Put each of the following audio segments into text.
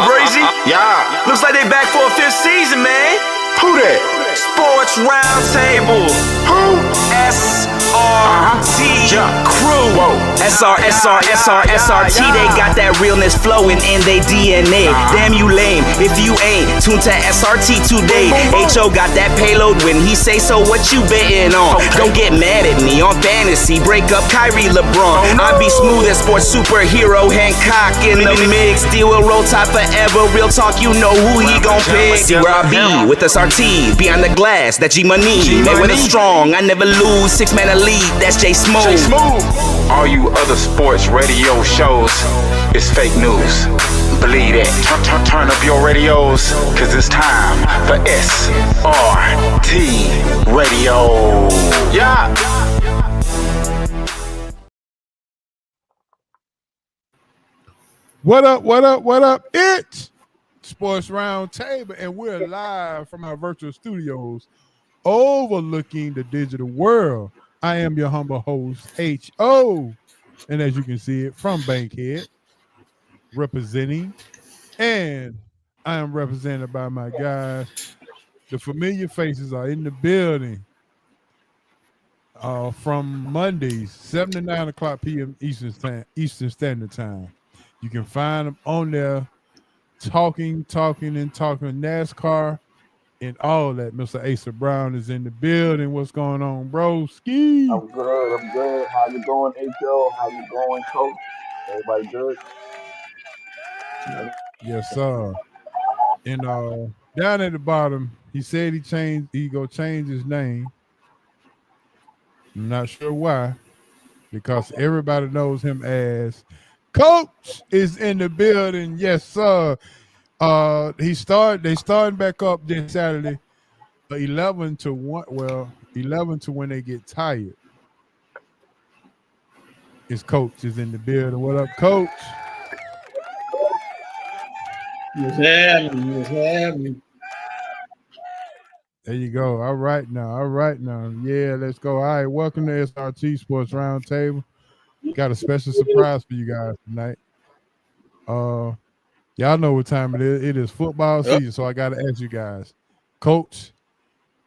Brazy. Yeah. Looks like they back for a 5th season, man. Who that? Sports Roundtable. Who? SRT crew. Whoa. SRT. They got that realness flowing in they DNA. Damn you lame if you ain't tuned to SRT today. HO got that payload when he say so. What you betting on? Don't get mad at me on fantasy. Break up Kyrie LeBron. I be smooth as sports superhero Hancock in the mix. Deal with roll top forever. Real talk, you know who he gon' pick. See where I be with SRT. Behind the glass, that G Money. They win strong. I never lose. 6-man elite. That's J Smooth. All you other sports radio shows is fake news. Believe it. Turn up your radios, cause it's time for SRT Radio. Yeah. What up? It's Sports Roundtable, and we're live from our virtual studios overlooking the digital world. I am your humble host, H.O., and as you can see it, from Bankhead, representing, and I am represented by my guys. The familiar faces are in the building from Mondays, 7 to 9 o'clock p.m. Eastern Standard Time. You can find them on there talking NASCAR and all that. Mr. Asa Brown is in the building. What's going on, bro? Ski. I'm good. How you going, H.O.? How you going, Coach? Everybody good? Yes, sir. And down at the bottom, he said he gonna change his name. I'm not sure why, because everybody knows him as Coach is in the building. Yes, sir. They starting back up this Saturday, 11 to 1. Well, 11 to when they get tired. His coach is in the building. What up, Coach? What's happening? There you go. All right now. Yeah, let's go. All right, welcome to SRT Sports Roundtable. Got a special surprise for you guys tonight. Y'all know what time it is. It is football season, so I got to ask you guys. Coach,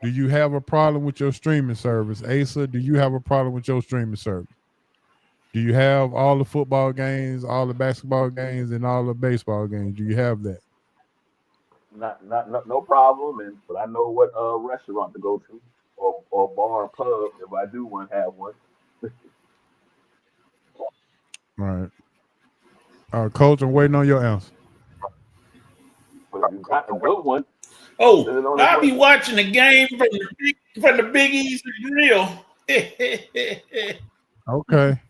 do you have a problem with your streaming service? Asa, do you have a problem with your streaming service? Do you have all the football games, all the basketball games, and all the baseball games? Do you have that? No problem. But I know what restaurant to go to or bar or pub if I do want to have one. Right. Coach, I'm waiting on your answer. But you got a good one. Oh, I'll be watching the game from the Big Easy Grill. Okay.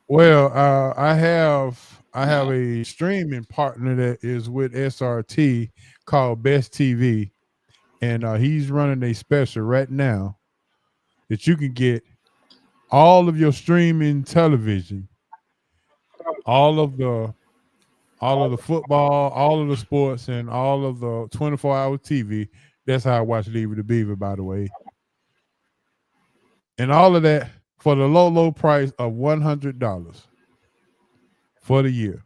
Well, I have a streaming partner that is with SRT called Best TV, and he's running a special right now that you can get all of your streaming television, all of the football, all of the sports, and all of the 24-hour TV. That's how I watch Leave It to Beaver, by the way. And all of that for the low price of $100 for the year.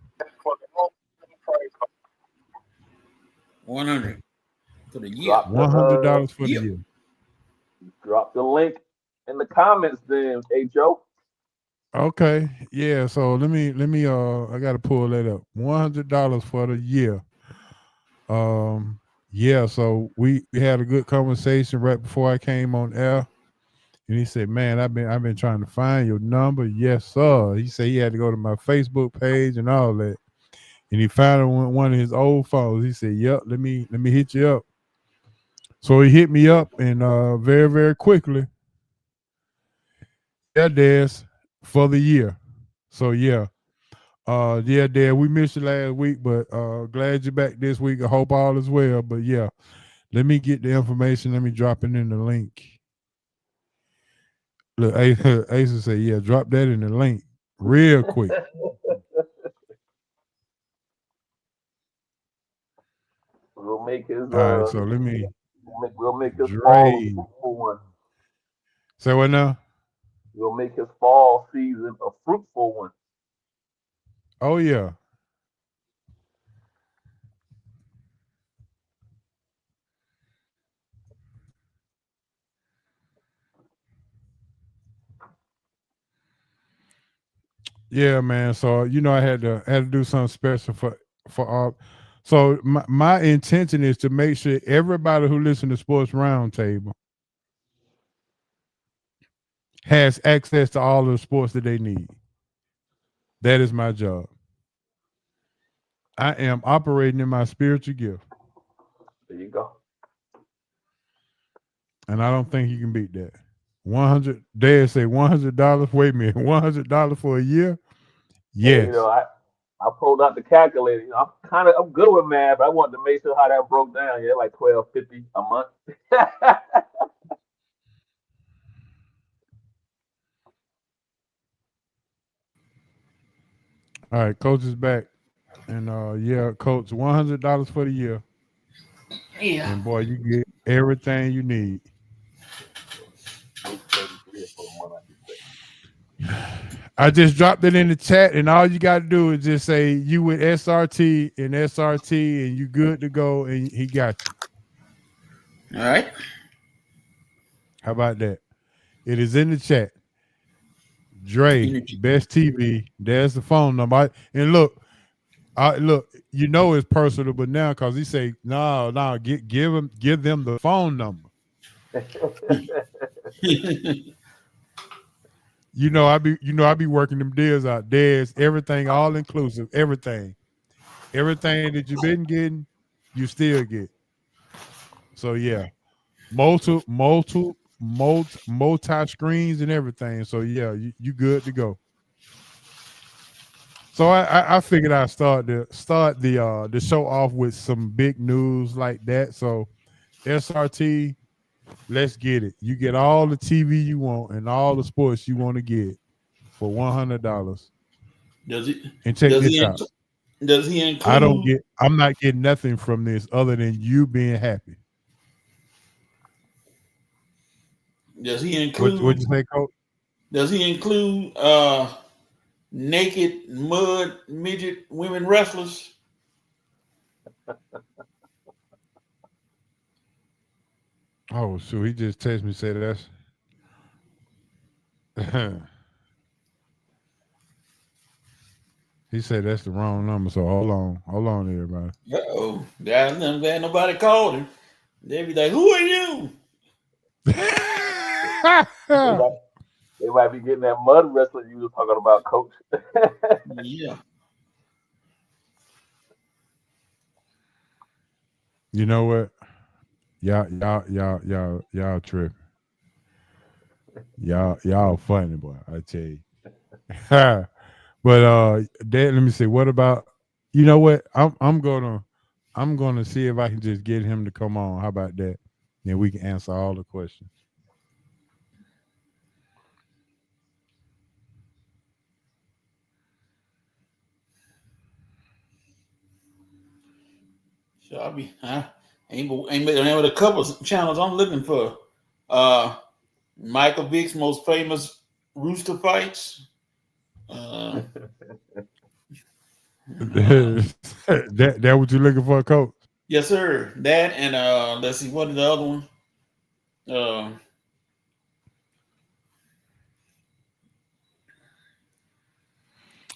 $100 for the year. $100 for the year. Drop the link in the comments, then, H.O. Okay, yeah. So let me. I gotta pull that up. $100 for the year. Yeah. So we had a good conversation right before I came on air, and he said, "Man, I've been trying to find your number." Yes, sir. He said he had to go to my Facebook page and all that, and he found it on one of his old phones. He said, "Yep, let me hit you up." So he hit me up, and very, very quickly, yeah, Des, for the year. So yeah. Yeah, Dad, we missed you last week, but glad you're back this week. I hope all is well. But yeah, let me get the information. Let me drop it in the link. Look, Asa said, yeah, drop that in the link real quick. We'll make his. All right, so let me. We'll make this one. one. Say what now? will make his fall season a fruitful one. Oh yeah. Yeah, man. So I had to do something special for all. So my intention is to make sure everybody who listens to Sports Roundtable has access to all of the sports that they need. That is my job. I am operating in my spiritual gift. There you go. And I don't think you can beat that. 100. Dad say $100. Wait a minute, $100 for a year? Hey, Yes. I pulled out the calculator. I'm good with math, but I wanted to make sure how that broke down. Yeah, like $12.50 a month. All right, coach is back. And yeah, coach, $100 for the year. Yeah. And boy, you get everything you need. I just dropped it in the chat, and all you got to do is just say you with SRT and you good to go, and he got you. All right. How about that? It is in the chat. Dre, Best TV. There's the phone number. And look, it's personal, but now because he say no, give them the phone number. I be working them deals out. There's everything, all inclusive, everything that you've been getting, you still get. So yeah, multi screens and everything. So yeah, you good to go. So I figured I'd start the show off with some big news like that. So SRT, let's get it. You get all the TV you want and all the sports you want to get for $100. Does it? And check this out. Does he include? I'm not getting nothing from this other than you being happy. Does he include? What'd you say, Coach? Does he include naked mud midget women wrestlers? Oh, so he just texted me, said that's he said that's the wrong number. So hold on, everybody. Uh-oh. Guys, nobody called him. They be like, who are you? They might be getting that mud wrestling you were talking about, Coach. Yeah. You know what? Y'all tripping. Y'all funny, boy. I tell you. But Dad, let me see. What about? You know what? I'm gonna see if I can just get him to come on. How about that? Then we can answer all the questions. So I'll be ain't with a couple of channels I'm looking for. Michael Vick's most famous rooster fights. That what you looking for, Coach? Yes, sir. That and let's see, what is the other one?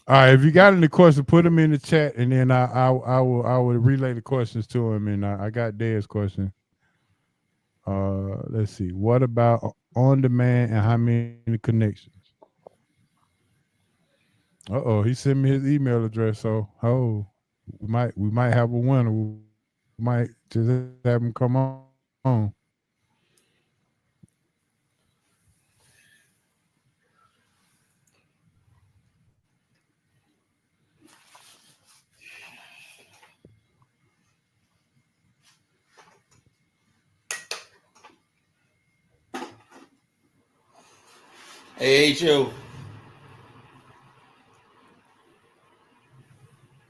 All right, if you got any questions, put them in the chat, and then I will relay the questions to him. And I got Dad's question. Let's see. What about on demand and how many connections? He sent me his email address. So we might have a winner. We might just have him come on. AHO.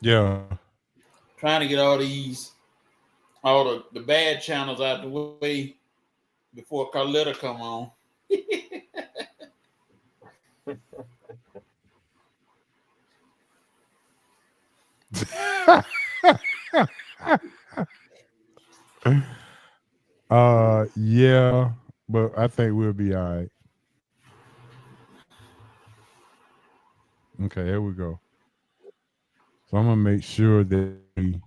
Yeah. Trying to get all the bad channels out the way before Carletta come on. Yeah, but I think we'll be all right. Okay, here we go. So I'm gonna make sure that we.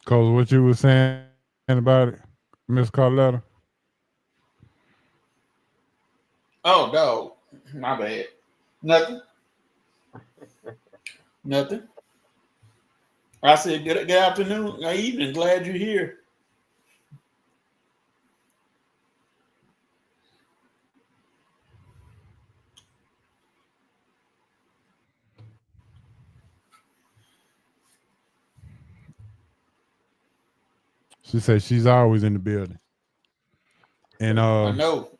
Cause what you were saying about it, Miss Carletta. Oh no, my bad. Nothing. Nothing. I said good afternoon, good evening. Glad you're here. She said she's always in the building. And I know.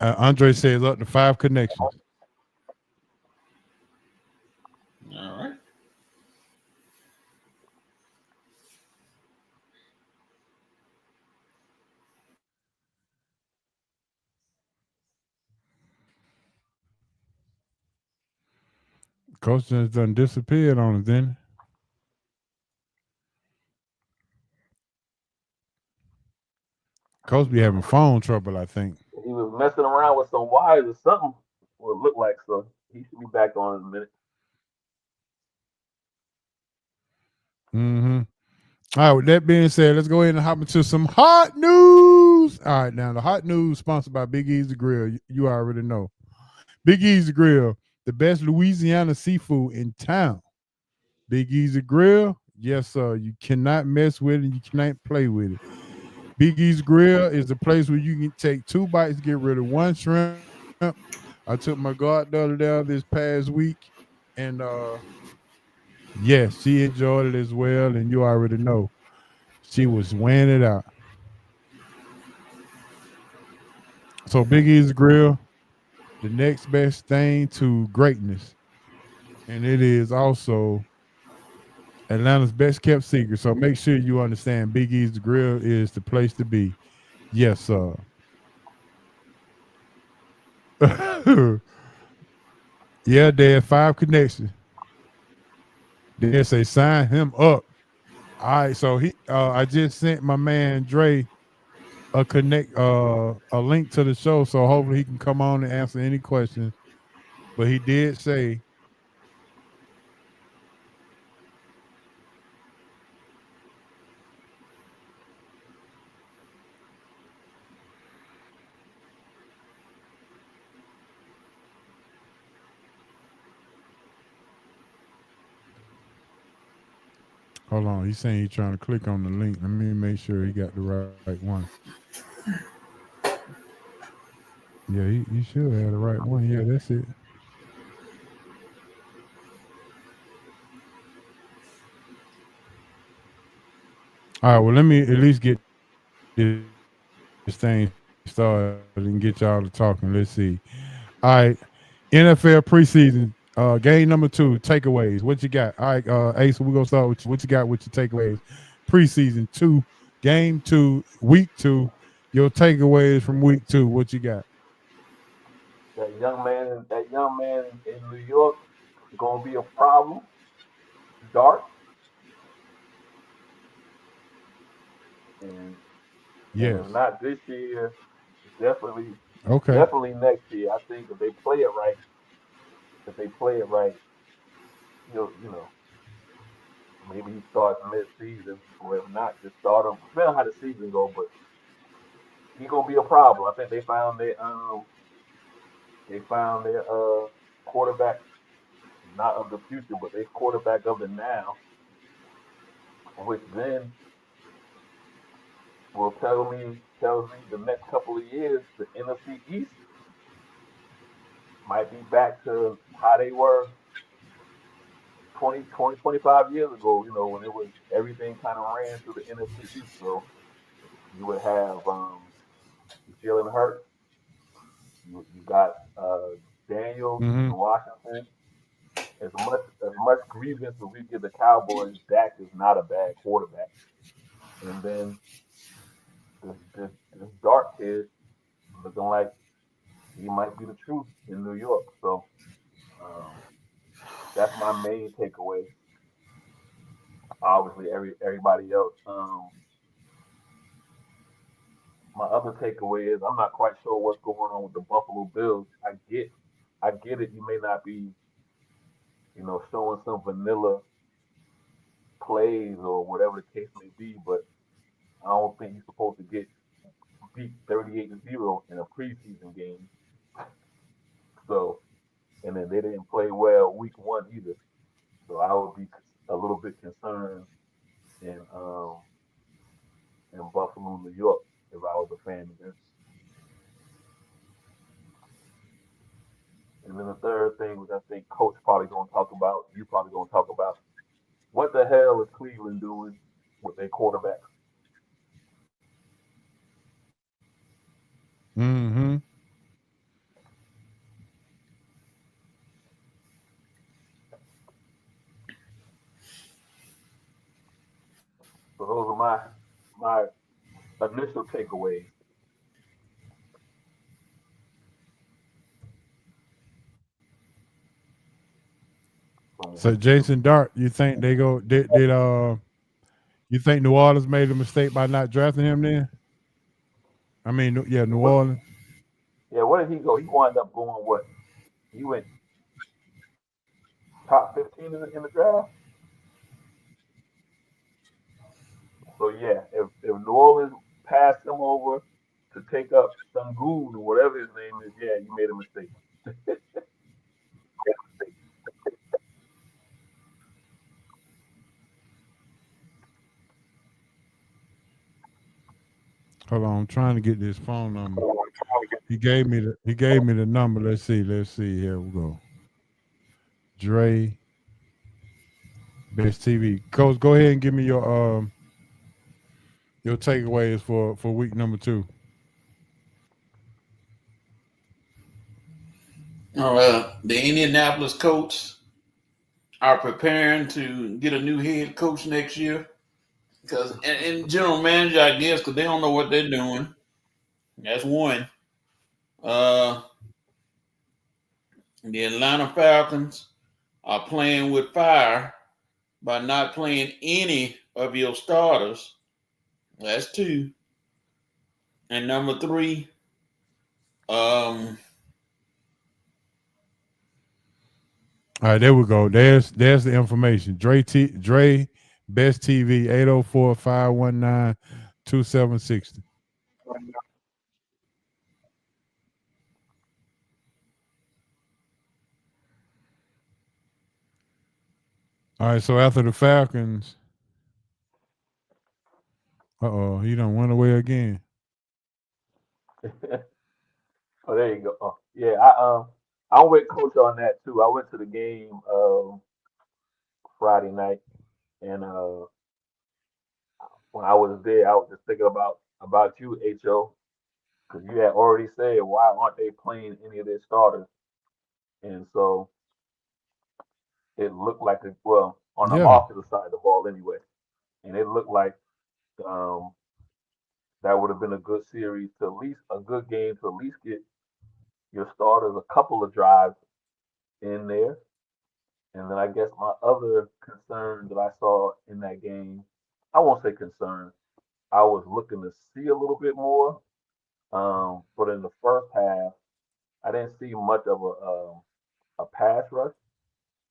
Andre says up to 5 connections. All right. Coach just done disappeared on us, then. Coach be having phone trouble, I think. He was messing around with some wires or something. What it looked like, so he should be back on in a minute. Mm-hmm. All right, with that being said, let's go ahead and hop into some hot news. All right, now the hot news sponsored by Big Easy Grill. You already know. Big Easy Grill, the best Louisiana seafood in town. Big Easy Grill, yes, sir. You cannot mess with it. You cannot play with it. Big Easy Grill is the place where you can take 2 bites, get rid of 1 shrimp. I took my goddaughter there this past week, and yes, she enjoyed it as well. And you already know she was weighing it out. So Big Easy Grill, the next best thing to greatness, and it is also Atlanta's best kept secret. So make sure you understand Big Easy Grill is the place to be. Yes, sir. Yeah, there's 5 connections. They say sign him up. All right, so I just sent my man Dre a link to the show, so hopefully he can come on and answer any questions. But he did say, hold on, he's saying he's trying to click on the link. Let me make sure he got the right one. Yeah, he should have the right one. Yeah, that's it. All right, well, let me at least get this thing started and get y'all to talking. Let's see. All right, NFL preseason, game number 2, takeaways. What you got? All right, Ace, we're gonna start with you. What you got with your takeaways? Preseason 2, game 2, week 2. Your takeaways from week 2. What you got? That young man in New York is gonna be a problem. Dark and and Yes. if not this year, definitely Okay. definitely next year. I think if they play it right, you know, maybe he starts mid-season, or if not, just start him. Depending on how the season go, but he gonna be a problem. I think they found their quarterback, not of the future, but they quarterback of the now, which then will tells me the next couple of years the NFC East might be back to how they were 25 years ago, when it was everything kind of ran through the NFC East. So you would have Jalen Hurts, you got Daniels in Mm-hmm. Washington. As much grievance as we give the Cowboys, Dak is not a bad quarterback. And then this dark kid looking like he might be the truth in New York. So um, that's my main takeaway. Obviously, everybody else. My other takeaway is I'm not quite sure what's going on with the Buffalo Bills. I get it. You may not be, showing some vanilla plays or whatever the case may be, but I don't think you're supposed to get beat 38-0 in a preseason game. So, and then they didn't play well week one either. So I would be a little bit concerned in in Buffalo, New York, if I was a fan of them. And then the third thing, which I think Coach probably gonna talk about, you probably gonna talk about, what the hell is Cleveland doing with their quarterback? Mm-hmm. So those are my initial takeaways. From So week Jason Dart, you think they go did you think New Orleans made a mistake by not drafting him then? I mean, yeah, New what? Orleans. Yeah, where did he go? He wound up going what? He went top 15 in the draft. So yeah, if New Orleans passed him over to take up some goon or whatever his name is, yeah, you made a mistake. Hold on, I'm trying to get this phone number. He gave me the number. Let's see. Here we go. Dre Best TV. Coach, go ahead and give me your takeaways for week number 2. The Indianapolis Colts are preparing to get a new head coach next year. Because and general manager, I guess, because they don't know what they're doing. That's one. Uh, the Atlanta Falcons are playing with fire by not playing any of your starters. That's 2. And number 3, um, All right, there we go. There's the information. Dre Best TV 804-519-2760. All right, so after the Falcons, he done went away again. Oh, there you go. Oh, yeah, I'm with Coach on that too. I went to the game Friday night, and when I was there, I was just thinking about you, Ho, because you had already said why aren't they playing any of their starters, and so it looked like well on the Yeah. offensive side of the ball anyway, and it looked like um that would have been a good series to at least a good game to at least get your starters a couple of drives in there. And then I guess my other concern that I saw in that game, I won't say concern. I was looking to see a little bit more. But in the first half, I didn't see much of a pass rush.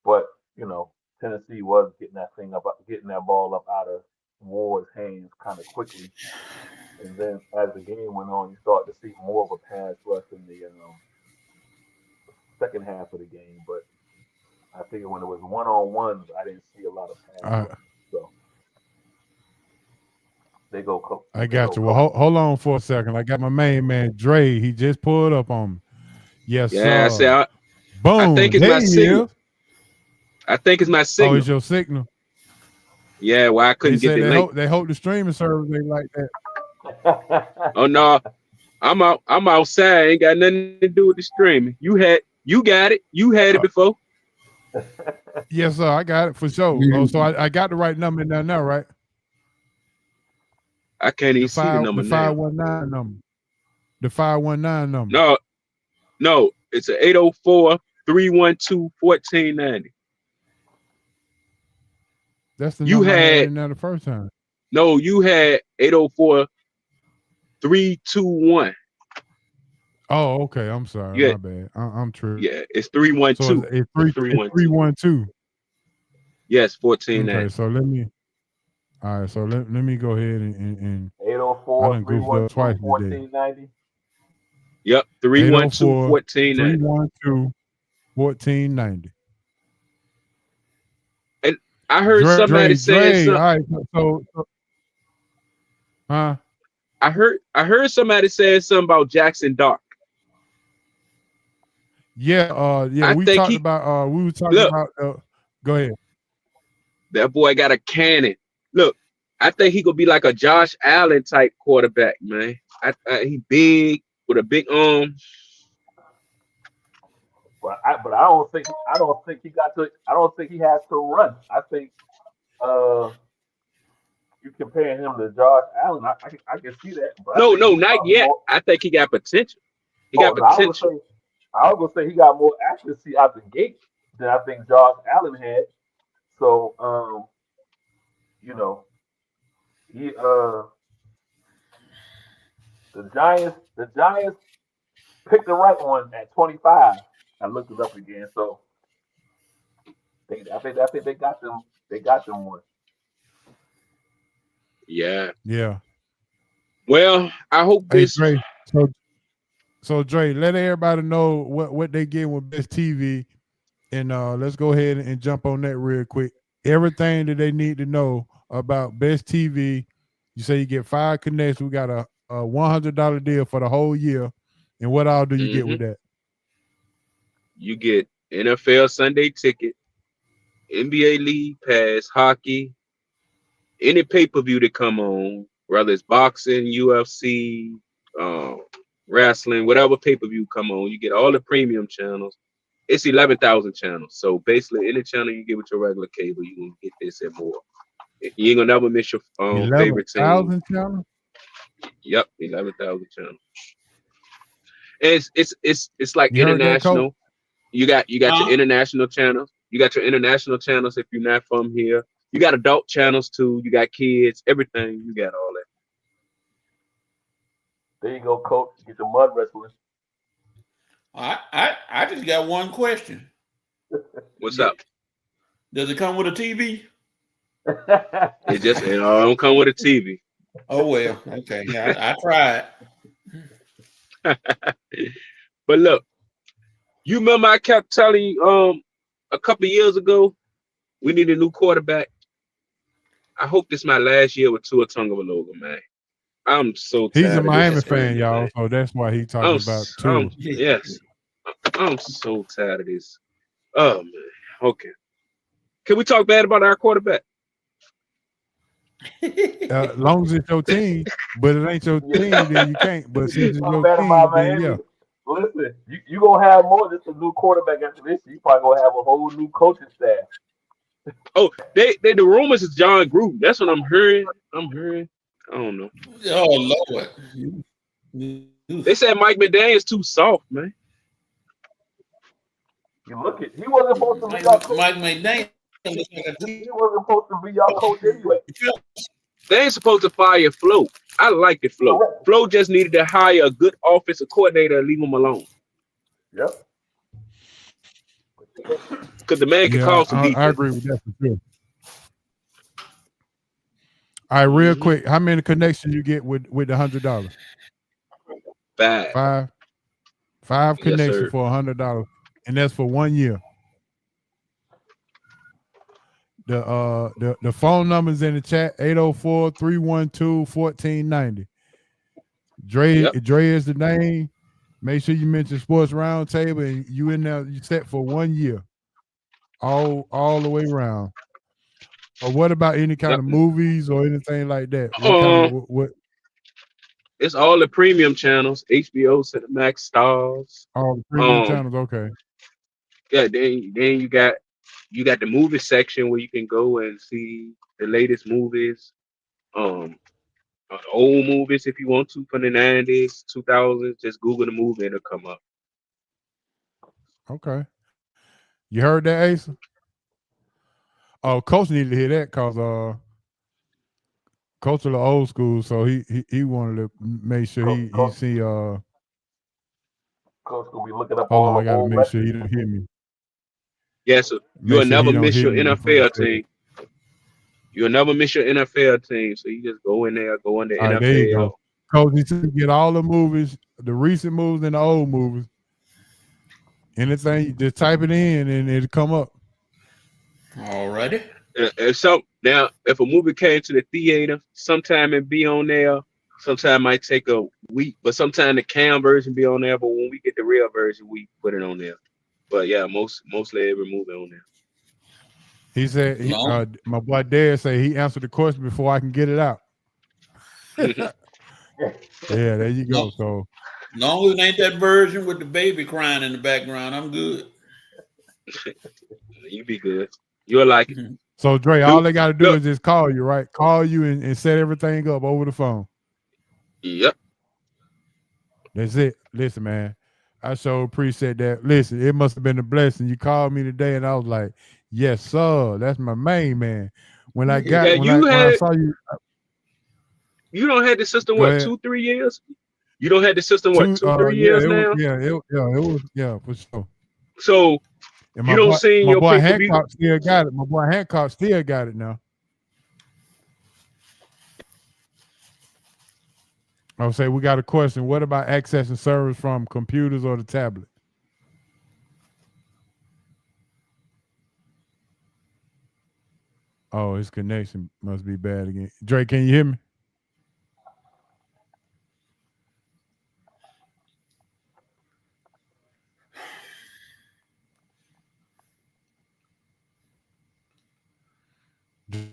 But Tennessee was getting that thing up, getting that ball up out of Ward's hands kind of quickly. And then as the game went on, you start to see more of a pass rush in the second half of the game. But I figure when it was one on ones, I didn't see a lot of pass I rush. So they go, I they got go you. Well, coach. hold on for a second. I got my main man Dre. He just pulled up on me. Yes, Yeah, I say sir. I think Boom. it's There my he signal. is. I think it's my Oh, it's signal. your signal. Yeah, well, I They couldn't get said the link. they hope the streaming service ain't like that. Oh no, I'm outside. Ain't got nothing to do with the streaming. You got it. You had it before. Yes, sir. I got it for sure. Oh, so I got the right number in there now, right? I can't even see the number The now. 519 number. The 519 number. No, it's a 804-312-1490. That's the You number I had had in there the first time. you had 804-321. Oh, okay. I'm sorry. Yeah, My bad. I'm true. yeah, it's So 312. it's It's 312. 312. Yes, 1490. Okay, so let me. All right, so let me go ahead and I 804 done goofed up 312 twice today. 1490. Yep, 312 804 1490. 312 1490. And I heard somebody saying Dre. All something. right, huh? I heard somebody saying something about Jackson Dark. Yeah, I we think talked about we were talking look, about go ahead. that boy got a cannon. Look, I think he could be like a Josh Allen type quarterback, man. He big with a big arm. But I don't think he got to. I don't think he has to run. I think you comparing him to Josh Allen. I can see that. But I No, think he's not probably yet. more. I think he got potential. He Oh got no, potential. I was gonna say he got more accuracy out the gate than I think Josh Allen had. So you know, he the Giants picked the right one at 25. I looked it up again. So I think they got them one. Yeah. Yeah. Well, I hope Hey this. Dre. So Dre, let everybody know what they get with Best TV, and let's go ahead and jump on that real quick. Everything that they need to know about Best TV. You say you get 5 connects. We got a $100 deal for the whole year. And what all do you get with Mhm. that? You get NFL Sunday ticket, NBA League Pass, hockey, any pay-per-view that come on, whether it's boxing, UFC, um, wrestling, whatever pay-per-view come on, you get all the premium channels. It's 11,000 channels. So basically, any channel you get with your regular cable, you can get this and more. You ain't gonna never miss your favorite team. 11,000 channels. Yep, 11,000 channels. And it's like You heard that, Coach? international. You got your Huh? international channels. You got your international channels if you're not from here. You got adult channels too. You got kids, everything. You got all that. There you go, coach. Get the mud wrestling. I just got one question. What's up? Does it come with a TV? It don't come with a TV. Oh well, okay. Yeah, I tried. But look, you remember I kept telling you a couple of years ago we need a new quarterback. I hope this is my last year with Tua Tagovailoa, man. I'm so He's a tired of this Miami fan, screaming, y'all. man. So that's why he's talking about Tua. Yes. I'm so tired of this. Oh man. Okay. Can we talk bad about our quarterback? As long as it's your team, but it ain't your team, then you can't. But since it's Talk your bad about team, then Miami. yeah. Listen, you gonna have more than a new quarterback after this. You probably gonna have a whole new coaching staff. Oh, the rumors is John Gruden. That's what I'm hearing. I don't know. Oh Lord. They said Mike McDaniel's too soft, man. You look at he wasn't supposed to be y'all coach. Mike McDaniel looks like a He wasn't supposed to be y'all coach anyway. They ain't supposed to fire Flo. I like the Flo. Correct. Flo just needed to hire a good offensive coordinator and leave him alone. Yep. Because the man can Yeah, call some I defense. agree with that for sure. All right, real quick, how many connections you get with the $100? 5. 5 Yes, connections sir. for $100, and that's for 1 year. The phone numbers in the chat 804-312-1490. Dre is the name. Make sure you mention Sports Roundtable, and you in there. You set for 1 year, all the way around. Or what about any kind of movies or anything like that? What kind of what? It's all the premium channels: HBO, Cinemax, Stars. All the premium channels. Okay. Yeah. Then you got the movie section where you can go and see the latest movies. Old movies if you want to from the 90s, 2000s. Just Google the movie and it'll come up. Okay. You heard that, Asa? Oh, Coach needed to hear that because Coach of the old school, so he wanted to make sure he see Coach will be looking up hold all on, the I gotta old make sure records. he don't hear me. Yeah, so Make you'll sure he never don't miss hear your me before I NFL say it. team. You'll never miss your NFL team. So you just go in there, go in the All right, there you NFL. go. Coach, he said get all the movies, the recent movies and the old movies. Anything, you just type it in and it'll come up. All righty. If a movie came to the theater, sometime it be on there. Sometime it might take a week, but sometime the cam version be on there. But when we get the real version, we put it on there. But yeah, mostly every movie on there. He said, my boy Dad said he answered the question before I can get it out. Yeah, there you go. So long as it ain't that version with the baby crying in the background, I'm good. You be good. You'll like it. So Dre, all they got to do Look. is just call you, right? Call you and set everything up over the phone. Yep. That's it. Listen, man, I sure appreciate that. Listen, it must have been a blessing. You called me today, and I was like, "Yes, sir. That's my main man." When I got when I saw you, you don't have the system. Go What, ahead. 2-3 years? You don't have the system. What, 2-3 years now? It was for sure. So and you don't see my your boy pay-per-view. Hancock still got it. My boy Hancock still got it now. I'll say we got a question. What about accessing servers from computers or the tablet? Oh, his connection must be bad again. Drake, can you hear me?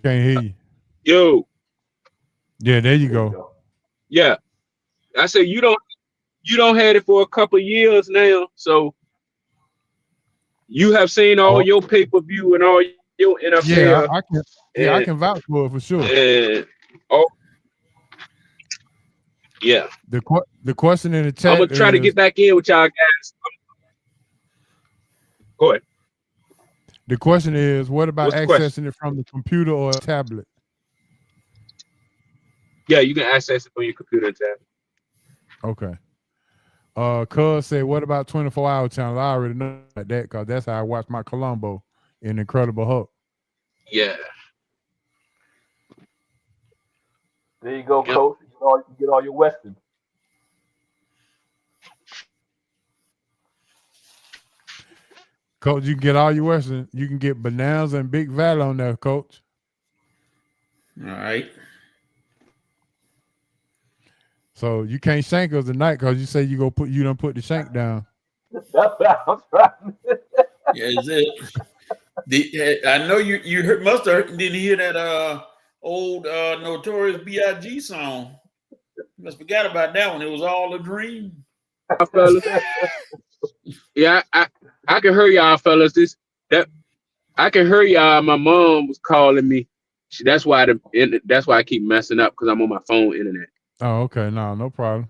Can't hear you. Yo. Yeah, there you go. Yeah. I say you don't have it for a couple years now. So you have seen all your pay-per-view and all your NFL. I can vouch for it for sure. Yeah. The question in the chat. I'm gonna try to get back in with y'all guys. Go ahead. The question is, what about accessing it from the computer or a tablet? Yeah, you can access it from your computer and tablet. Okay. Cuz said, what about 24-hour channels? I already know that because that's how I watch my Columbo in Incredible Hulk. Yeah. There you go, Coach. You get all your Westerns. Coach, you can get all your Western. You can get Bonanza and Big Valley on there, Coach. All right. So you can't shank us tonight because you say you don't put the shank down. That's what I'm trying. Yeah, is it? I know you must have didn't hear that old Notorious B.I.G. song. You must forgot about that one. It was all a dream. Yeah, I can hear y'all, fellas. I can hear y'all. My mom was calling me. That's why I keep messing up because I'm on my phone internet. Oh, okay. No problem.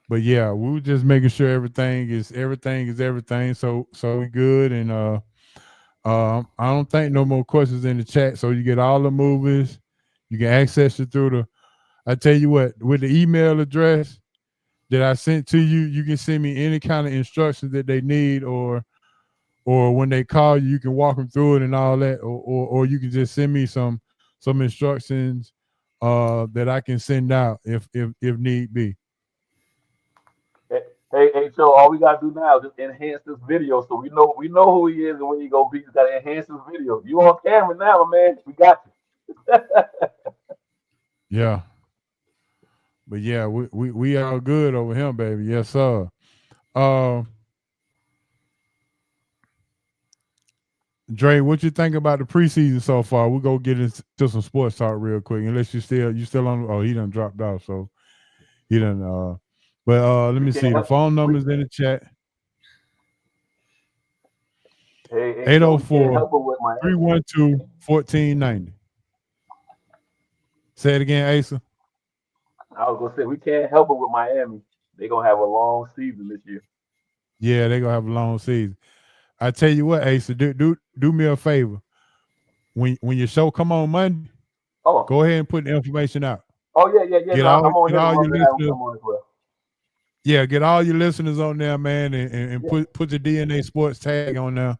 But yeah, we were just making sure everything is everything. So we good. And I don't think no more questions in the chat. So you get all the movies. You can access it through I tell you what, with the email address that I sent to you, you can send me any kind of instructions that they need, or when they call you, you can walk them through it and all that, or you can just send me some instructions that I can send out if need be. Hey, so all we gotta do now is just enhance this video so we know who he is and where he gonna be. Just gotta enhance this video. You on camera now, my man. We got you. Yeah. But yeah, we are good over him, baby. Yes, sir. Dre, what you think about the preseason so far? We'll go get into some sports talk real quick. Unless you still on. Oh, he done dropped off, so he done. But let me see the phone numbers in the chat. 804-312-1490. Say it again, Asa. I was gonna say we can't help it with Miami. They're gonna have a long season this year. Yeah, they're gonna have a long season. I tell you what, Ace, do me a favor. When your show come on Monday, Oh, go ahead and put the information out. yeah. Get No, all I'm on get here to all run your it out. listeners. I'm on as well. Yeah, get all your listeners on there, man, and Yeah, put the DNA Sports tag on there,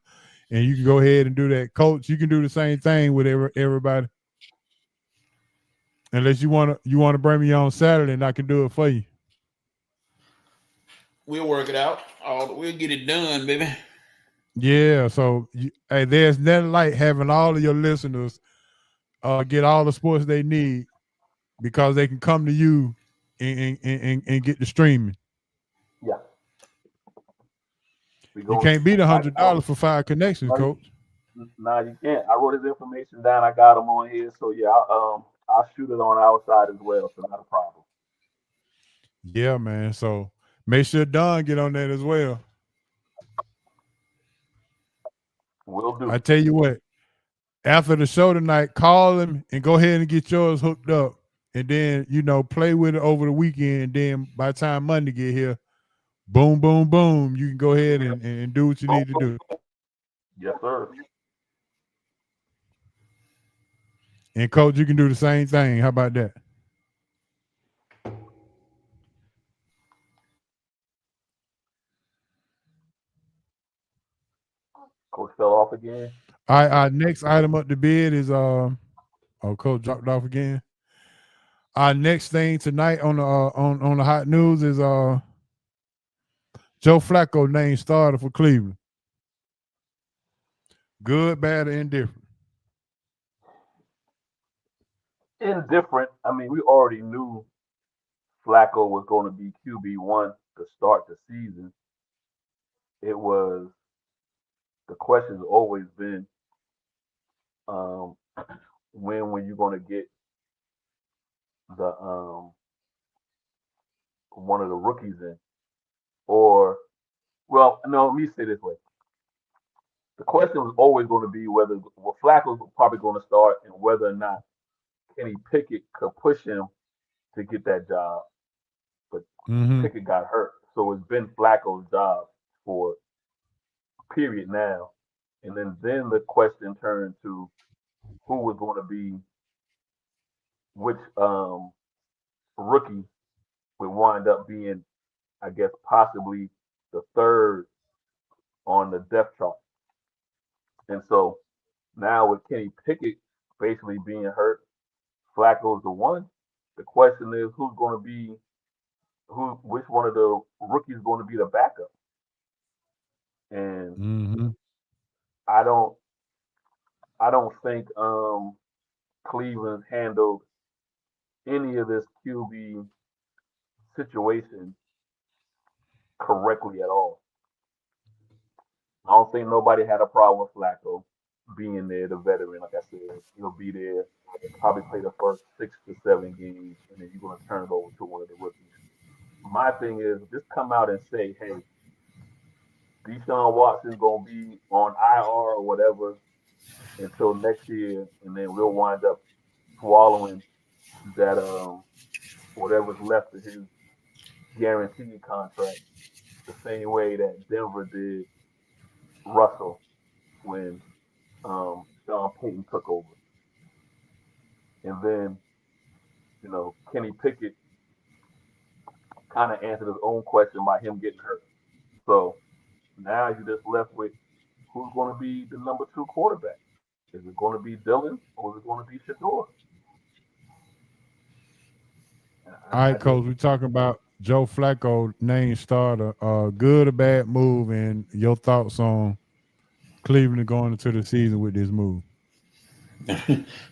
and you can go ahead and do that. Coach, you can do the same thing with everybody. Unless you wanna bring me on Saturday, and I can do it for you. We'll work it out. We'll get it done, baby. Yeah. So, hey, there's nothing like having all of your listeners get all the sports they need because they can come to you and get the streaming. yeah. We You go. can't beat I $100 for 5 connections, no, Coach. nah, you can't. I wrote his information down. I got him on here. So yeah, I'll shoot it on our side as well. So not a problem. Yeah, man. So make sure Don get on that as well. Will do. I tell you what, after the show tonight, call him and go ahead and get yours hooked up. And then, play with it over the weekend. And then by the time Monday get here, boom, boom, boom, you can go ahead and do what you need to do. Yes, sir. And Coach, you can do the same thing. How about that? Coach fell off again. All right, our next item up to bid is Coach dropped off again. Our next thing tonight on the on the hot news is Joe Flacco named starter for Cleveland. Good, bad, or indifferent? Indifferent. I mean, we already knew Flacco was going to be QB1 to start the season. It was the question's always been um, when were you going to get the one of the rookies in, or well, no, let me say this way: the question was always going to be whether Flacco was probably going to start and whether or not Kenny Pickett could push him to get that job. But Mm-hmm. Pickett got hurt, so it's been Flacco's job for period now. And then the question turned to who was going to be which rookie would wind up being, I guess, possibly the third on the depth chart. And so now with Kenny Pickett basically being hurt, Flacco's the one. The question is who's going to be which one of the rookies is going to be the backup. And Mm-hmm. I don't I don't think Cleveland handled any of this QB situation correctly at all. I don't think nobody had a problem with Flacco being there, the veteran. Like I said, he'll be there, probably play the first 6 to 7 games, and then you're going to turn it over to one of the rookies. My thing is just come out and say, hey, Deshaun Watson's going to be on IR or whatever until next year, and then we'll wind up swallowing that whatever's left of his guaranteed contract the same way that Denver did Russell when Sean Payton took over. And then, Kenny Pickett kind of answered his own question by him getting hurt. So now you're just left with who's going to be the number 2 quarterback. Is it going to be Dylan or is it going to be Shador? All right, Coach, we're talking about Joe Flacco named starter. Good or bad move, and your thoughts on Cleveland going into the season with this move?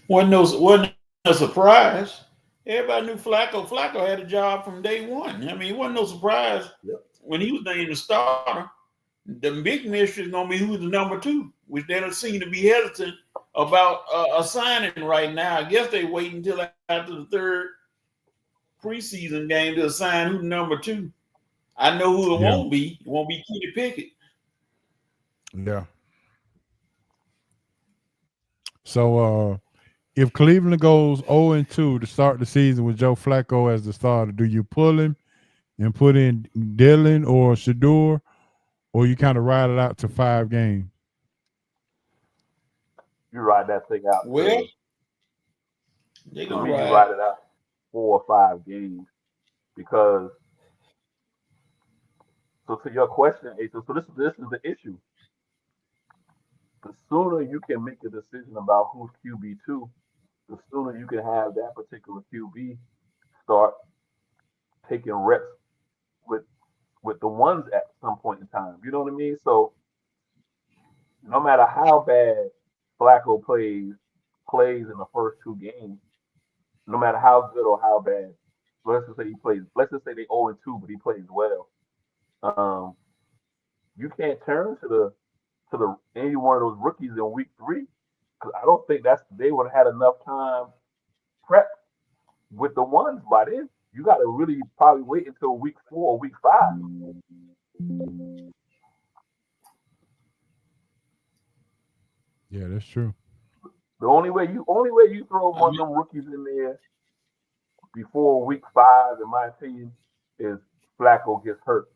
wasn't a surprise. Everybody knew Flacco. Flacco had a job from day one. I mean, it wasn't no surprise when he was named the starter. The big mystery is going to be who's the number 2, which they don't seem to be hesitant about assigning right now. I guess they wait until after the third preseason game to assign who's number 2. I know who it won't be. It won't be Kenny Pickett. Yeah. So if Cleveland goes 0-2 to start the season with Joe Flacco as the starter, do you pull him and put in Dylan or Shador, or you kind of ride it out to 5 games? You ride that thing out Well, they to gonna me, you ride. ride it out 4 or 5 games because so to your question, so this is the issue. The sooner you can make a decision about who's QB2, the sooner you can have that particular QB start taking reps with with the ones at some point in time. You know what I mean? So no matter how bad Flacco plays in the first 2 games, no matter how good or how bad, let's just say he plays. Let's just say they 0-2, but he plays well. Um, you can't turn to the any one of those rookies in week 3 because I don't think they would have had enough time prep with the ones by then. You got to really probably wait until week 4 or week 5. Yeah, that's true. The only way you throw I one of mean, them rookies in there before week 5, in my opinion, is Flacco gets hurt,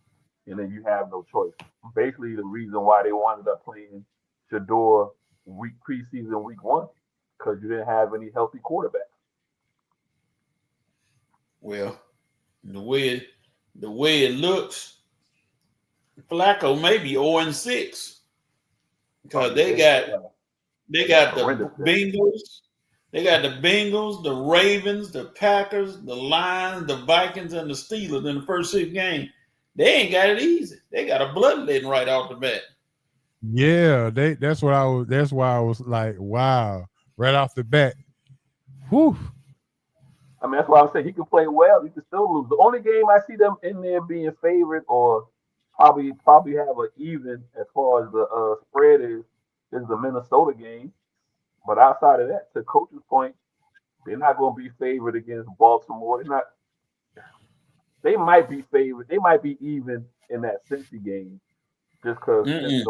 and then you have no choice. Basically, the reason why they wound up playing Shador preseason week 1 because you didn't have any healthy quarterbacks. well, the way it looks, Flacco may be 0-6 Oh because yeah, they they got got the horrendous there. Bengals, the Ravens, the Packers, the Lions, the Vikings, and the Steelers in the first 6 games. They ain't got it easy. They got a bloodletting right off the bat. Yeah, that's what I was. That's why I was like, wow, right off the bat. Whew. I mean, that's why I'm saying he can play well. He can still lose. The only game I see them in there being favored or probably have an even as far as the spread is the Minnesota game. But outside of that, to coach's point, they're not going to be favored against Baltimore. They're not. They might be favored. They might be even in that Cincy game just because Mm-mm. Cincy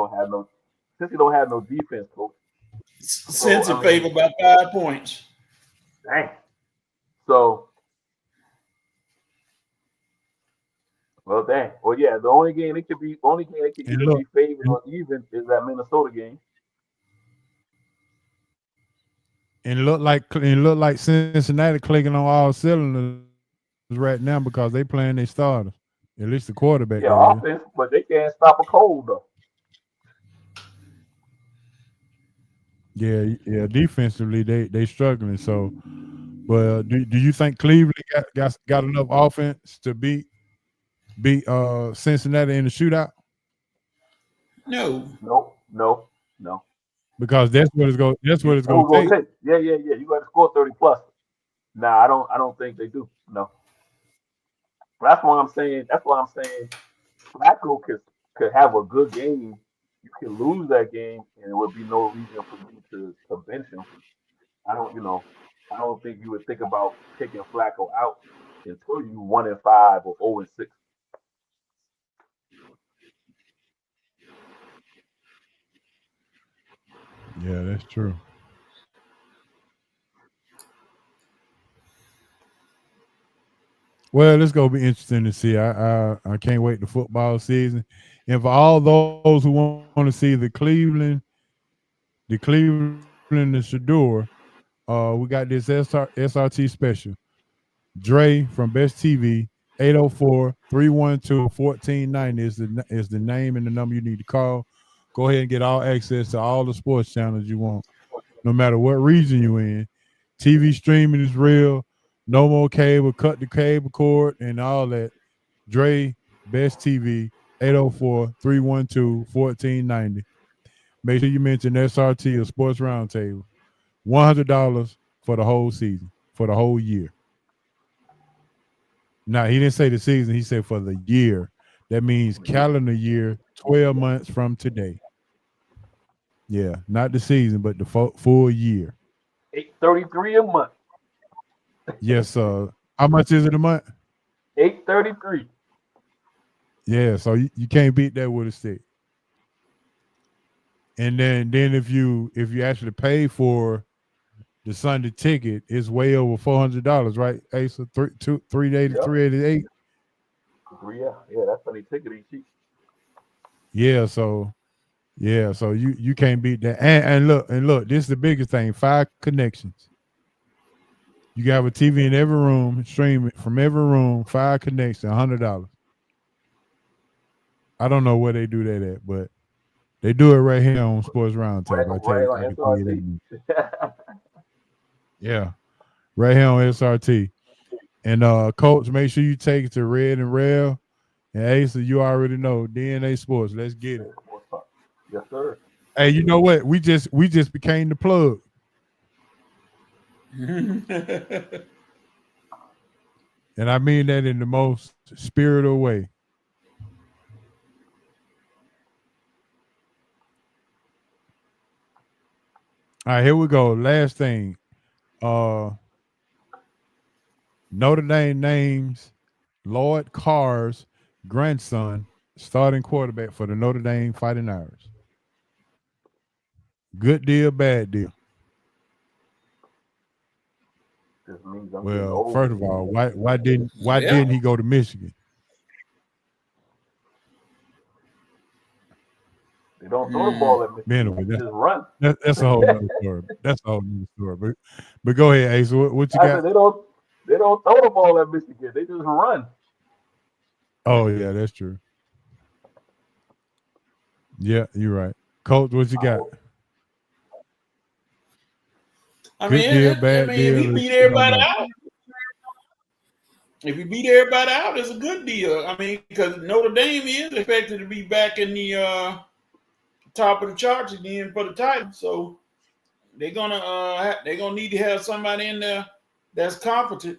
don't have no defense coach. So Since I in mean, favor by 5 points. dang. So well, dang. Well, yeah. The only game they could And either look, be favored and, or even is that Minnesota game. and look like Cincinnati clicking on all cylinders right now because they playing their starters. At least the quarterback Yeah, that is. offense, but they can't stop a cold though. Yeah, yeah. Defensively, they struggling. So, but do you think Cleveland got enough offense to beat Cincinnati in the shootout? No. No, no, no. Because that's what it's go. That's what it's Oh, gonna go take. ahead. Yeah, yeah, yeah. You got to score 30 plus. Nah, I don't think they do. No. That's why I'm saying. That's why I'm saying Flacco could have a good game. You can lose that game, and there would be no reason for you to bench him. I don't, you know, I don't think you would think about taking Flacco out until you 1-5 or 0-6. Yeah, that's true. Well, it's gonna be interesting to see. I can't wait the football season, and for all those who want to see the Cleveland and Shador, we got this SRT special. Dre from Best TV, 804-312-1490 is the name and the number you need to call. Go ahead and get all access to all the sports channels you want, no matter what region you're in. TV streaming is real. No more cable, cut the cable cord and all that. Dre, Best TV, 804-312-1490. Make sure you mention SRT or Sports Roundtable. $100 for the whole season, for the whole year. Now, he didn't say the season, he said for the year. That means calendar year, 12 months from today. Yeah, not the season, but the full year. 833 a month. Yes, how much is it a month? 833. Yeah, so you can't beat that with a stick. And then if you actually pay for the Sunday ticket is way over $400, right? Asa, 380, Yep. 388. Yeah, that's funny ticket ain't cheap. Yeah, so you can't beat that. And look, this is the biggest thing: 5 connections. You got a TV in every room, stream it from every room, 5 connections, $100. I don't know where they do that at, but they do it right here on Sports Roundtable. Right I on can tell you SRT. that. Yeah, right here on SRT. And Coach, make sure you take it to Red and Rail. And Asa, you already know DNA Sports. Let's get it. Yes, sir. Hey, you know what? We just became the plug. And I mean that in the most spiritual way. All right, here we go. Last thing. Notre Dame names Lloyd Carr's grandson starting quarterback for the Notre Dame Fighting Irish. Good deal, bad deal. This means I'm getting Well, old. first of all, why didn't he go to Michigan? They don't throw the ball at Michigan. Anyway, They just run. that's a whole nother story. That's a whole nother story. But go ahead, Ace. What you I got? said they don't throw the ball at Michigan. They just run. Oh yeah, that's true. Yeah, you're right. Coach, what you got? Good deal, bad deal. If he beat everybody out, it's a good deal. I mean, because Notre Dame is expected to be back in the top of the charts again for the title, so they're gonna need to have somebody in there that's competent,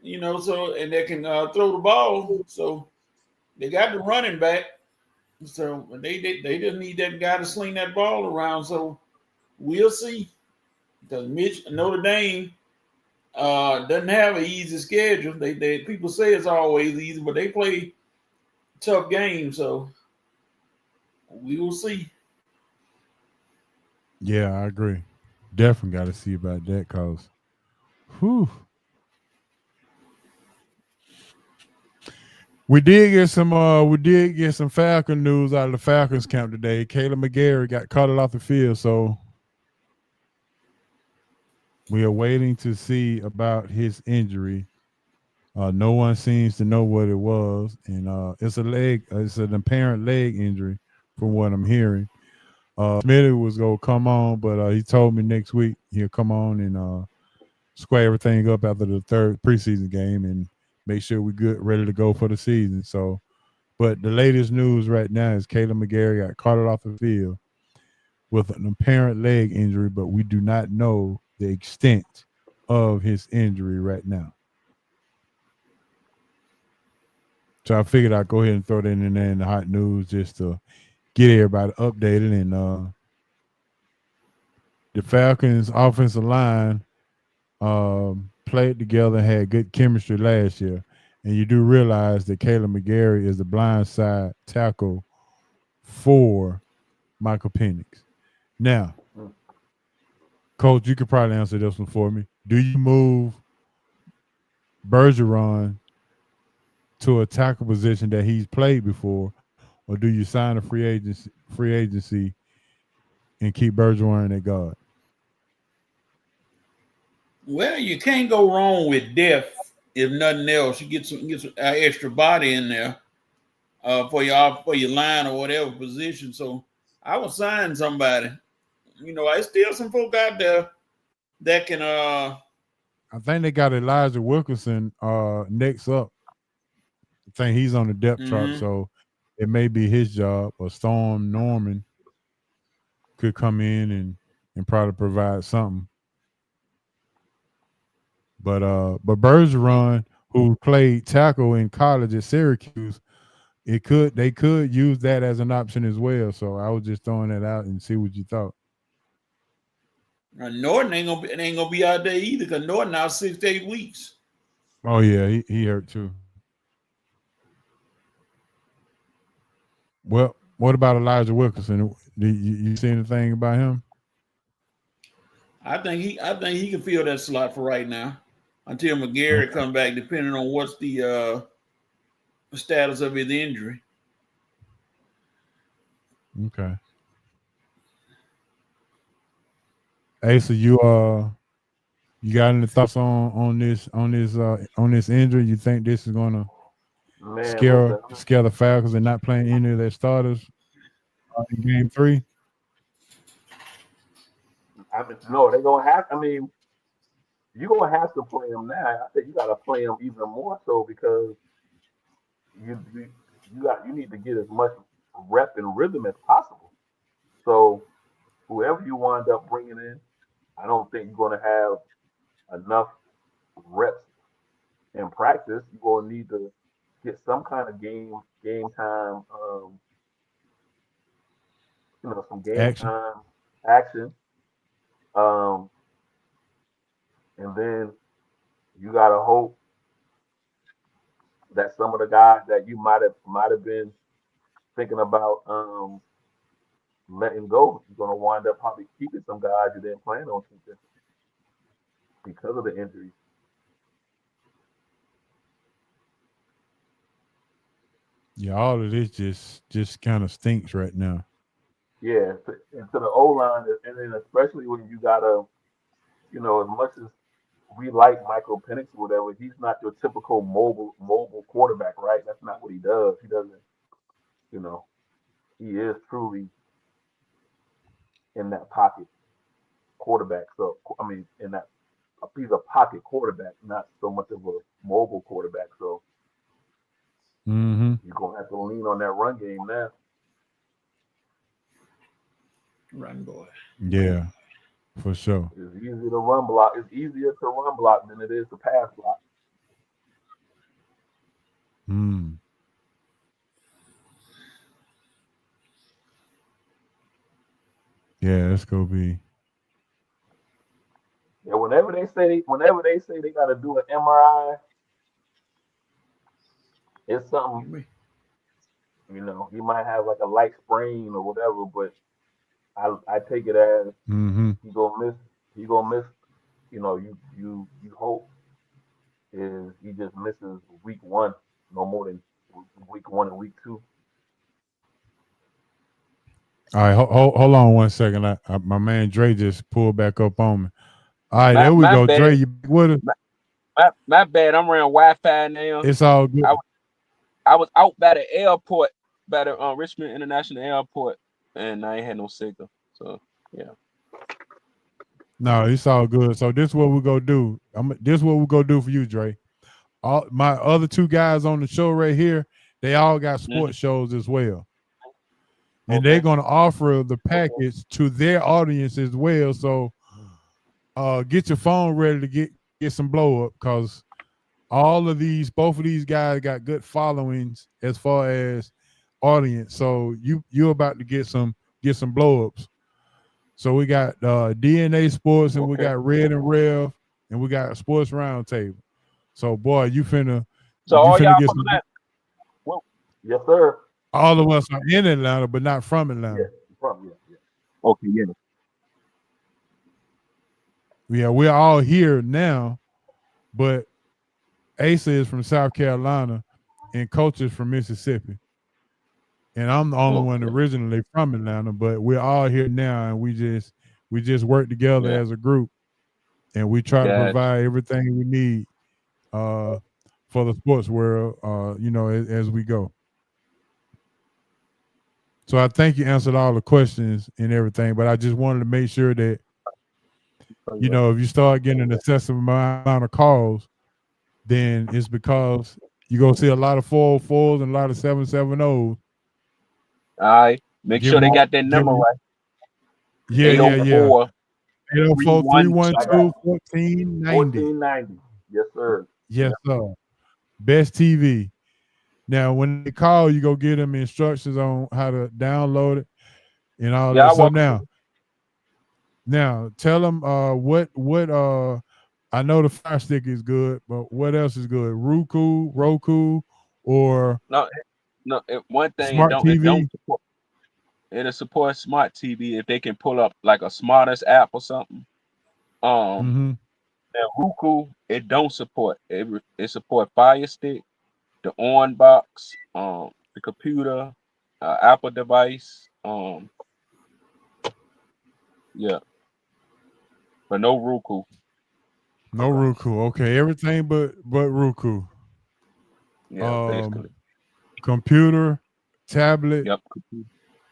so and they can throw the ball. So they got the running back, so they just need that guy to sling that ball around. So we'll see. Because Notre Dame doesn't have an easy schedule. They people say it's always easy, but they play tough games. So we will see. Yeah, I agree. Definitely got to see about that, cause, whew. We did get some Falcon news out of the Falcons camp today. Caleb McGarry got carted off the field, so we are waiting to see about his injury. No one seems to know what it was, and it's an apparent leg injury, from what I'm hearing. Smitty was gonna come on, but he told me next week he'll come on and square everything up after the 3rd preseason game and make sure we're good, ready to go for the season. So, but the latest news right now is Caleb McGarry got carted off the field with an apparent leg injury, but we do not know the extent of his injury right now. So I figured I'd go ahead and throw that in there in the hot news just to get everybody updated. And the Falcons offensive line played together, had good chemistry last year. And you do realize that Caleb McGarry is the blind side tackle for Michael Penix. Now, Coach, you could probably answer this one for me. Do you move Bergeron to a tackle position that he's played before, or do you sign a free agency and keep Bergeron at guard? Well, you can't go wrong with depth. If nothing else, you get some extra body in there for your line or whatever position. So I would sign somebody. There's still some folk out there that can. I think they got Elijah Wilkinson next up. I think he's on the depth chart, so it may be his job. Or Storm Norman could come in and probably provide something. But Bergeron, who played tackle in college at Syracuse, they could use that as an option as well. So I was just throwing that out and see what you thought. Norton ain't gonna be out there either, because Norton out 6 to 8 weeks. Oh yeah, he hurt too. Well, what about Elijah Wilkinson? Do you see anything about him? I think he can fill that slot for right now until McGarry come back, depending on what's the status of his injury. Okay. Asa, you got any thoughts on this injury? You think this is gonna Man, scare listen, the Falcons and not playing any of their starters in Game 3? I mean, no, they're gonna have. I mean, you're gonna have to play them now. I think you got to play them even more so because you you you need to get as much rep and rhythm as possible. So whoever you wind up bringing in, I don't think you're gonna have enough reps in practice. You're gonna need to get some kind of game time, some game Action. time action, um, and then you gotta hope that some of the guys that you might have been thinking about letting go, you're gonna wind up probably keeping some guys you didn't plan on keeping because of the injuries. Yeah, all of this just kind of stinks right now. Yeah, and to the O line, and then especially when you gotta, as much as we like Michael Penix or whatever, he's not your typical mobile quarterback, right? That's not what he does. He doesn't, you know, he is truly in that pocket quarterback. So I mean, in that he's a pocket quarterback, not so much of a mobile quarterback. So Mm-hmm. you're gonna have to lean on that run game now. Run boy. Yeah, for sure. It's easier to run block. It's easier to run block than it is to pass block. Mm. Yeah, that's gonna be. Yeah, whenever they say they got to do an MRI, it's something. He might have like a light sprain or whatever, but I take it as Mm-hmm. he gonna miss. He gonna miss. You hope is he just misses week one, no more than week one and week two. All right, hold on one second. My man Dre just pulled back up on me. All right, My there we my go. bad. Dre, you back with us? My bad. I'm running Wi-Fi now. It's all good. I was out by the airport, by the Richmond International Airport, and I ain't had no signal. So yeah. No, it's all good. So this is what we're gonna do. This is what we're gonna do for you, Dre. All my other two guys on the show right here, they all got sports shows as well. And they're gonna offer the package to their audience as well. So get your phone ready to get some blow up because both of these guys got good followings as far as audience. So you're about to get some blow ups. So we got DNA Sports and we got Red and Rev and we got Sports Roundtable. So boy, you finna all y'all get from some. Atlanta? Well, Yes, sir. All of us are in Atlanta, but not from Atlanta. Yeah, probably. Yeah. okay, yeah. Yeah, we're all here now, but Asa is from South Carolina and Coach is from Mississippi. And I'm the only one originally from Atlanta, but we're all here now and we just work together as a group and we try to provide everything we need for the sports world, as we go. So I think you answered all the questions and everything, but I just wanted to make sure that, if you start getting an excessive amount of calls, then it's because you're going to see a lot of 404s and a lot of 770s. All right. Make sure they got that number right. Yeah. 804 804-312-1490. 1490. Yes, sir. Yes, sir. Best TV. Now, when they call, you go get them instructions on how to download it and all that. So now tell them what I know the Fire Stick is good, but what else is good? Roku, or no. One thing Smart TV. It'll support smart TV if they can pull up like a smartest app or something. Mm-hmm. Now Roku, it don't support. It support Fire Stick, the on box, the computer, Apple device, yeah, but no Roku. No Okay. Roku. Okay, everything but Roku. Yeah, basically. Computer, tablet, Yep. Computer.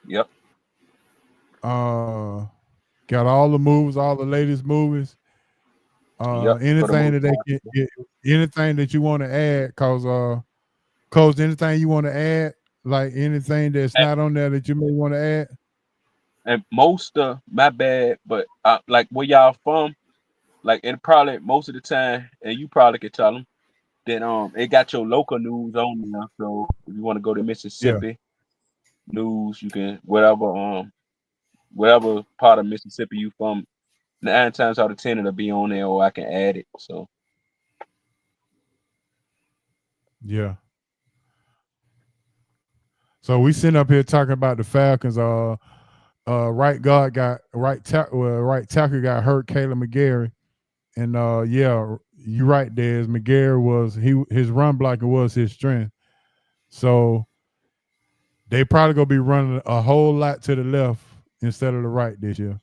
Yep. uh, got all the movies, all the latest movies. Yep. For the Anything most that they part. anything that you want to add, cause anything you want to add, like anything that's And, not on there that you may want to add. and most of my bad, but like where y'all from, like it probably most of the time, and you probably could tell them that it got your local news on there. So if you want to go to Yeah, Mississippi news, you can whatever part of Mississippi you from. 9 times out of 10 it'll be on there, or I can add it. So yeah. So we sitting up here talking about the Falcons. Right guard got right tackle got hurt. Caleb McGarry, and yeah, you right, Des. McGarry was his run blocking was his strength. So they probably gonna be running a whole lot to the left instead of the right this year,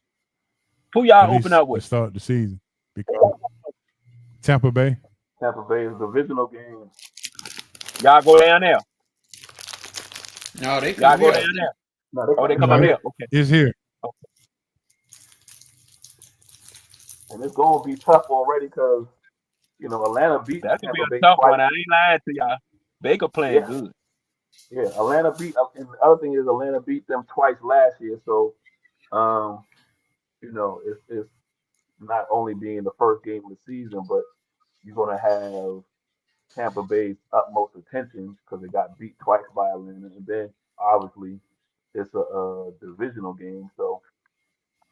who at y'all open least up to with? start the season. Because Tampa Bay, Tampa Bay's divisional game. Y'all go down there. No, they Y'all come go here. down there. No, they Oh, they they come no, up come here. here, Okay. it's here. and it's going to be tough already because Atlanta beat That's gonna be Tampa Bay a tough twice. one. I ain't lying to y'all. Baker playing Yeah, good. yeah. Atlanta beat, and the other thing is Atlanta beat them twice last year. So, um, it's not only being the first game of the season, but you're going to have Tampa Bay's utmost attention because they got beat twice by Atlanta, and then obviously it's a divisional game. So,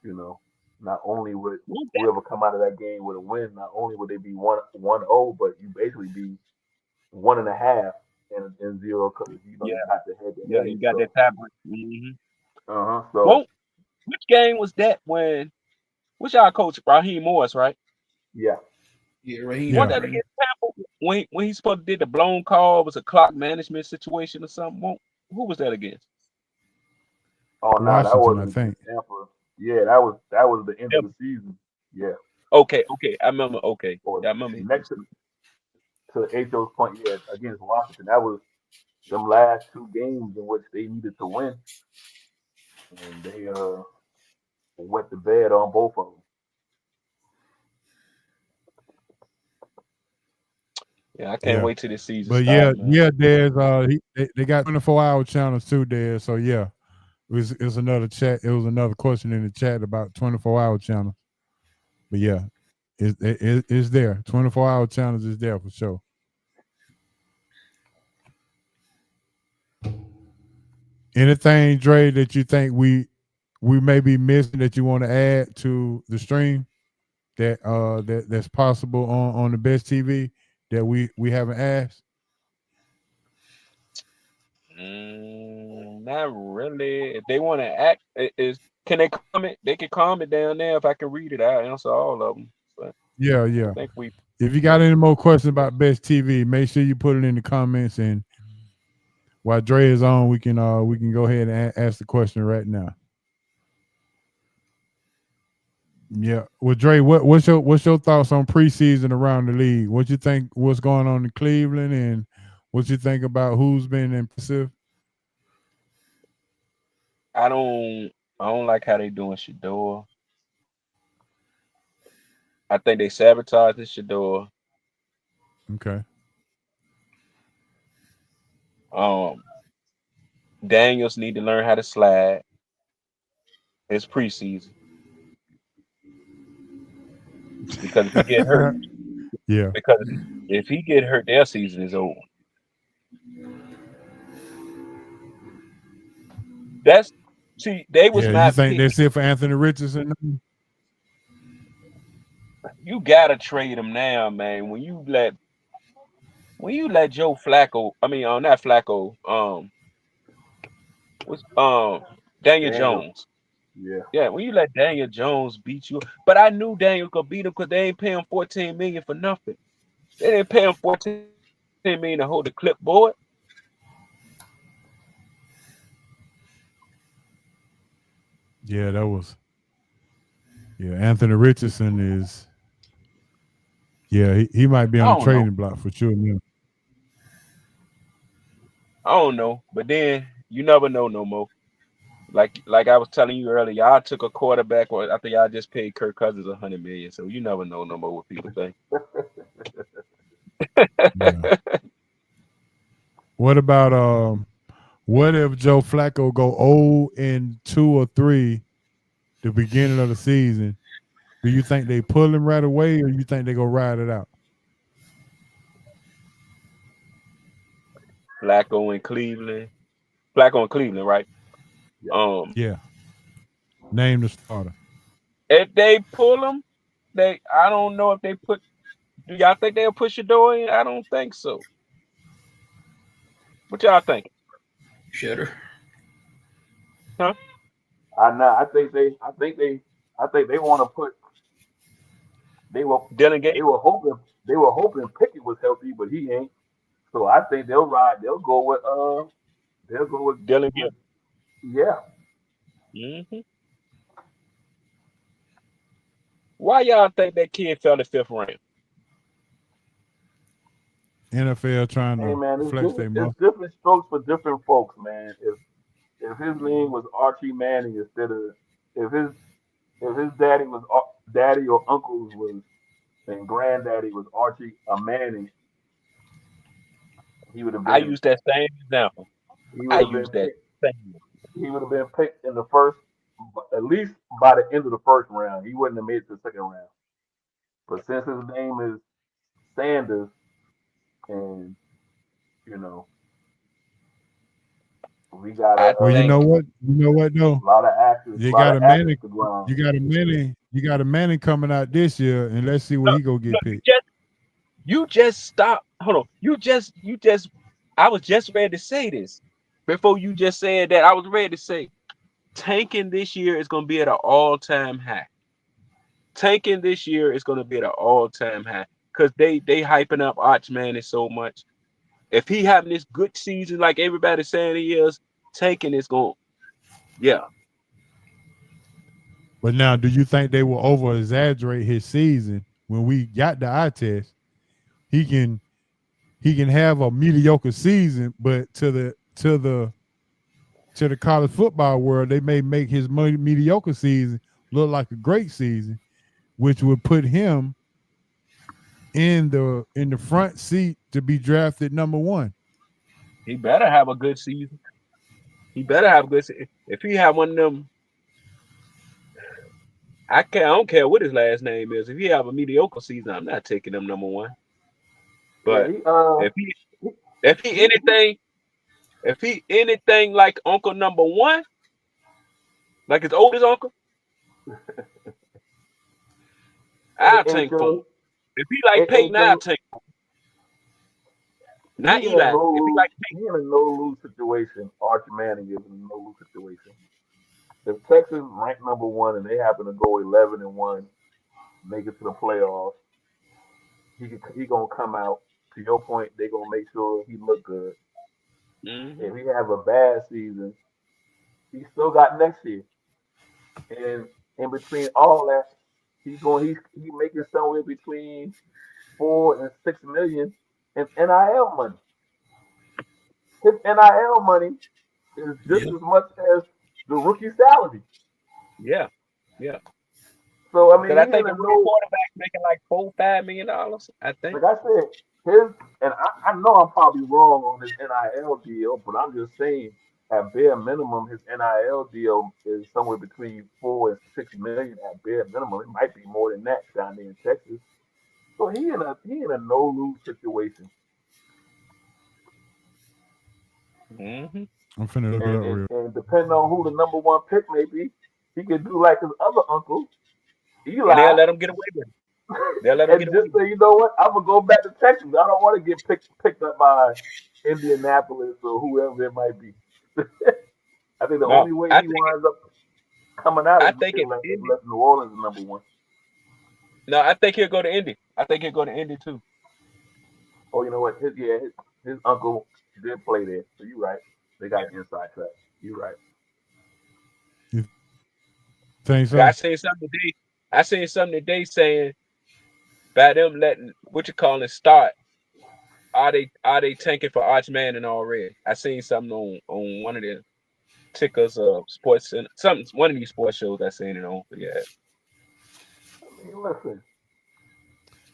you know, not only would Whoop that. whoever come out of that game with a win, not only would they be 1-0, but you basically be 1.5 and zero because Yeah, you got the head to yeah, head. you got So, that tiebreak. Mm-hmm. so Well, which game was that when which y'all coach Raheem Morris, right? yeah, Yeah, Raheem Wasn't Yeah, that Morris. against Tampa when he supposed to did the blown call? It was a clock management situation or something? Who was that against? oh no, that Washington, I wasn't think. against Tampa. Yeah, that was the end of Them. the season. Yeah, Okay, okay. I remember. Okay, or yeah, I remember. next to Ho's point, yeah, against Washington. That was them last two games in which they needed to win, and they went to bed on both of them. Yeah, I can't Yeah, wait till this season but start, man. There's they got 24-hour channels too there. So yeah, it was another chat. It was another question in the chat about 24-hour channels. But yeah, it's there. 24-hour channels is there for sure. Anything, Dre, that you think we may be missing that you want to add to the stream that's possible on the best TV that we haven't asked? Not really. If they want to act, is can they comment? They can comment down there. If I can read it, I'll answer all of them. But Yeah, I yeah. think we. If you got any more questions about best TV, make sure you put it in the comments, and while Dre is on, we can go ahead and ask the question right now. Yeah. Well, Dre, what's your thoughts on preseason around the league? What you think? What's going on in Cleveland, and what you think about who's been impressive? I don't. I don't like how they doing Shador. I think they sabotaged Shador. Okay. Um, Daniels need to learn how to slide. It's preseason because if he get hurt, Yeah. because if he get hurt, their season is over. That's see, they was Yeah. You my think pick. that's it for Anthony Richardson? You gotta trade him now, man. When you let Joe Flacco, I mean, not Flacco, what's Daniel Daniel, Jones. Yeah, when you let Daniel Jones beat you, but I knew Daniel could beat him because they ain't paying $14 million for nothing. They didn't pay him $14 million to hold the clipboard. Yeah, that was. Yeah, Anthony Richardson is. Yeah, he might be I on the don't know. trading block for sure. Now. I don't know, but then you never know no more. Like I was telling you earlier, y'all took a quarterback, or I think y'all just paid Kirk Cousins $100 million, so you never know no more what people think. Yeah. What about what if Joe Flacco go 0-2 or 3 the beginning of the season? Do you think they pull him right away, or you think they go ride it out? Flacco in Cleveland, right? Um, Yeah. Name the starter. if they pull him, I don't know if they put. Do y'all think they'll push the door in? I don't think so. What y'all think? Shitter. Huh? I think they want to put. They were Dylan they Gabriel, were hoping they were hoping Pickett was healthy, but he ain't. So I think they'll ride. They'll go Dylan with Gabriel. yeah. Hmm. Why y'all think that kid fell to 5th round? NFL trying Hey to man, flex their it's muscle. different strokes for different folks, man. If his name was Archie Manning instead of if his if his daddy was daddy or uncles was and granddaddy was Archie Manning, he would have I been use that same example. he I would have use been that picked same. he would have been picked in the first at least by the end of the first round. He wouldn't have made it to the second round. But since his name is Sanders and you know we got I Well, you think know what? You know what though? a lot of actors, a You lot got of a actors Manning. to grind. You got a Manning coming out this year, and let's see where look, he go get picked. you just stop. Hold on. You just. I was just ready to say this before you just said that. I was ready to say tanking this year is going to be at an all-time high. Tanking this year is going to be at an all-time high because they hyping up Arch Manning so much. If he having this good season like everybody's saying he is, tanking is going. Yeah, But now, do you think they will over exaggerate his season when we got the eye test? He can have a mediocre season, but to the college football world, they may make his mediocre season look like a great season, which would put him in the front seat to be drafted number 1. he better have a good season. He better have a good season. If he have one of them, I don't care what his last name is. If he have a mediocre season, I'm not taking him number 1. Yeah, But if he he, if he he, he anything if he anything like Uncle number 1, like his oldest uncle, I'll hey tank for him. Joe, If he like hey Peyton, I'll Joe, tank for him. he Not in a Eli. no If he lose like he Peyton, in a no lose situation. Archie Manning is in a no lose situation. If Texas ranked number 1 and they happen to go 11-1, make it to the playoffs, he gonna come out. To your point, they gonna make sure he look good. mm-hmm. If he have a bad season, he still got next year. And in between all that, he making somewhere between 4 and 6 million in NIL money. His NIL money is just Yep. as much as the rookie salary. Yeah, yeah. So I mean, Because he I in think the a rookie no. quarterback making like $4-5 million. I think. Like I said, I know I'm probably wrong on his NIL deal, but I'm just saying at bare minimum his NIL deal is somewhere between 4 and 6 million at bare minimum. It might be more than that down there in Texas. So he in a no lose situation. Mm-hmm. I'm finna look it And, up and real. and depending on who the number 1 pick may be, he could do like his other uncle, And they'll Eli, let him get away with it. They'll let him get and away just with say, it. you know what, I'm gonna go back to Texas. I don't want to get picked up by Indianapolis or whoever it might be. I think the No, only way I he think winds up coming out, I it, think it, it left, it Indy. left New Orleans number one. No, I think he'll go to Indy. I think he'll go to Indy too. Oh, you know what? His uncle did play there. So you're right. They got Yeah. an inside track. You're right. You think I so? seen something today. I seen something today saying by them letting what you call it start. Are they tanking for Arch Manning already? I seen something on one of the tickers sports and something one of these sports shows I seen it on. Yeah. I mean, listen.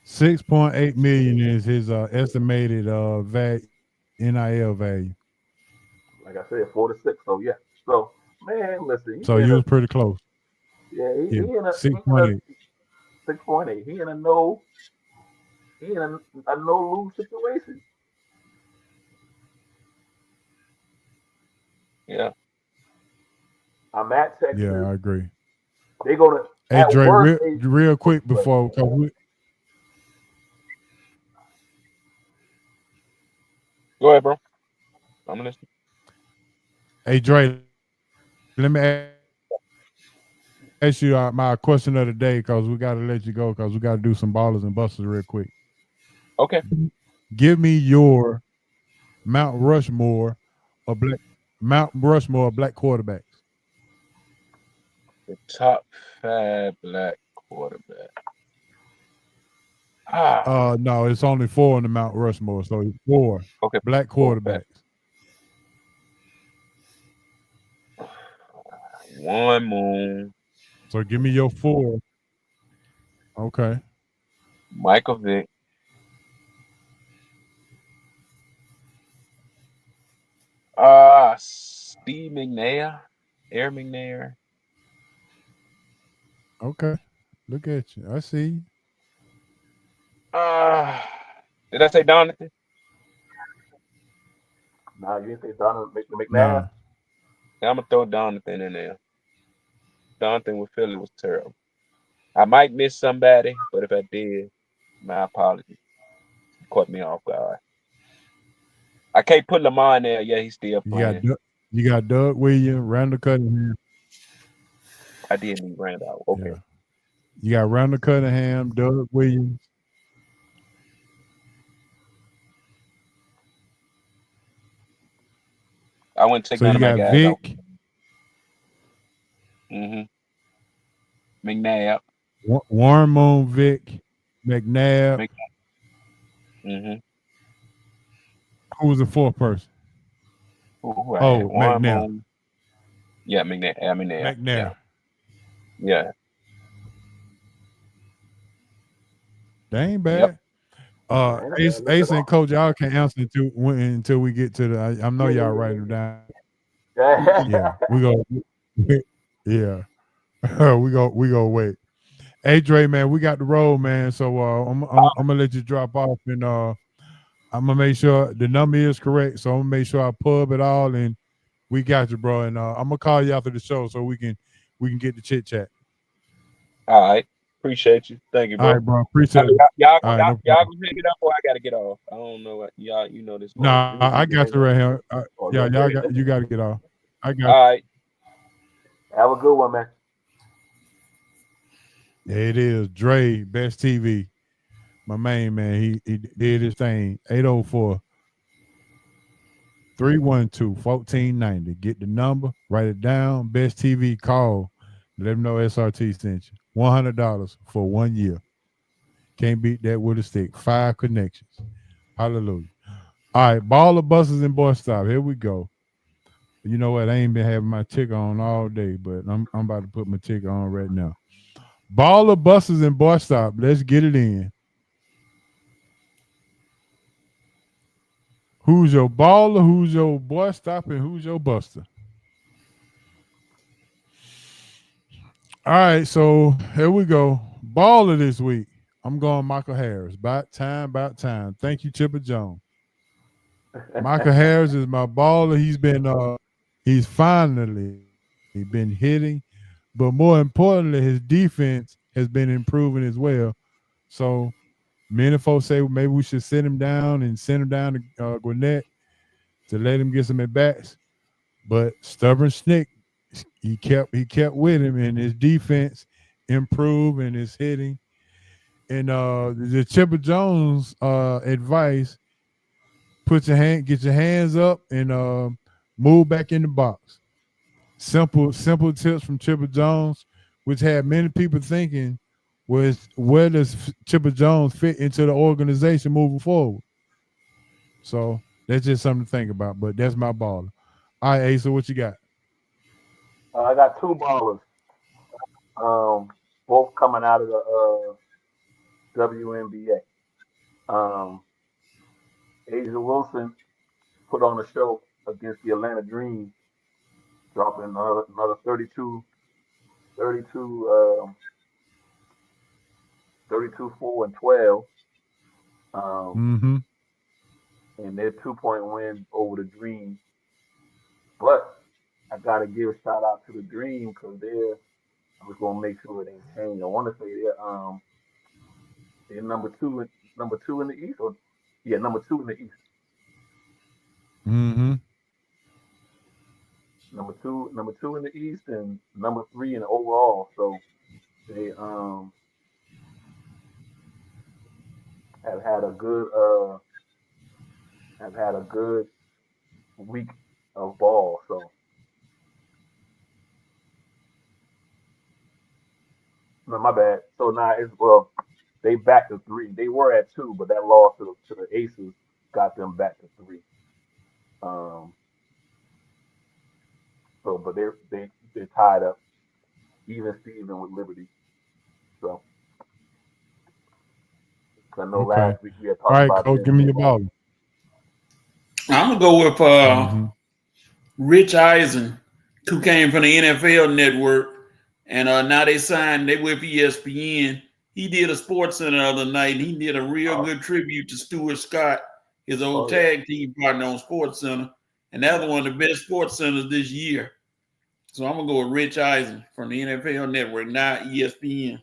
6.8 million is his estimated NIL value. Like I said, 4 to 6. So yeah. So man, listen. So you was pretty close. He Yeah, he in a 6.8. 6.8. He in a no. He in a no lose situation. Yeah. I'm at Yeah, Texas. I agree. They're gonna Hey at Dre, worst. real quick before, Go ahead, bro. I'm listening. hey Dre, let me ask you my question of the day because we got to let you go because we got to do some ballers and busters real quick. Okay. Give me your Mount Rushmore of black quarterbacks. The top 5 black quarterback. Ah, No, it's only 4 on the Mount Rushmore, so it's 4 okay. black Four back. quarterbacks. One Moon, So give me your 4. Okay. Michael Vick, Steve McNair, Air McNair. Okay. Look at you. I see you. Uh, did I say Donathan? Nah, you didn't say Donovan McNabb. Nah. Yeah, I'm gonna throw Donathan in there. Donathan with Philly was terrible. I might miss somebody, but if I did, my apologies. Caught me off guard. I can't put Lamar in there. Yeah, he's still You got playing. you got Doug Williams, Randall Cunningham. I did need Randall. Okay. Yeah. You got Randall Cunningham, Doug Williams. I wouldn't take So none you of my got guys out. Vic, McNabb. Warren Moon, Vic, McNabb. Mm-hmm. Who was the 4th person? Who I had? Oh, Warren McNabb. Moon. Yeah, McNabb. McNabb. Yeah. McNabb. Yeah. That ain't Yep. bad. Man, Ace, look Ace at and all. Coach, y'all can answer until we get to the. I know y'all writing them down. Yeah, we go. Yeah, we go wait. Hey Dre, man, we got the roll, man. So I'm gonna let you drop off, and I'm gonna make sure the number is correct. So I'm gonna make sure I pub it all, and we got you, bro. And I'm gonna call you after the show so we can get the chit chat. All right. Appreciate you. Thank you, All bro. right, bro. Appreciate it. Y'all All right, no gonna problem. pick it up or I gotta get off. I don't know what y'all this morning. Nah, I got you right here. Oh, Yeah, yeah. you got to get off. I got. All right. Have a good one, man. There it is. Dre, Best TV. My main man. He did his thing. 804 312 1490. Get the number, write it down. Best TV, call. Let them know SRT sent you. $100 for 1 year. Can't beat that with a stick. 5 connections. Hallelujah. All right, baller buses and boy stop. Here we go. You know what? I ain't been having my ticker on all day, but I'm about to put my ticker on right now. Baller buses and boy stop. Let's get it in. Who's your baller? Who's your boy stop? And who's your buster? All right, so here we go. Baller this week. I'm going Michael Harris. About time. Thank you, Chipper Jones. Michael Harris is my baller. He's finally been hitting, but more importantly, his defense has been improving as well. So many folks say maybe we should sit him down and send him down to Gwinnett to let him get some at bats. But stubborn Snick he kept with him, and his defense improved and his hitting. And the Chipper Jones advice: get your hands up, and move back in the box. Simple tips from Chipper Jones, which had many people thinking was, where does Chipper Jones fit into the organization moving forward? So that's just something to think about. But that's my baller. All right, Asa, what you got? I got two ballers, both coming out of the WNBA. Um, Asia Wilson put on a show against the Atlanta Dream, dropping another 32, 4 and 12, um, Mm-hmm. and their 2-point win over the Dream. But I gotta give a shout out to the Dream because I was gonna make sure it ain't changed. I want to say they're number two in the East, or yeah, number two in the East, Mm-hmm. number two in the East, and number three in the overall. So they have had a good have had a good week of ball. So no, my bad. So now it's, well, they back to three. They were at two, but that loss to the Aces got them back to three. Um, so but they're tied up even Steven with Liberty. So 'cause I know Okay. last week we had All talked right, about Coach, them give me and your baller. I'm gonna go with Mm-hmm. Rich Eisen, who came from the NFL Network, and now they signed. They with ESPN. He did a Sports Center the other night, and he did a real oh, good tribute to Stuart Scott, his old oh yeah, tag team partner on Sports Center, and that yeah. was one of the best Sports Centers this year. So I'm gonna go with Rich Eisen from the NFL Network, not ESPN.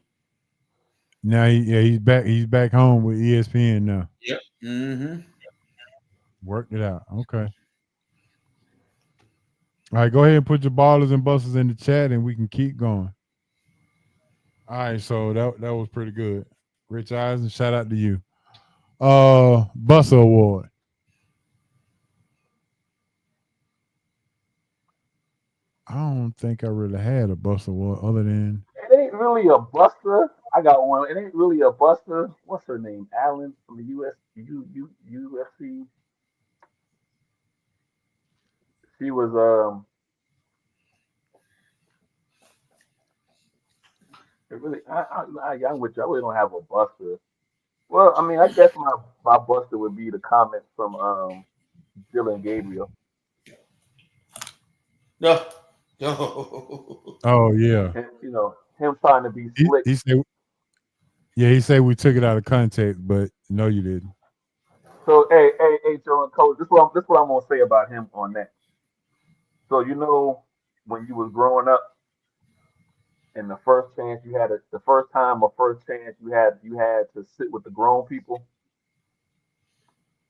Now, he's back. He's back home with ESPN now. Yep. Mm-hmm. Worked it out. Okay. All right, go ahead and put your ballers and busters in the chat, and we can keep going. All right, so that was pretty good. Rich Eisen, shout out to you. Buster Award. I don't think I really had a Buster Award other than It ain't really a buster. I got one. It ain't really a buster. What's her name? Allen from the UFC. She was it really I'm with you. I really don't have a buster. Well, I mean, I guess my buster would be the comment from Dylan Gabriel. No. oh yeah. And him trying to be He, slick. he said he said we took it out of context, but no, you didn't. So hey, Joe and Coach, this what I'm gonna say about him on that. So when you was growing up, and the first chance you had, the first time or first chance you had to sit with the grown people,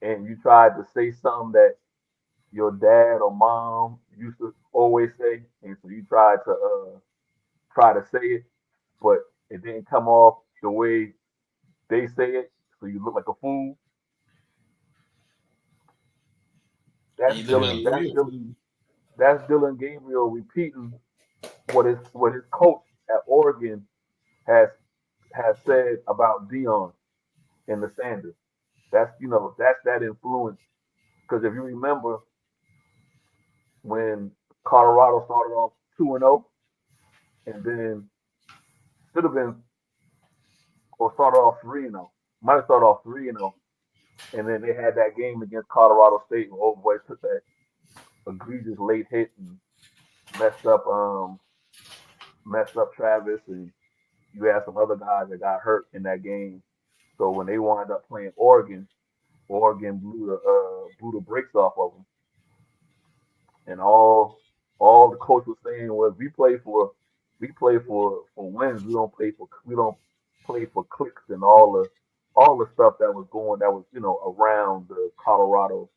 and you tried to say something that your dad or mom used to always say, and so you tried to say it, but it didn't come off the way they say it, so you look like a fool. That's You look like Dylan. a real fool. That's Dylan Gabriel repeating what his coach at Oregon has has said about Dion and the Sanders. That's that influence. Because if you remember when Colorado started off 2-0, and then should have been, or started off 3-0, might have started off 3-0, and then they had that game against Colorado State where old boy took that egregious late hit and messed up um messed up Travis, and you had some other guys that got hurt in that game. So when they wound up playing Oregon, Oregon blew the brakes off of them, and all the coach was saying was, we play for wins. We don't play for clicks and all the stuff that was going, that was around the Colorado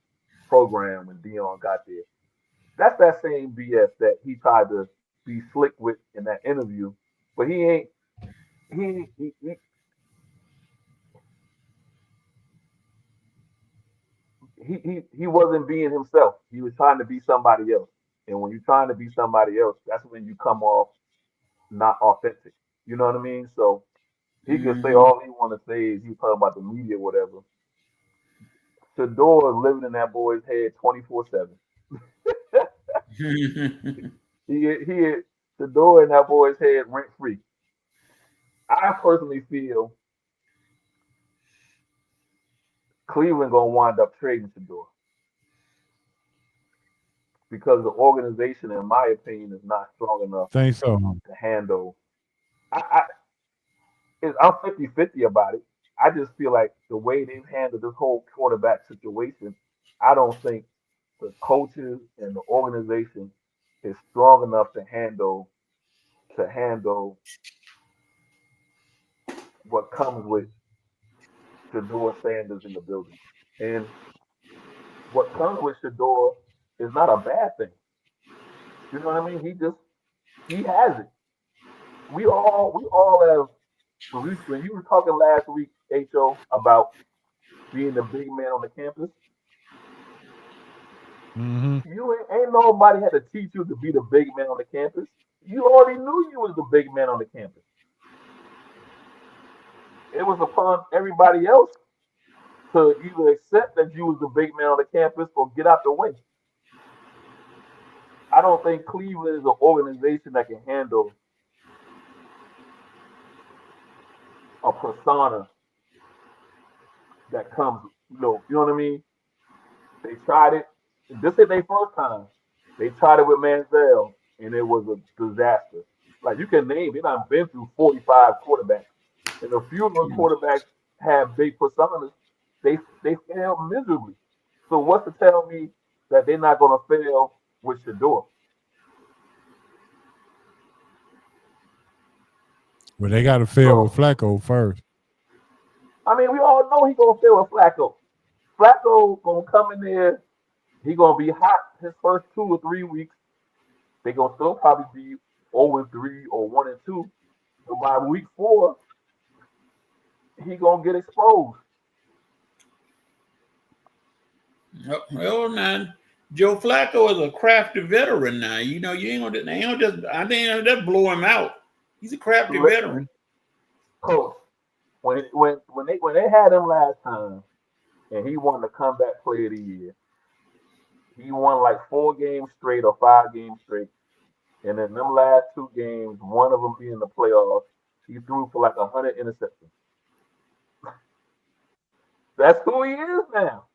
program when Dion got there. That's that same BS that he tried to be slick with in that interview, but he he wasn't being himself. He was trying to be somebody else. And when you're trying to be somebody else, that's when you come off not authentic. You know what I mean? So he could say Mm-hmm. all he want to say is he's talking about the media, or whatever. Shador is living in that boy's head 24/7. He Shador in that boy's head rent free. I personally feel Cleveland gonna wind up trading Shador because the organization, in my opinion, is not strong enough Think so. to handle. I I'm 50-50 about it. I just feel like the way they've handled this whole quarterback situation, I don't think the coaches and the organization is strong enough to handle what comes with Shador Sanders in the building. And what comes with Shador is not a bad thing. You know what I mean? He has it. We all have when you were talking last week, Ho, about being the big man on the campus. Mm-hmm. You ain't nobody had to teach you to be the big man on the campus. You already knew you was the big man on the campus. It was upon everybody else to either accept that you was the big man on the campus or get out the way. I don't think Cleveland is an organization that can handle a persona that comes, you know what I mean? They tried it. This is their first time. They tried it with Manziel, and it was a disaster. Like you can name it. I've been through 45 quarterbacks, and a few of those quarterbacks have big personas. They failed miserably. So what's to tell me that they're not going to fail with Shador? Well, they got to fail with So Flacco first. I mean, we all know he's going to fail with Flacco. Flacco going to come in there. He going to be hot his first 2 or 3 weeks. They going to still probably be 0-3 or 1-2. So by week 4, he going to get exposed. Well, now Joe Flacco is a crafty veteran. Now you know you ain't gonna. They ain't gonna just. I think just blow him out. He's a crafty veteran. Coach, when they had him last time, and he won the comeback player of the year, he won like 4 games straight or 5 games straight, and in them last 2 games, one of them being the playoffs, he threw for like 100 interceptions. That's who he is now.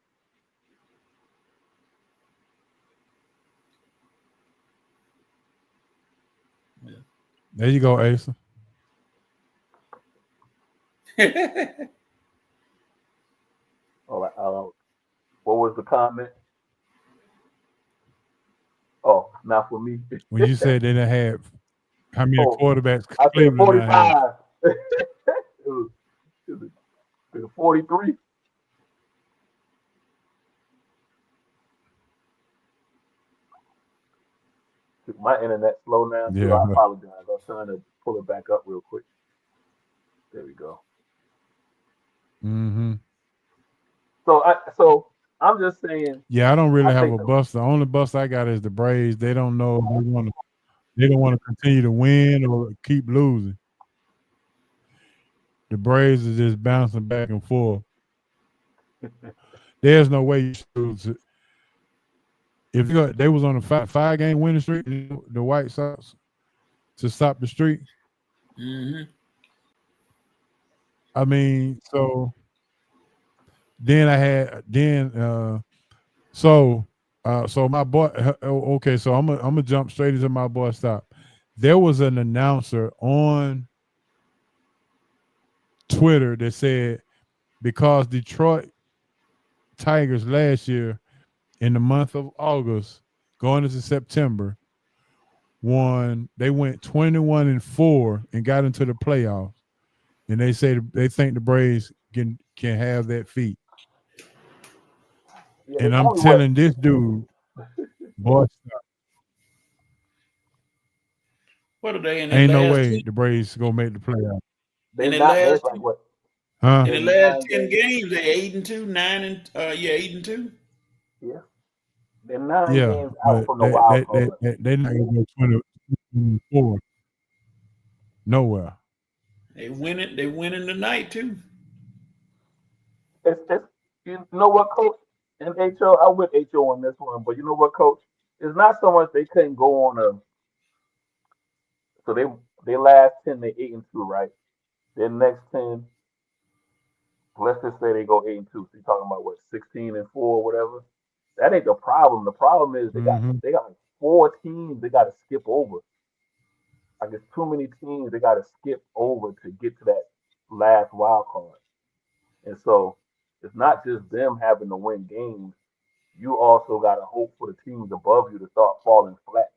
There you go, Asa. All right, what was the comment? Oh, not for me. When you said they didn't have how many Oh, quarterbacks I said Cleveland now had. 45. It was 43. My internet slow now too. Yeah. I apologize. I was trying to pull it back up real quick. There we go. Mm-hmm. So I'm just saying. Yeah, I don't I really have think a bus. The only bus I got is the Braves. They don't know if they don't want to continue to win or keep losing. The Braves are just bouncing back and forth. There's no way you should lose it. If they was on a five-game winning streak, the White Sox, to stop the streak. Mm-hmm. I mean, so then I had so my boy. Okay, so I'm gonna jump straight into my boy stop. There was an announcer on Twitter that said because Detroit Tigers last year in the month of August going into September they went 21-4 and got into the playoffs, and they say they think the Braves can have that feat. yeah, they And I'm only what telling this dude, boy, stop. What are they in the Ain't no last way 10, the Braves gonna make the playoffs. They're in the not. There's last like what? Huh? in the There's last 9 10 games. games? They 8-2, 8-2. Yeah, they're 9 Yeah, games out but from the wild card. they not gonna go 24 nowhere. They win it. They winning tonight too. It's you know what, coach? And HO, I'm with HO on this one, but you know what, coach? It's not so much they couldn't go on a. So they last 10 they 8-2, right? Their next 10, let's just say they go 8-2. So you're talking about what, 16-4 or whatever. That ain't the problem. The problem is Mm-hmm. they got like 4 teams they got to skip over. Like it's too many teams they got to skip over to get to that last wild card. And so it's not just them having to win games. You also got to hope for the teams above you to start falling flat.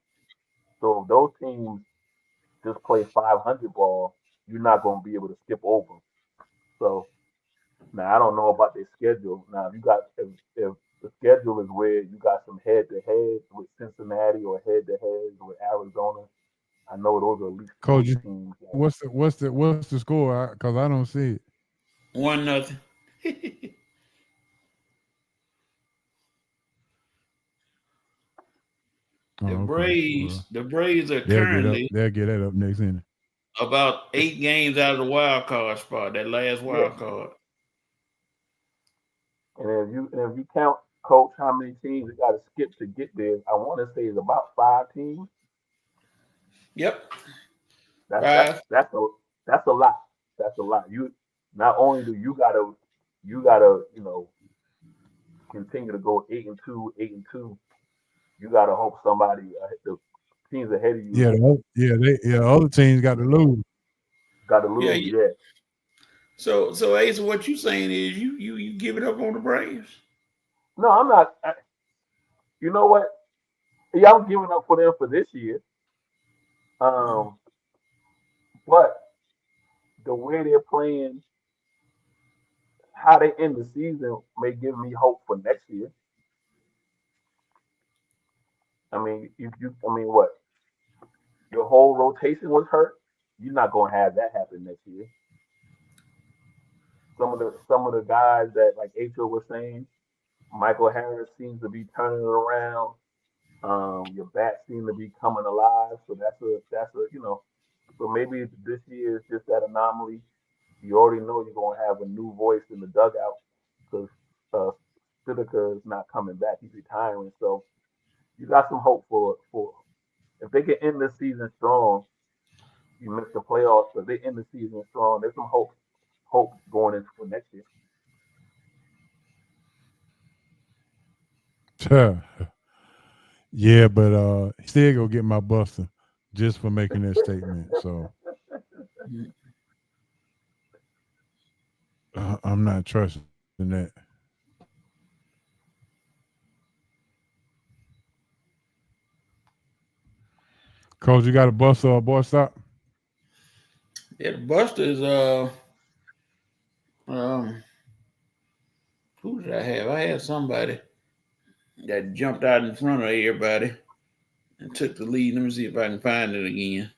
So if those teams just play 500 ball, you're not going to be able to skip over 'em. So now I don't know about their schedule. Now if you got if the schedule is where you got some head to head with Cincinnati or head to head with Arizona, I know those are at least Coach, three teams. That, what's the score? Because I don't see it. 1-0. Oh, okay. Well, The Braves are currently they'll get that up next inning. about 8 games out of the wild card spot. That last yeah, wild card. and if you count, coach, how many teams you got to skip to get there, I want to say it's about 5 teams. Yep. That's that's 5. that's a that's a lot. That's a lot. You not only do you gotta continue to go 8-2, 8-2. You gotta hope somebody the teams ahead of you Other teams got to lose. got to Yeah. lose. Yeah. So Ace, what you saying is you give it up on the Braves? No, I'm not. You know what? Yeah, I'm giving up for them for this year. Um, but the way they're playing, how they end the season, may give me hope for next year. I mean, I mean, what? Your whole rotation was hurt. You're not going to have that happen next year. Some of the guys that like April was saying, Michael Harris seems to be turning it around. Your bats seem to be coming alive. So that's a. So maybe this year is just that anomaly. You already know you're gonna have a new voice in the dugout because uh, Spitica is not coming back. He's retiring. So you got some hope for if they can end the season strong. You miss the playoffs, but they end the season strong. There's some hope going into for next year. Yeah, but still gonna get my buster just for making that statement. So I'm not trusting that. Coach, you got a buster or a boy stop? Yeah, the Buster is um who did I have? I had somebody that jumped out in front of everybody and took the lead. Let me see if I can find it again.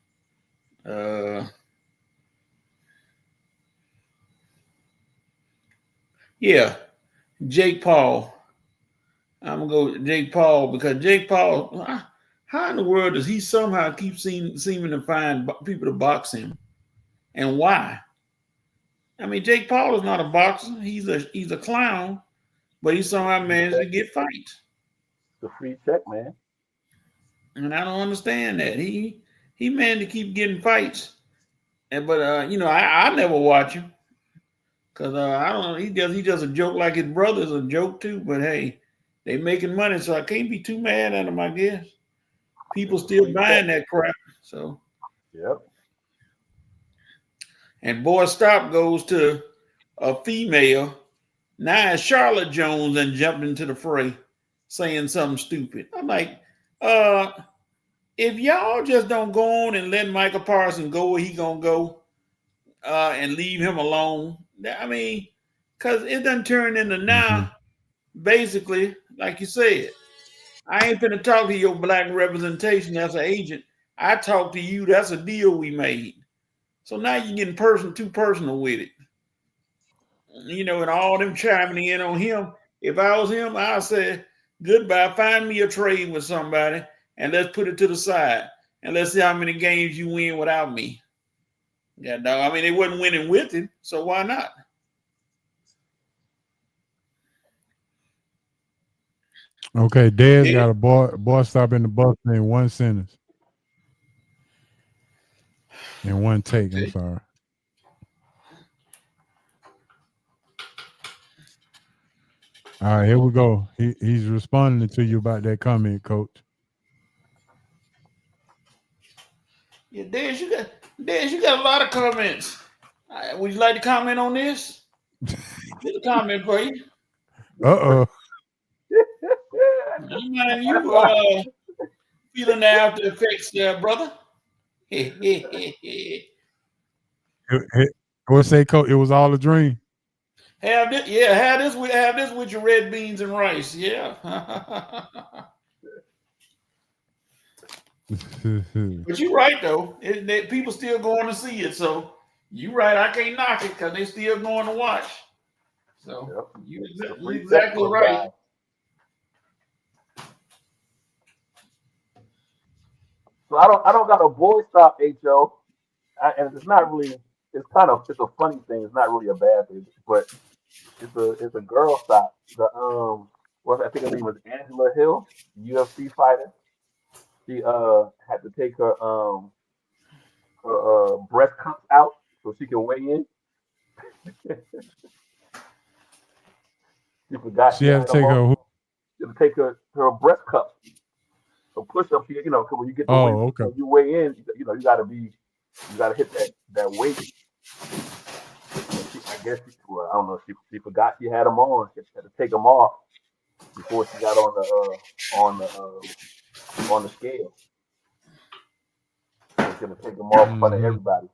Uh yeah, Jake Paul. I'm gonna go with Jake Paul because Jake Paul. How in the world does he somehow keep seeming to find people to box him, and why? I mean, Jake Paul is not a boxer. He's a clown, but he somehow Free managed check, to get fights, the free check, man. and I don't understand that. He managed to keep getting fights, and but I never watch him because I don't know. He does a joke like his brother's a joke too. But hey, they making money, so I can't be too mad at him. I guess people It's a still free check. buying that crap. So Yep. and boy, stop goes to a female. Now it's Charlotte Jones and jumped into the fray, saying something stupid. I'm like, uh, if y'all just don't go on and let Michael Parsons go where he gonna go, and leave him alone. I mean, cause it done turned into Mm-hmm. now, basically, like you said, I ain't finna talk to your black representation as an agent. I talked to you. That's a deal we made. So now you're getting too personal with it. You know, and all them chiming in on him. If I was him, I'd say, goodbye, find me a trade with somebody, and let's put it to the side. And let's see how many games you win without me. Yeah, no, I mean, they wasn't winning with him, so why not? Okay, Dez got a boy stop in the bus in one sentence. In one take, I'm sorry. All right, here we go. He's responding to you about that comment, Coach. Yeah, Dez, you got a lot of comments. Would you like to comment on this? Get a comment for you. Uh-oh. Man, you feeling the after effects there, brother? We'll say, Coach, it was all a dream. Have this with your red beans and rice. Yeah. But you're right though. People still going to see it. So you're right. I can't knock it because they still going to watch. So you're exactly right. So I don't got a boy stop HO, and it's not really. It's a funny thing. It's not really a bad thing, but it's a girl stop. I think her name was Angela Hill, UFC fighter. She had to take her breast cups out so she can weigh in. She forgot she had to take her. She had to take her breast cups. So push up, you know, because when you get okay. you weigh in, you gotta hit that weight. I guess I don't know. She forgot she had them on. She had to take them off before she got on the scale. She's gonna take them off in front of everybody.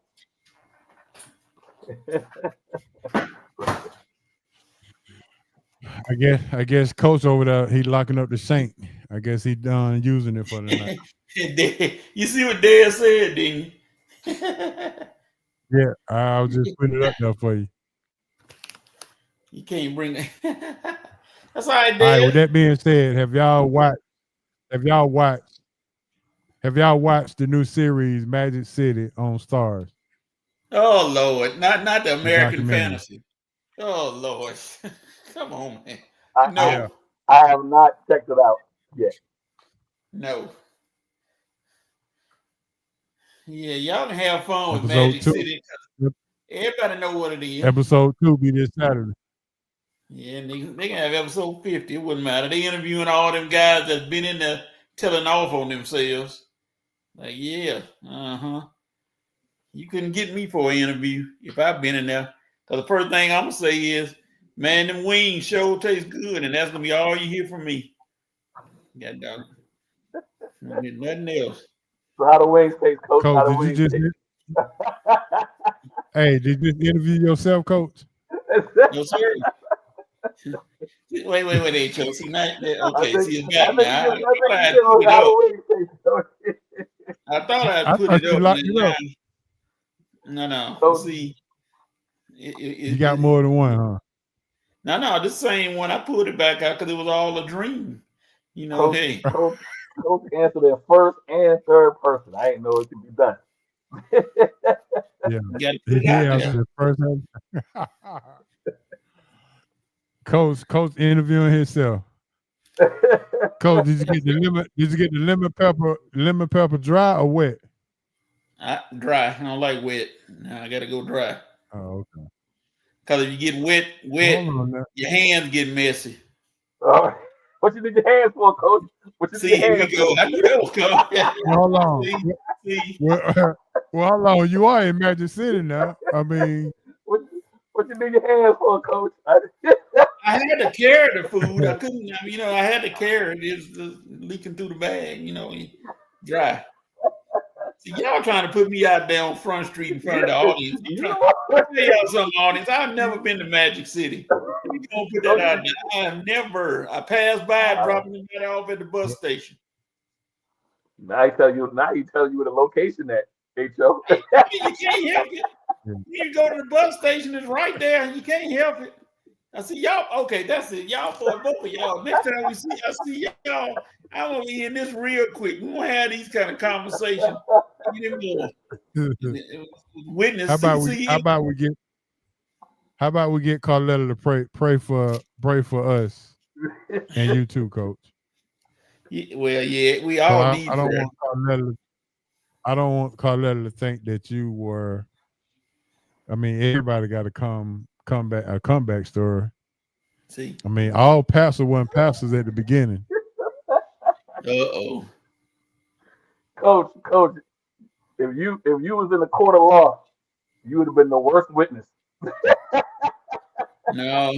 I guess Coach over there, he locking up the shank. I guess he done using it for the night. You see what Dad said, didn't you? Yeah, I'll just put it up there for you. You can't bring that. That's all right, Dad. All right, with that being said, have y'all watched the new series Magic City on Stars? Oh Lord, not the American Fantasy. Oh Lord. Come on, man. I have not checked it out yet. No. Yeah, y'all can have fun with Magic City. Everybody know what it is. Episode 2 be this Saturday. Yeah, and they can have episode 50. It wouldn't matter. They interviewing all them guys that's been in there telling off on themselves. Like, yeah, you couldn't get me for an interview if I've been in there. Because the first thing I'm going to say is, man, them wings sure taste good, and that's going to be all you hear from me. God dog. Nothing else. So how the wings taste, Coach? Coach, how the wings taste? Hey, did you interview yourself, Coach? No, sir. Wait, H.O. See, see, it's back now. I thought I'd put it up. No. So, see, you got more than one, huh? No, the same one. I pulled it back out because it was all a dream. You know, Coach answered in first and third person. I didn't know it could be done. Yeah, he answered the first. Coach interviewing himself. Coach, did you get the lemon pepper dry or wet? Dry. I don't like wet. No, I gotta go dry. Oh, okay. Because if you get wet, your hands get messy. What you need your hands for, Coach? Here we go. Hold on. See? Well, hold on. You are in Magic City now. I mean, what you need your hands for, Coach? I had to carry the food. I couldn't. I had to carry it. It's leaking through the bag. Dry. See, y'all trying to put me out there on Front Street in front of the audience. I'm trying to tell y'all something, audience. I've never been to Magic City. We gonna put that out there. I passed by dropping the off at the bus station. Now he tell you. Now he tell you where the location at. Ho. I mean, you can't help it. You go to the bus station, it's right there, and you can't help it. I see y'all. Okay, that's it. Y'all for both of y'all. Next time I see y'all. I want to end this real quick. We won't have these kind of conversations anymore. Witness How about CC. we get Carletta to pray for us and you too, Coach. Well, yeah, we all need I don't prayer. want Carletta to think that you were. I mean, everybody got to come back a comeback story. See, I mean, all pastors weren't pastors at the beginning. Uh-oh. Coach, if you was in the court of law, you would have been the worst witness. No,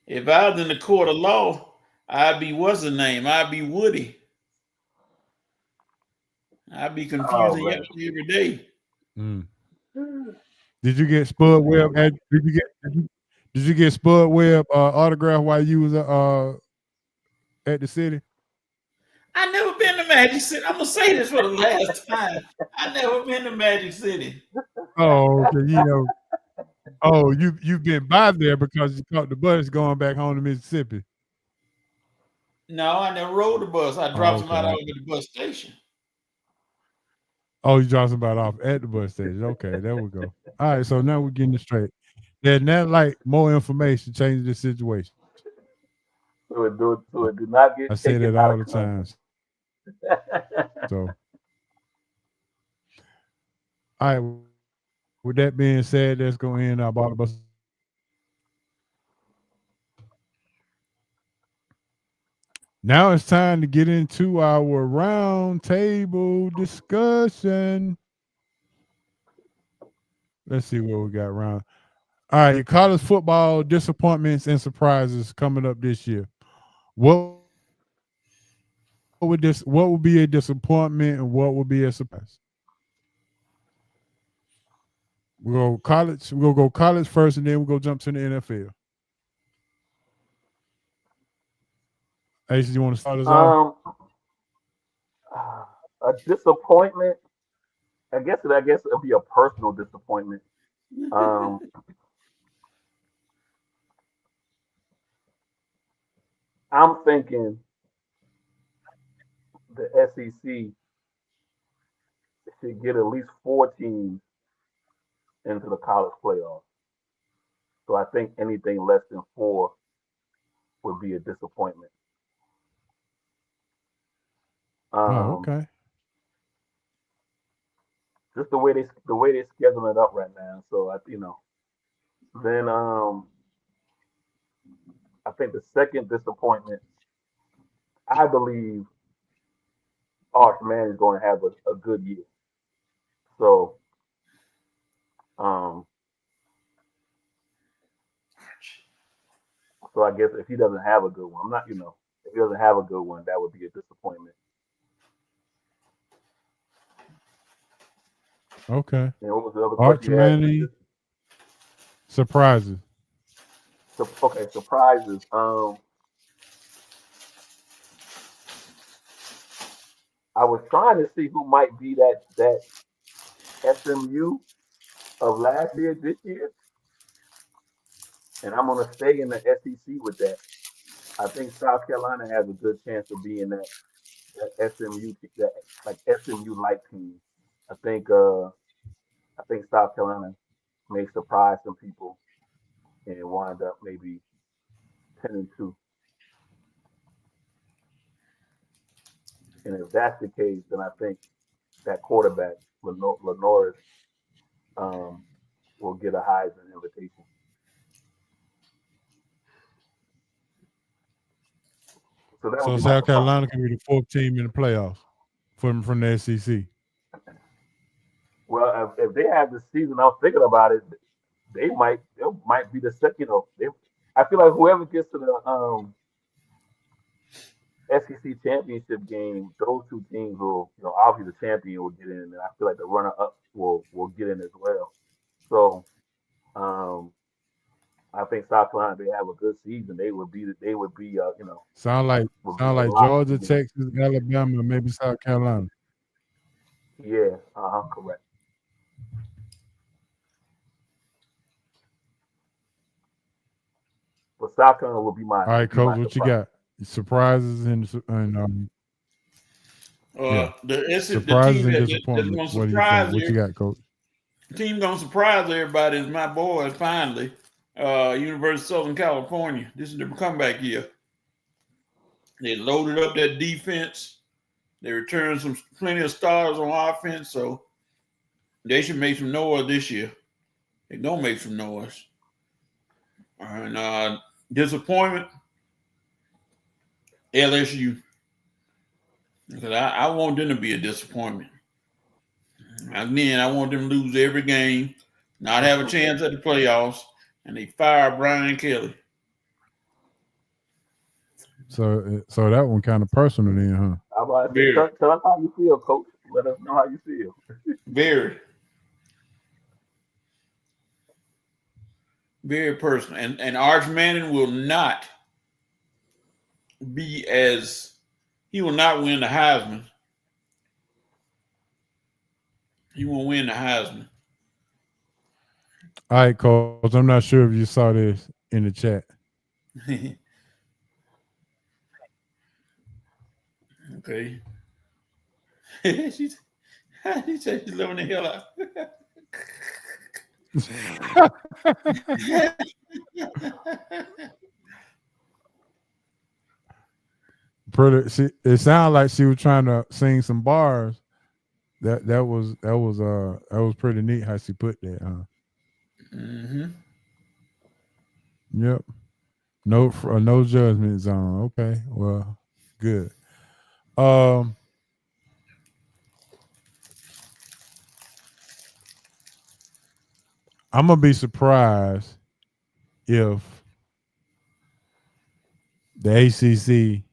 if I was in the court of law, I'd be what's the name? I'd be Woody. I'd be Oh confusing man. y'all every day. Mm. Did you get Spud Webb? Did you get Spud Webb autograph while you was at the city? I never been to Magic City. I'm gonna say this for the last time. I never been to Magic City. Oh, okay. You've been by there because you caught the bus going back home to Mississippi. No, I never rode the bus. I dropped them out over the bus station. Oh, you dropped somebody off at the bus station. Okay, there we go. All right, so now we're getting it straight. Yeah, now like more information changes the situation. So it did not get I say taken that out all of the time. context. So, all right. With that being said, let's go in our bottle bus. Now it's time to get into our round table discussion. Let's see what we got around. All right, college football disappointments and surprises coming up this year. What would be a disappointment and what would be a surprise? We'll go college. We'll go college first, and then we'll go jump to the NFL. Ace, you want to start us off? A disappointment. I guess it'll be a personal disappointment. Um, I'm thinking the SEC should get at least 4 teams into the college playoff. So I think anything less than 4 would be a disappointment. Okay. Just the way they schedule it up right now. So then I think the second disappointment, I believe Arch Man is going to have a good year. So um so I guess if he doesn't have a good one, if he doesn't have a good one, that would be a disappointment. Okay. And what was the other Arch question you had? Manning surprises. Okay, surprises. I was trying to see who might be that SMU of last year, this year, and I'm gonna stay in the SEC with that. I think South Carolina has a good chance of being that that like SMU like team. I think South Carolina may surprise some people and wind up maybe 10-2. And if that's the case, then I think that quarterback Lenore will get a Heisman invitation. So that would So be my South surprise. Carolina can be the 4th team in the playoffs from the SEC. Well, if they have the season, I'm thinking about it. They might be the second. I feel like whoever gets to the SEC championship game, those 2 teams will, obviously the champion will get in, and I feel like the runner up will get in as well. So, I think South Carolina, they have a good season. They would be, Sound like would be a lock Georgia, to get in. Texas, Alabama, and maybe South Carolina. Yeah, correct. But South Carolina All right, would be my coach, what you surprise. got? Surprises and yeah, the surprises team and that's disappointments. gonna What do you think? surprise What you you. got, coach? The team gonna surprise everybody is my boys finally. University of Southern California. This is their comeback year. They loaded up that defense. They returned plenty of stars on offense, so they should make some noise this year. They're gonna make some noise. And disappointment, LSU. Because I want them to be a disappointment. Again, I want them to lose every game, not have a chance at the playoffs, and they fire Brian Kelly. So that one kind of personal then, huh? I'm about to say, Very, tell us how you feel, coach. Let us know how you feel. very, very personal. And Arch Manning will not be as he will not win the Heisman. He won't win the Heisman. All right, coach. I'm not sure if you saw this in the chat. Okay. she said she's loving the hell out. It sounded like she was trying to sing some bars. That was pretty neat how she put that, huh? Mm-hmm. Yep. No judgment zone. Okay. Well, good. I'm gonna be surprised if the ACC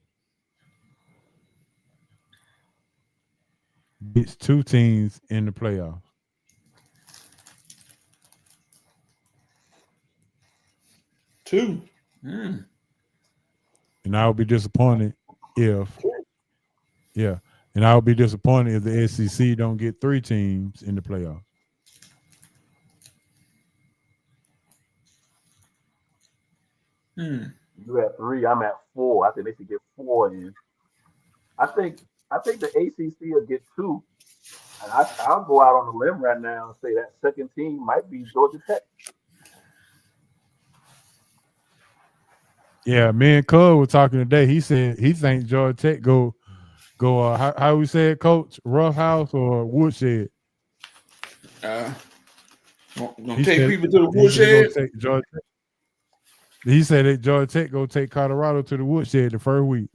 gets two teams in the playoffs. Two. And I'll be disappointed if the SEC don't get three teams in the playoffs. You at 3, I'm at 4. I think they should get 4 in. I think the ACC will get 2, and I'll go out on the limb right now and say that second team might be Georgia Tech. Yeah, me and Cub were talking today. He said he thinks Georgia Tech go how we say it, Coach, rough house or woodshed. Gonna take people to the He said woodshed. take Georgia Tech. He said that Georgia Tech go take Colorado to the woodshed the first week.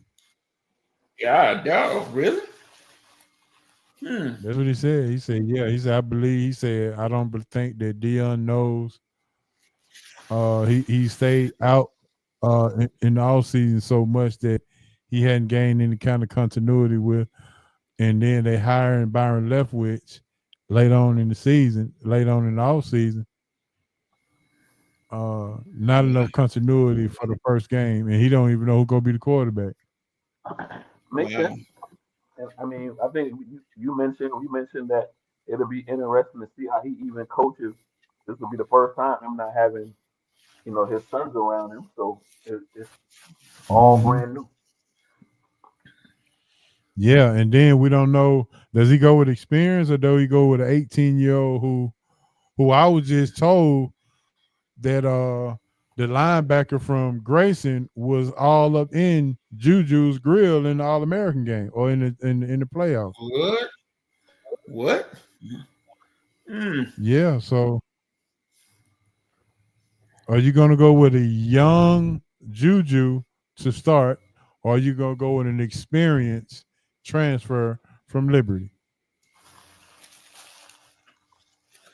Yeah, really? That's what he said. He said, yeah. He said, I believe. He said, I don't think that Dion knows. He stayed out in the off season so much that he hadn't gained any kind of continuity with. And then they hired Byron Leftwich late on in the off season. Not enough continuity for the first game, and he don't even know who's gonna be the quarterback. Makes sense. And, I mean, I think we mentioned that it'll be interesting to see how he even coaches. This will be the first time him not having his sons around him, so it's all brand new. Yeah, and then we don't know, does he go with experience or do he go with an 18-year-old who I was just told that the linebacker from Grayson was all up in Juju's grill in the All-American game or in the playoffs. What? Yeah, so are you going to go with a young Juju to start, or are you going to go with an experienced transfer from Liberty?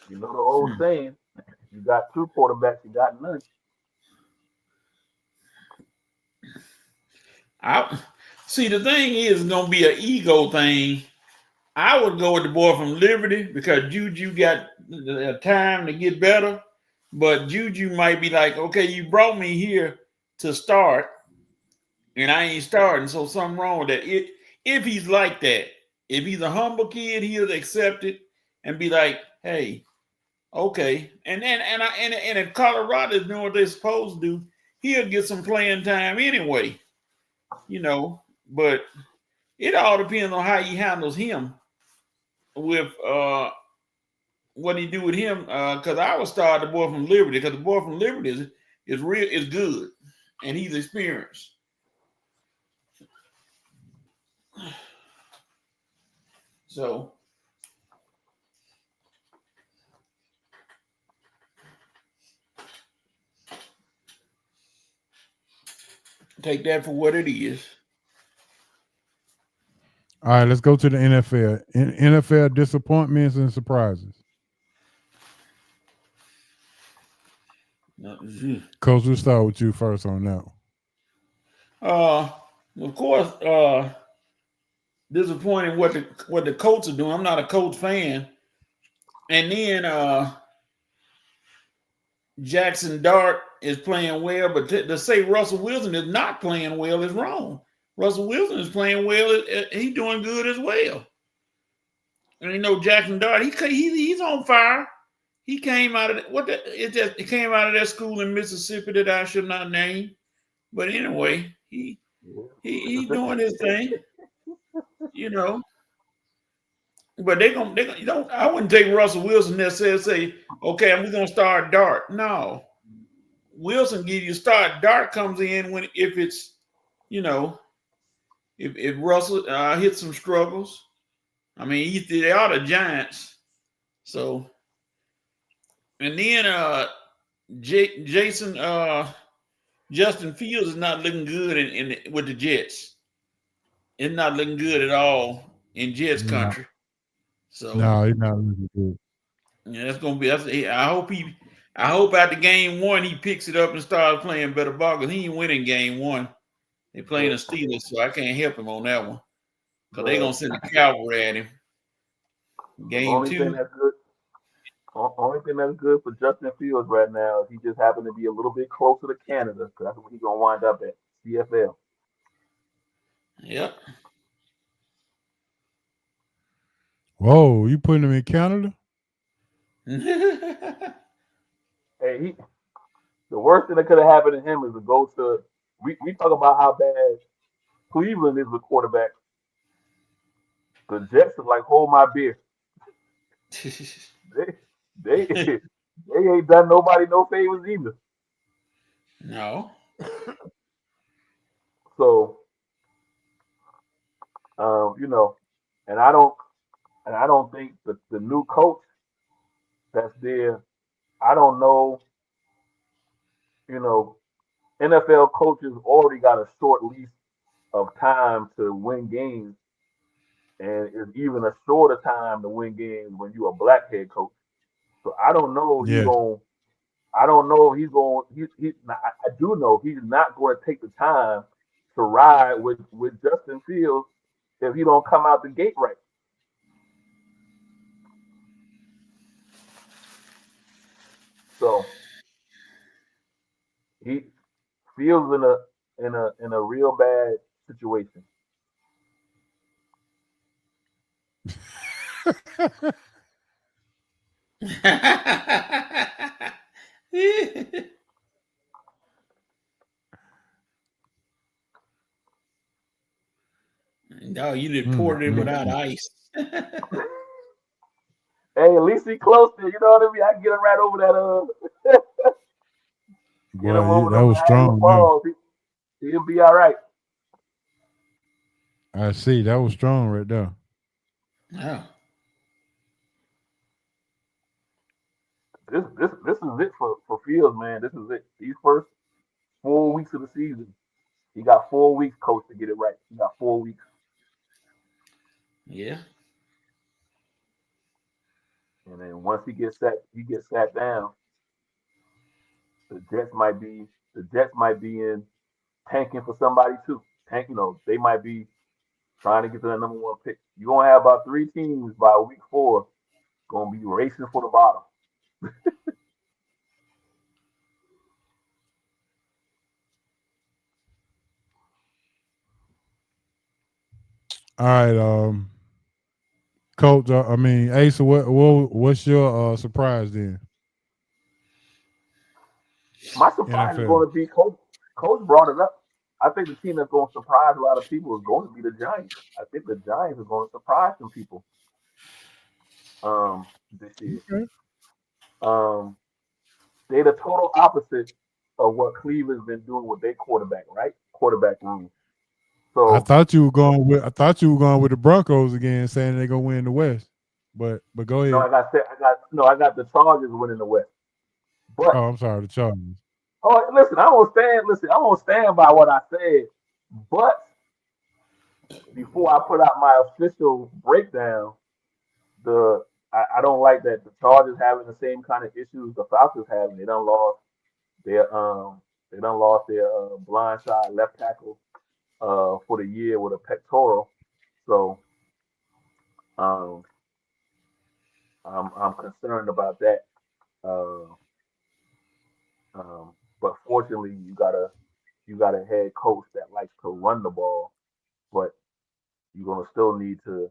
You know the old saying, you got 2 quarterbacks, you got none. See, the thing is, it's gonna be an ego thing. I would go with the boy from Liberty because Juju got the time to get better, but Juju might be like, okay, you brought me here to start, and I ain't starting, so something wrong with that. If he's like that, if he's a humble kid, he'll accept it and be like, "Hey, okay." And if Colorado is doing what they're supposed to do, he'll get some playing time anyway. But it all depends on how he handles him with what he do with him. Because I would start the boy from Liberty, because the boy from Liberty is good, and he's experienced. So take that for what it is. All right, let's go to the NFL. NFL disappointments and surprises. Coach, we'll start with you first on that one. Of course, disappointing what the Colts are doing. I'm not a Colts fan. And then Jackson Dart is playing well, but to say Russell Wilson is not playing well is wrong. Russell Wilson is playing well. He's doing good as well. And Jackson Dart, he's on fire. He came out of it came out of that school in Mississippi that I should not name. But anyway, he's doing his thing. But they don't. I wouldn't take Russell Wilson necessarily say, okay, we're gonna start Dart. No, Wilson give you start. Dart comes in if it's if Russell hits some struggles. I mean, they are the Giants. So, and then Justin Fields is not looking good with the Jets. It's not looking good at all in Jets country. So no, he's not looking good. Yeah, that's gonna be. I hope after game one he picks it up and starts playing better ball, because he ain't winning game one. They playing the Steelers, so I can't help him on that one. Because they're gonna send a cavalry at him. Game two. Only thing that's good for Justin Fields right now is he just happened to be a little bit closer to Canada, because that's where he's gonna wind up at, CFL. Yep. Whoa, you putting him in Canada? Hey, the worst thing that could have happened to him is to go to. We talk about how bad Cleveland is with quarterback. The Jets are like, hold my beer. They ain't done nobody no favors either. No. So, and I don't think the new coach that's there. I don't know. NFL coaches already got a short leash of time to win games, and it's even a shorter time to win games when you're a black head coach. So I don't know if he's going. I don't know if he's going. I do know he's not going to take the time to ride with Justin Fields if he don't come out the gate right. So he feels in a real bad situation. No, you reported it without ice. Hey, at least he close there. You know what I mean? I can get him right over that. Boy, that was strong. He'll be all right. I see. That was strong right there. Yeah. This is it for Fields, man. This is it. These first 4 weeks of the season, he got 4 weeks, coach, to get it right. He got 4 weeks. Yeah. And then once he gets sat down, the Jets might be in tanking for somebody too. They might be trying to get to that number one pick. You're gonna have about 3 teams by week 4 gonna be racing for the bottom. All right. Coach, Asa, what's your surprise then? My surprise is going to be Coach. Coach brought it up. I think the team that's going to surprise a lot of people is going to be the Giants. I think the Giants are going to surprise some people this year. Okay. They're the total opposite of what Cleveland's been doing with their quarterback, right? Quarterback room. I So thought you were going with the Broncos again, saying they're gonna win the West. But go no, ahead. I got the Chargers winning the West. But Oh, I'm sorry, the Chargers. oh, listen, I'm gonna stand by what I said. But before I put out my official breakdown, I don't like that the Chargers having the same kind of issues the Falcons having. Their they done lost their blindside left tackle for the year with a pectoral. So um, I'm concerned about that. Uh, but fortunately, you got a head coach that likes to run the ball, but you're gonna still need to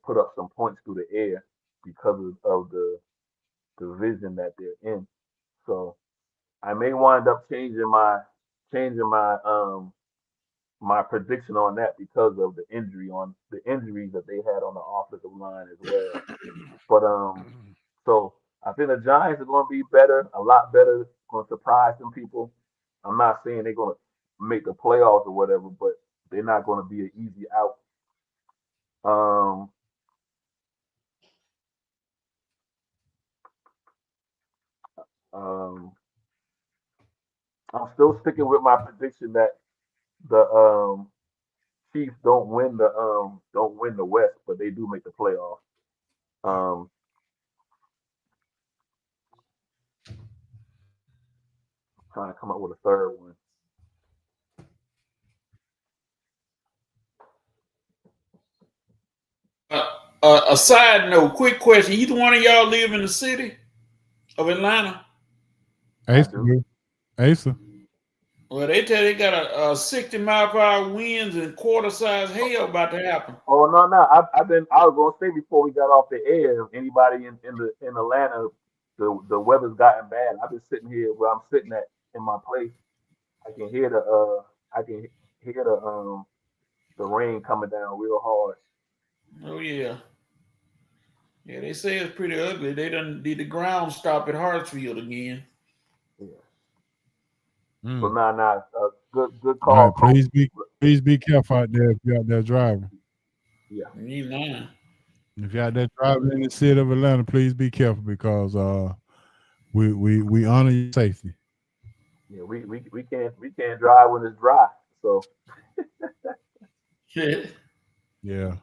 put up some points through the air because of the division that they're in. So I may wind up changing my prediction on that because of the injuries that they had on the offensive line as well. But so I think the Giants are going to be better, a lot better, going to surprise some people. I'm not saying they're going to make the playoffs or whatever, but they're not going to be an easy out. Um, um, I'm still sticking with my prediction that the Chiefs don't win the West, but they do make the playoffs. Um, Trying to come up with a third one. A side note, quick question: either one of y'all live in the city of Atlanta? Asa. Well, they tell they got a 60-mile-per-hour winds and quarter-size hail about to happen. Oh no. I was gonna say before we got off the air, if anybody in Atlanta, the weather's gotten bad. I've been sitting here where I'm sitting at in my place. I can hear the rain coming down real hard. Oh yeah, yeah. They say it's pretty ugly. They done did the ground stop at Hartsfield again. Yeah. So Mm. good All call, right, coach. please be careful out there if you're out there driving. Yeah. You lying. If you're out there driving in the city of Atlanta, please be careful because we honor your safety. Yeah, we can't drive when it's dry. So Yeah. yeah,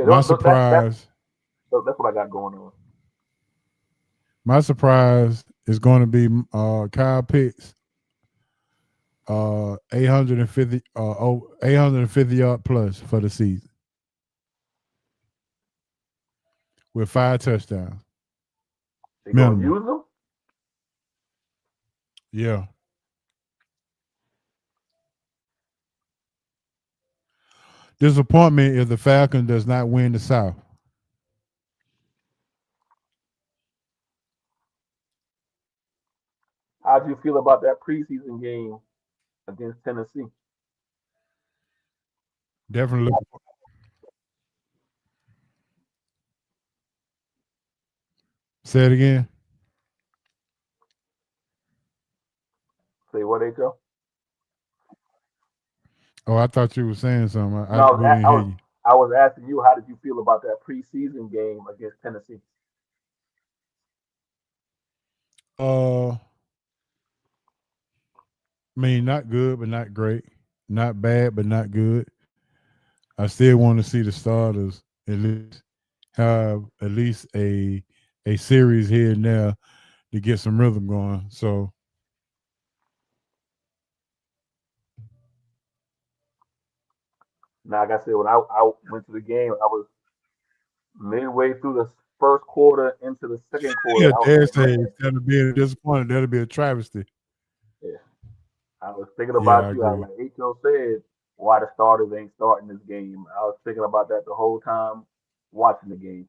My surprise, that's what I got going on. my surprise is going to be Kyle Pitts, 850 yard plus for the season with 5 touchdowns They gonna minimum. use them? Yeah. Disappointment if the Falcons does not win the South. How do you feel about that preseason game against Tennessee? Definitely. Say it again. Say what, H.O.? Oh, I thought you were saying something. No, I was, We a- didn't hear you. I was asking you, how did you feel about that preseason game against Tennessee? I mean, not good, but not great. Not bad, but not good. I still want to see the starters at least have at least a series here and there to get some rhythm going. So Now, like I said, when I went to the game, I was midway through the first quarter into the second quarter. yeah, I was dare like, say man, instead of being disappointed, that'll be a travesty. yeah. I was thinking Yeah, about I you. I agree. was like, Ho said, why the starters ain't starting this game. I was thinking about that the whole time watching the game.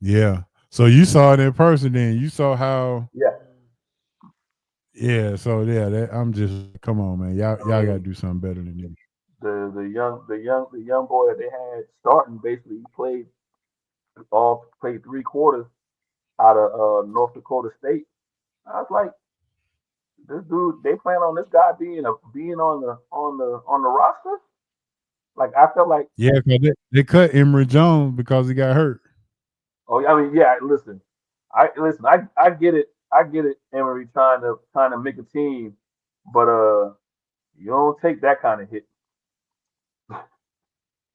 Yeah. So you saw it in person then. You saw how Yeah, yeah, so yeah, I'm just come on, man. I Y'all gotta mean, do something better than this. the young boy that they had starting basically played 3 quarters out of North Dakota State. I was like, this dude, they plan on this guy being on the roster. Like I felt like, Yeah, 'cause they cut Emory Jones because he got hurt. oh, I mean, yeah. Listen. I get it. I get it. Emery trying to make a team, but you don't take that kind of hit.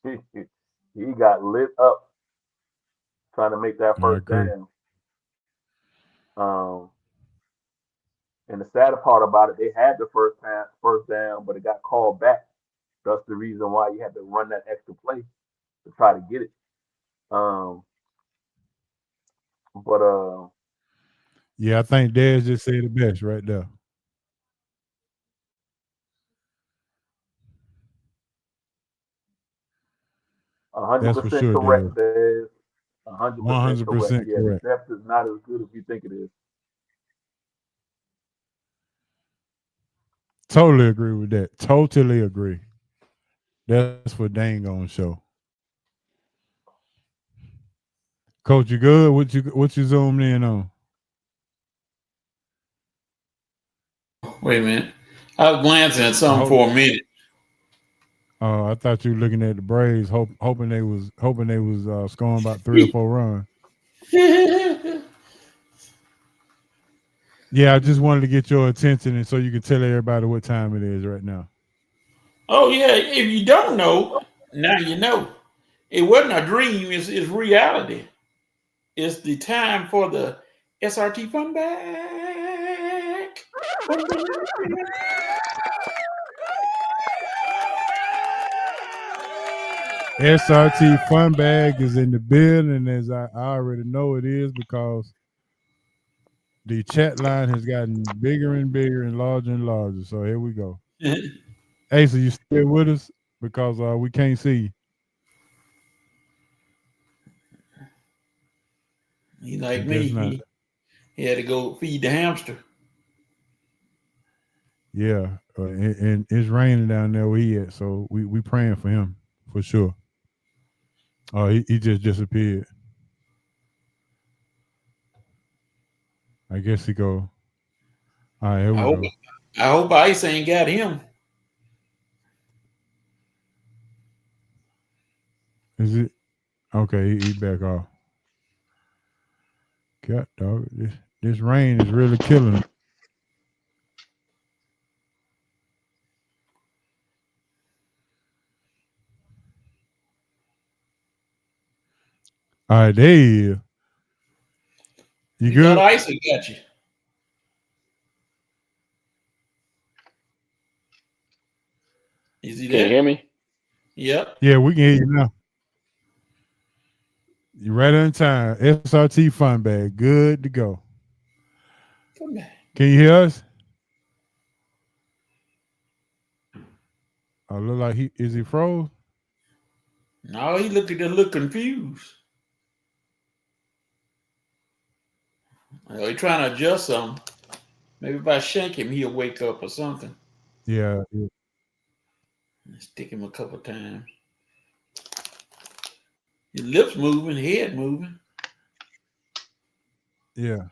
He got lit up trying to make that I first agree. down. Um, and the sad part about it, they had the first down, but it got called back. That's the reason why you had to run that extra play to try to get it. Um, but Yeah, I think Dez just said the best right there. 100% That's for sure, correct. Dez. There's 100% correct. 100% Yeah, the correct. depth is not as good as you think it is. Totally agree with that. Totally agree. That's for dang on show. Coach, you good? What you zoomed in on? Wait a minute. I was glancing at I something hope. for a minute. I thought you were looking at the Braves, hoping they was scoring about 3 or 4 runs. Yeah, I just wanted to get your attention, and so you can tell everybody what time it is right now. Oh yeah, if you don't know, now you know. It wasn't a dream, it's reality. It's the time for the SRT Fun Bag. Fun Bag. SRT Fun Bag is in the building, as I already know it is because the chat line has gotten bigger and bigger and larger and larger. So here we go. Asa, you still with us? Because we can't see you. He I like me. guess not. He had to go feed the hamster. Yeah, and it's raining down there where he at, so we praying for him for sure. Oh, he just disappeared. I guess he go. All right, here I we hope go. I hope Ice ain't got him. Is it okay? He back off. God dog, this rain is really killing him. All right, there he is. You You thought good? Ice had got you. Is he Can you there? hear me? Yep. Yeah, we can hear you now. You right on time. SRT Fun Bag, good to go. Come back. Can you hear us? I look like he froze? No, he look confused. He trying to adjust something. Maybe if I shake him, he'll wake up or something. Yeah, Stick him a couple times. His lips moving, head moving. yeah.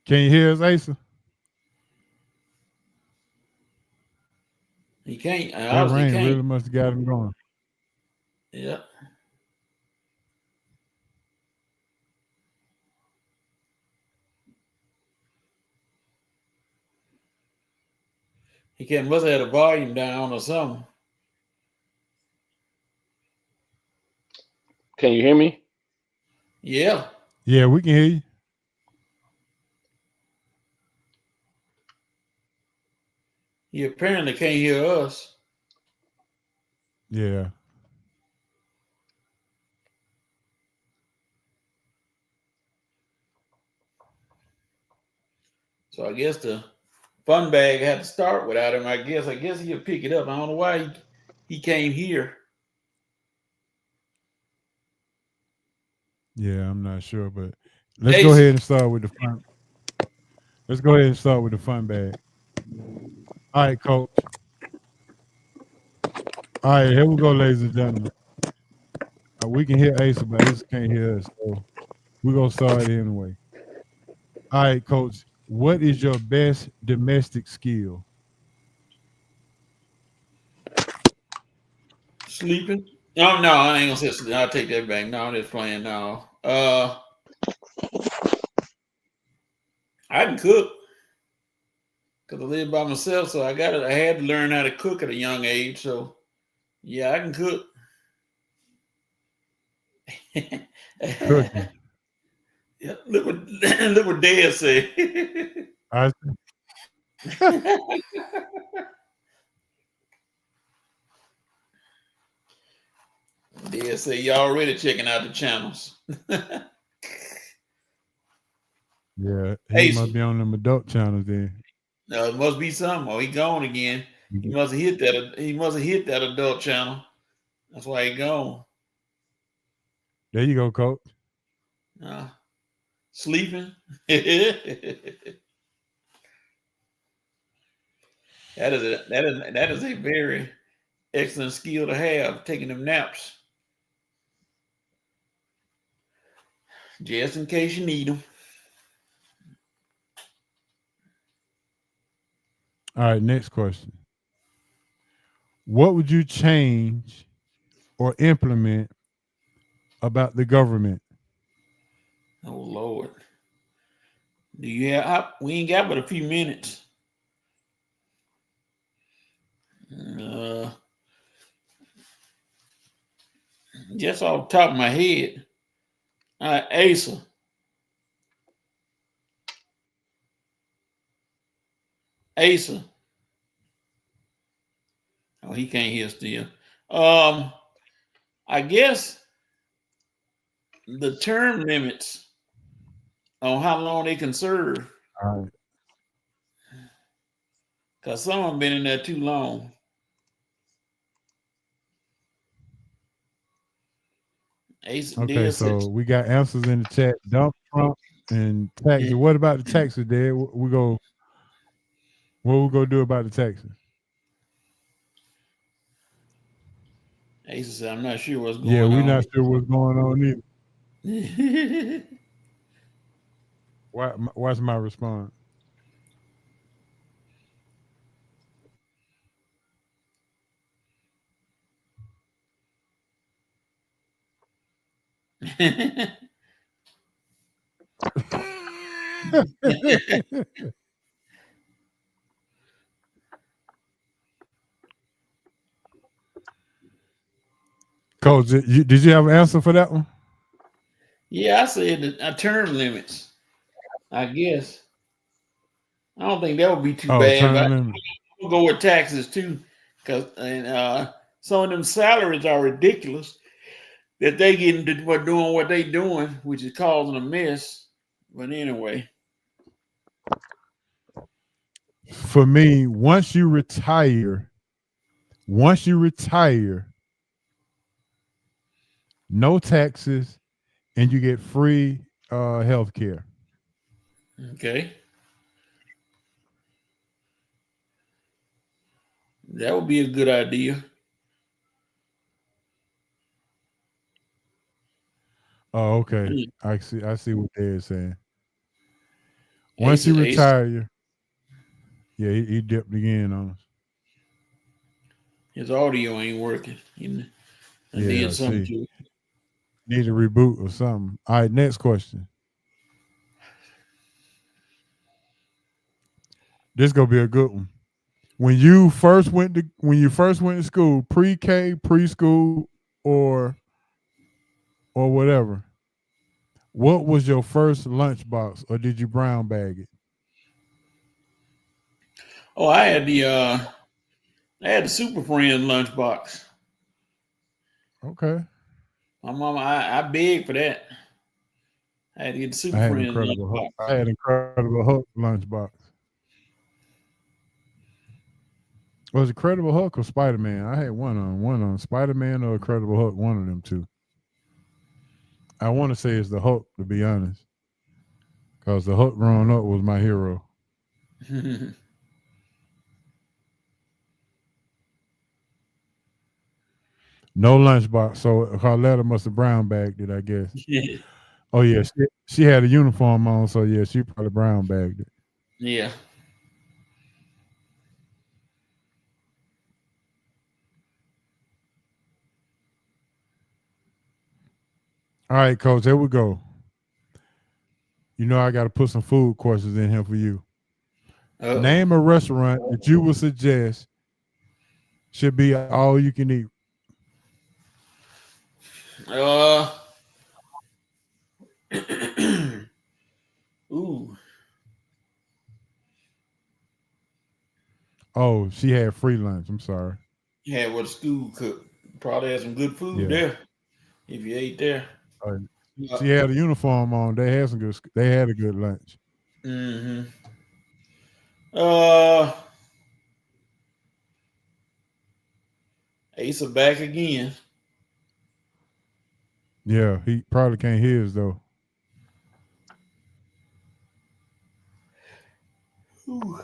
Can you hear us, Asa? He can't. That Obviously rain can't. really must have got him going. Yeah. He can't. Must have had the volume down or something. Can you hear me? Yeah. Yeah, we can hear you. He apparently can't hear us. Yeah. So I guess the Fun Bag had to start without him. I guess he'll pick it up. I don't know why he came here. Yeah, I'm not sure, but let's go ahead and start with the fun. Let's go ahead and start with the fun bag. All right, coach. All right, here we go, ladies and gentlemen. We can hear Asa, but Asa can't hear us, so we're gonna start anyway. All right, coach. What is your best domestic skill? Sleeping? Oh no, I ain't gonna say sleeping. I'll take that back. No, I'm just playing now. I can cook because I live by myself, so I had to learn how to cook at a young age. So yeah, I can cook. Cooking. Yeah, look what Dad said. I Dad say you already checking out the channels. Yeah, he Hey, must be on them adult channels then. it must be something. Oh, he gone again. He must have hit that. He must have hit that adult channel. That's why he gone. There you go, coach. Sleeping. That is a very excellent skill to have. Taking them naps, just in case you need them. All right, next question. What would you change or implement about the government? Oh Lord, do you have? We ain't got but a few minutes. Just off the top of my head, Asa. Asa. Oh, he can't hear still. I guess the term limits on how long they can serve, All right. because some have been in there too long. Okay, so we got answers in the chat. Dump, Trump, and taxes. What about the taxes, Dad? What we gonna do about the taxes? Asa said, "I'm not sure what's Yeah, going we're on." not sure what's going on either. What's my response? Coach, did you have an answer for that one? Yeah, I said the term limits. I guess I don't think that would be too Oh, bad, but term limit. I'll go with taxes too, because some of them salaries are ridiculous that they get into doing what they doing, which is causing a mess. But anyway, For me, once you retire, no taxes, and you get free health care. okay, that would be a good idea. Oh, okay. I see what they're saying. Once Ace, you Ace, retire, yeah, he dipped again on us. his audio ain't working. I Yeah, did I something see. to it. Need a reboot or something. All right, next question. This gonna be a good one. When you first went to school, pre-K, preschool, or whatever, what was your first lunchbox, or did you brown bag it? Oh, I had the Super Friends lunchbox. Okay. My mama, I begged for that. I had to get the I Super had Friends Incredible Hulk. lunchbox. I had Incredible Hulk lunchbox. Was Incredible Hulk or Spider-Man? I had one on Spider-Man or Incredible Hulk, one of them two. I want to say it's the Hulk, to be honest, because the Hulk growing up was my hero. No lunchbox, so Carletta must have brown bagged it, I guess. Oh yeah, she had a uniform on, so yeah, she probably brown bagged it. Yeah. All right, Coach, here we go. You know I got to put some food questions in here for you. Uh-oh. Name a restaurant that you would suggest should be all you can eat. Ooh. Oh, she had free lunch. I'm sorry. Yeah, what the school cooked. Probably had some good food Yeah. there. If you ate there. She had a uniform on. They had some good. They had a good lunch. Mm-hmm. Asa back again. Yeah, he probably can't hear us though. Ooh.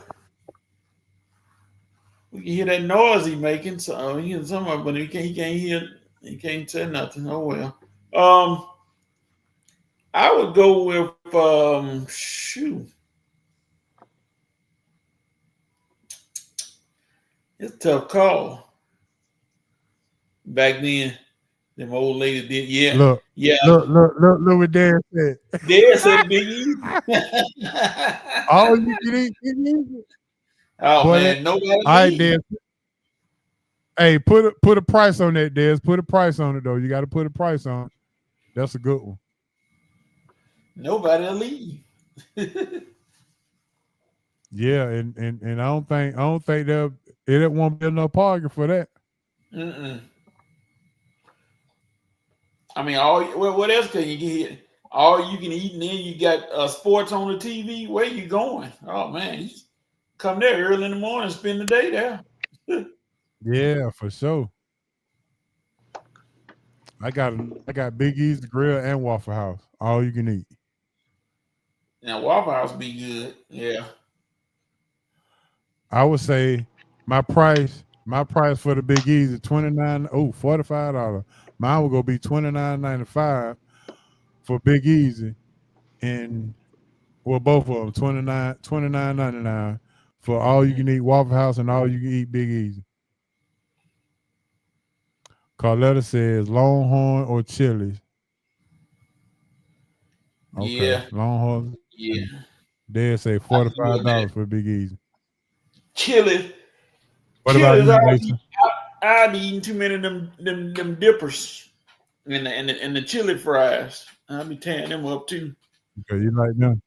We can hear that noise he making. So he hears something, but he can't hear. He can't say nothing. Oh well. I would go with shoot. It's a tough call. Back then, them old ladies did. Yeah. Look what Dad said. Dad said Big Easy. All you can eat, Big Easy. Oh Boy, man, nobody. All right, Dad. Hey, put a price on that, Des. Put a price on it though. You got to put a price on it. That's a good one. Nobody will leave. Yeah, and I don't think it won't be enough parking for that. Mm-mm. I mean, what else can you get? All you can eat, and then you got sports on the TV. Where you going? Oh man, you come there early in the morning, spend the day there. Yeah, for sure. I got Big E's Grill and Waffle House. All you can eat. Now Waffle House be good. Yeah. I would say my price for the Big E's is $45. Mine will go be $29.95 for Big Easy, and well, both of them $29.99 for all you can eat Waffle House and all you can eat Big Easy. Carletta says Longhorn or Chili's. Okay, Yeah. Longhorn. Yeah. They say $45 for Big Easy. Chili. What about you, Mason? I've eaten too many of them dippers and the chili fries. I'll be tearing them up too. Okay, you like them?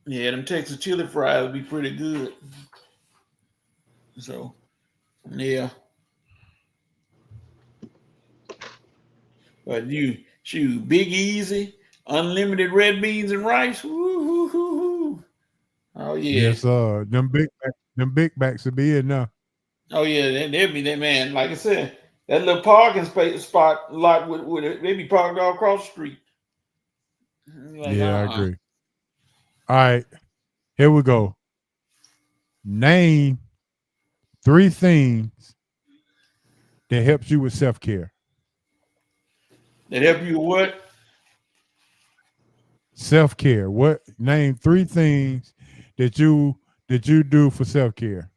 Yeah, them Texas chili fries would be pretty good. So, yeah. But Big Easy, unlimited red beans and rice. Woo-hoo-hoo-hoo. Oh yeah. Yes, them big backs will be in now. Oh yeah, they'll be that man. Like I said, that little parking spot lot with it, they be parked all across the street. Like, Yeah, I agree. All right, here we go. Name 3 things that helps you with self-care. That help you with what? Self-care. Name 3 things that you do for self-care.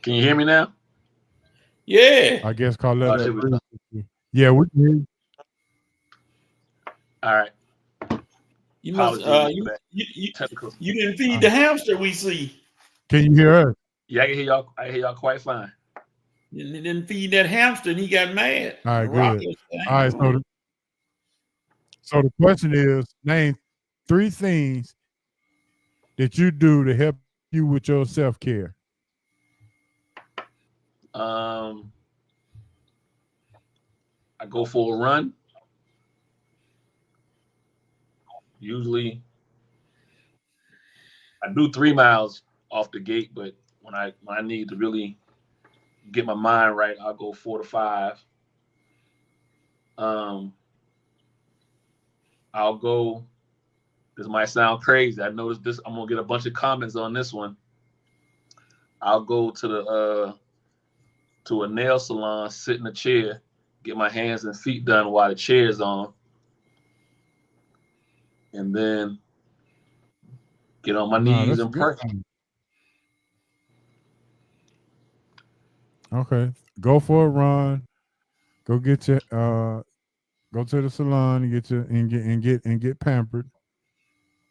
Can you hear me now? Yeah. I guess Carletta. Yeah, we can hear you. All right. You must you didn't feed the hamster we see. Can you hear us? Yeah, I can hear y'all. I hear y'all quite fine. You didn't feed that hamster and he got mad. All right, good. All right, so the question is, name 3 things that you do to help you with your self-care. I go for a run. Usually I do 3 miles off the gate, but when I need to really get my mind right, I'll go 4 to 5. Um, I'll go. This might sound crazy. I noticed this. I'm gonna get a bunch of comments on this one. I'll go to a nail salon, sit in a chair, get my hands and feet done while the chair's on, and then get on my No, knees that's a and good pray. thing. Okay. Go for a run. Go get your go to the salon and get pampered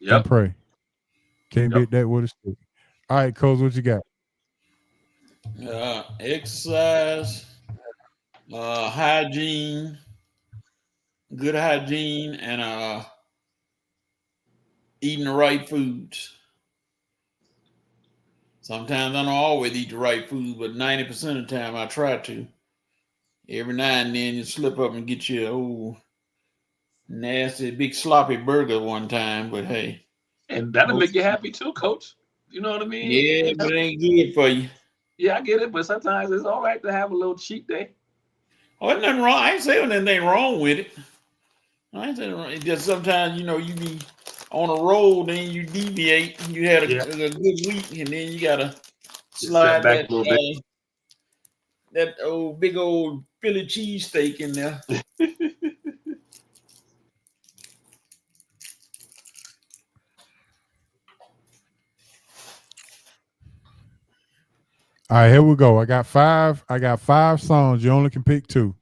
and Yep. pray. Can't Yep. beat that with a stick. All right, Coach, what you got? Exercise, hygiene, good hygiene, and eating the right foods. Sometimes I don't always eat the right food, but 90% of the time I try to. Every now and then you slip up and get your old nasty big sloppy burger one time, but hey, And that'll make most you happy too, Coach. You know what I mean? yeah, but it ain't good for you. Yeah, I get it, but sometimes it's all right to have a little cheat day. Oh, there's nothing wrong. I ain't saying anything wrong with it. I ain't saying wrong. It's just sometimes you be on a road, then you deviate. You had Yeah, a good week, and then you gotta just set slide back a little bit. that old big old Philly cheesesteak in there. All right, here we go. I got five songs. You only can pick two.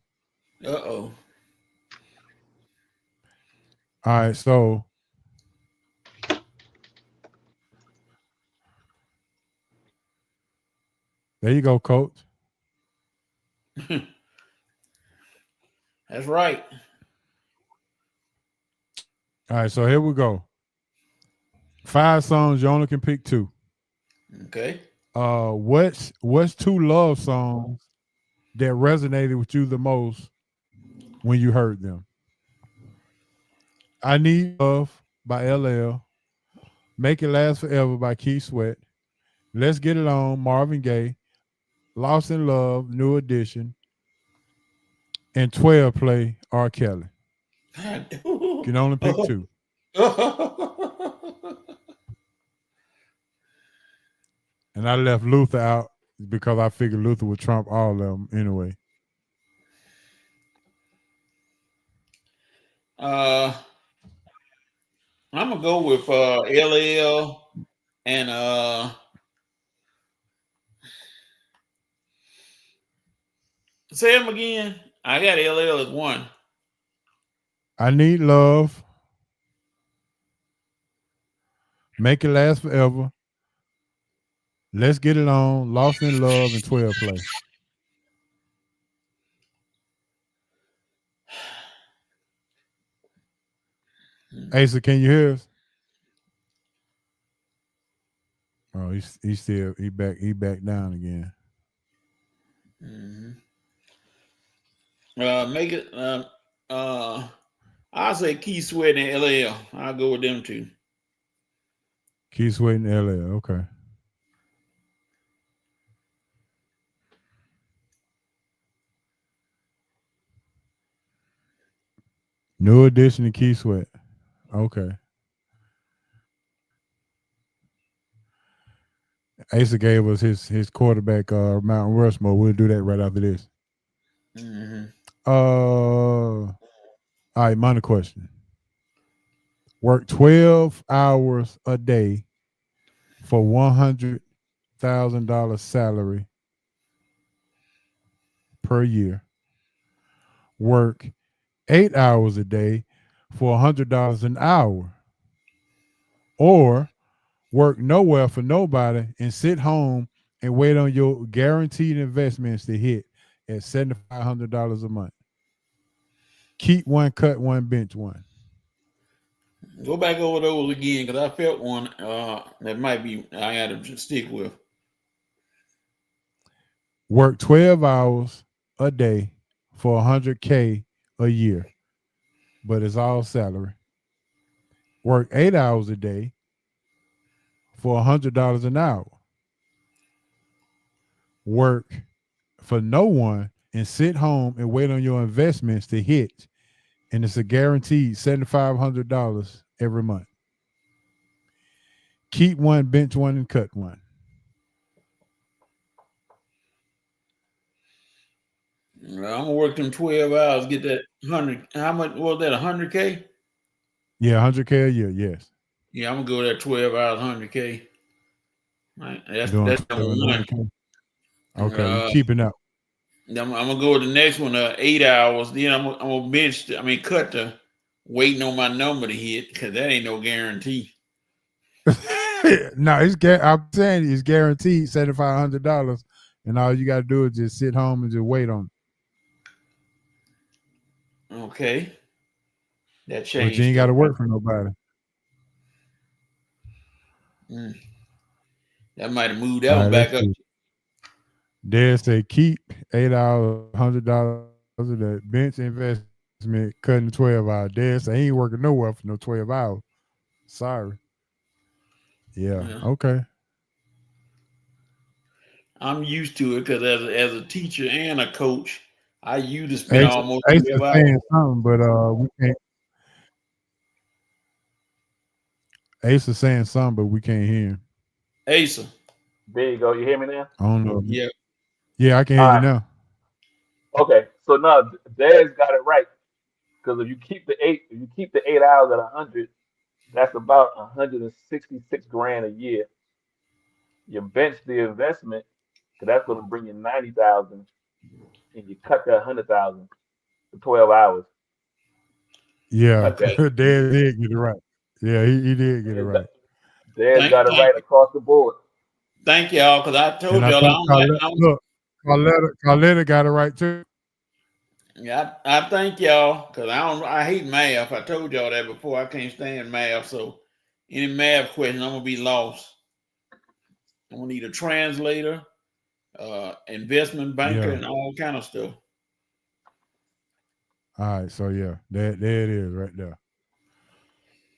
Uh-oh. All right, so there you go, Coach. That's right. All right, so here we go. 5 songs. You only can pick two. Okay. What's two love songs that resonated with you the most when you heard them? I Need Love by LL. Make It Last Forever by Keith Sweat. Let's Get It On, Marvin Gaye. Lost in Love, New Edition. And 12 Play, R. Kelly. You can only pick two. And I left Luther out because I figured Luther would trump all of them anyway. I'm gonna go with LL and say them again. I got LL as one. I Need Love. Make It Last Forever. Let's Get It On, Lost in Love, and 12 Play. Asa, can you hear us? Oh, he back down again. Mm-hmm. Make it. I'll say Keith Sweat and LL. I'll go with them two. Keith Sweat and LL. Okay. New Edition to Keith Sweat. Okay. Asa gave us his quarterback, MoutRushmore. We'll do that right after this. Mm-hmm. All right, money question. Work 12 hours a day for $100,000 salary per year. Work 8 hours a day for $100 an hour. Or work nowhere for nobody and sit home and wait on your guaranteed investments to hit at $7,500 a month. Keep one, cut one, bench one. Go back over those again because I felt one that might be I got to stick with. Work 12 hours a day for $100K a year, but it's all salary. Work 8 hours a day for $100 an hour. Work for no one and sit home and wait on your investments to hit. And it's a guaranteed $7,500 every month. Keep one, bench one, and cut one. I'm gonna work them 12 hours, get that 100. How much was that? 100K? Yeah, 100K a year. Yes. Yeah, I'm gonna go that 12 hours, 100K. Right. Doing That's 12 number and one. 100K. Okay, you keeping up. I'm gonna go with the next one, 8 hours. Then I'm gonna cut the waiting on my number to hit, because that ain't no guarantee. No, I'm saying it's guaranteed $7,500, and all you got to do is just sit home and just wait on it. Okay, that But you changed. ain't got to work for nobody. That might have moved that one back up. Dad said keep 8 hours, $100 of that bench investment, cutting 12 hours. Dad said he ain't working nowhere for no 12 hours. Sorry. Yeah. Okay. I'm used to it because as a teacher and a coach, I used to spend Ace, almost Ace 12 is hours. saying something, but we can't. Ace is saying something, but we can't hear him. Asa. There you go. You hear me now? I don't know. Yeah. Yeah, I can hear you now. Okay, so now Dad's got it right, because if you keep the 8 hours at 100, that's about 166 grand a year. You bench the investment, because that's going to bring you 90,000, and you cut that 100,000 for 12 hours. Yeah, Okay. Dad did get it right. Yeah, he did get it right. Dad's got it right across the board. Thank y'all, because I told And y'all Carletta got it right too. Yeah, I thank y'all, because I hate math. I told y'all that before. I can't stand math, so any math question, I'm gonna be lost. I'm gonna need a translator, investment banker, and all kind of stuff. All right, so yeah, there it is right there.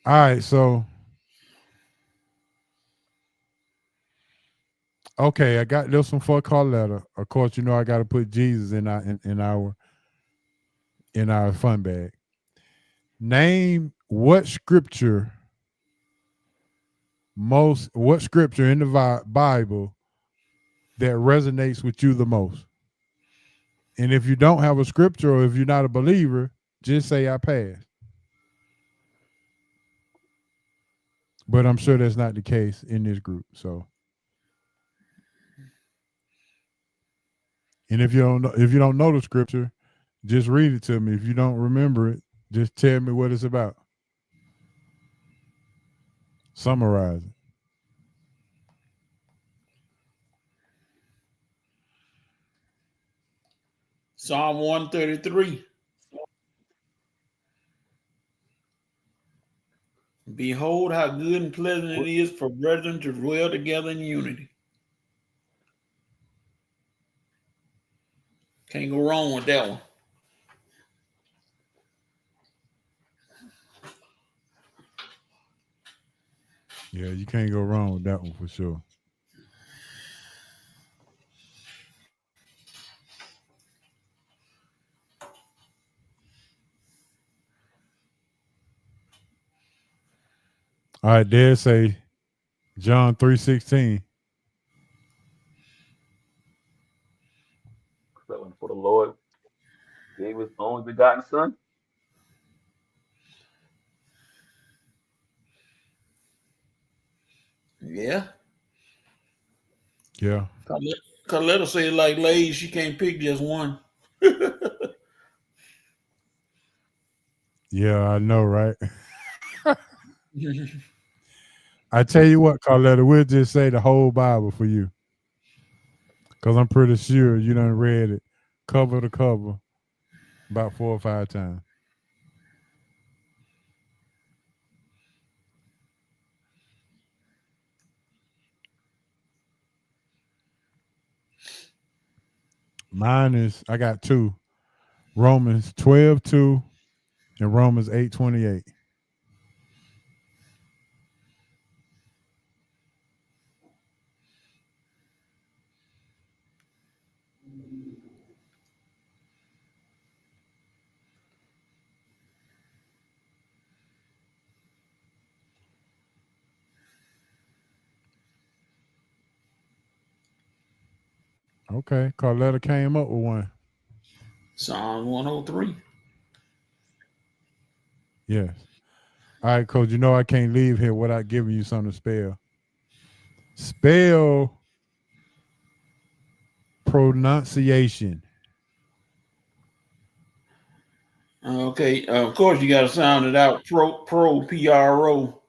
All right, so okay, I got this one for Carletta. Of course, you know I got to put Jesus in our fun bag. Name what scripture in the Bible that resonates with you the most. And if you don't have a scripture, or if you're not a believer, just say I pass. But I'm sure that's not the case in this group. So, and if you don't know the scripture, just read it to me. If you don't remember it, just tell me what it's about. Summarize it. Psalm 133. Behold, how good and pleasant it is for brethren to dwell together in unity. Can't go wrong with that one. Yeah, you can't go wrong with that one for sure. All right, dare say John 3:16. So, for the Lord gave his only begotten son. Yeah. Yeah. Carletta say it like Lay's, she can't pick just one. Yeah, I know, right? I tell you what, Carletta, we'll just say the whole Bible for you. Because I'm pretty sure you done read it cover to cover about 4 or 5 times. I got 2. Romans 12:2 and Romans 8:28. Okay, Carletta came up with one. Psalm 103. Yes. All right, Coach. You know I can't leave here without giving you something to spell. Spell pronunciation. Okay, of course you got to sound it out. Pro PRO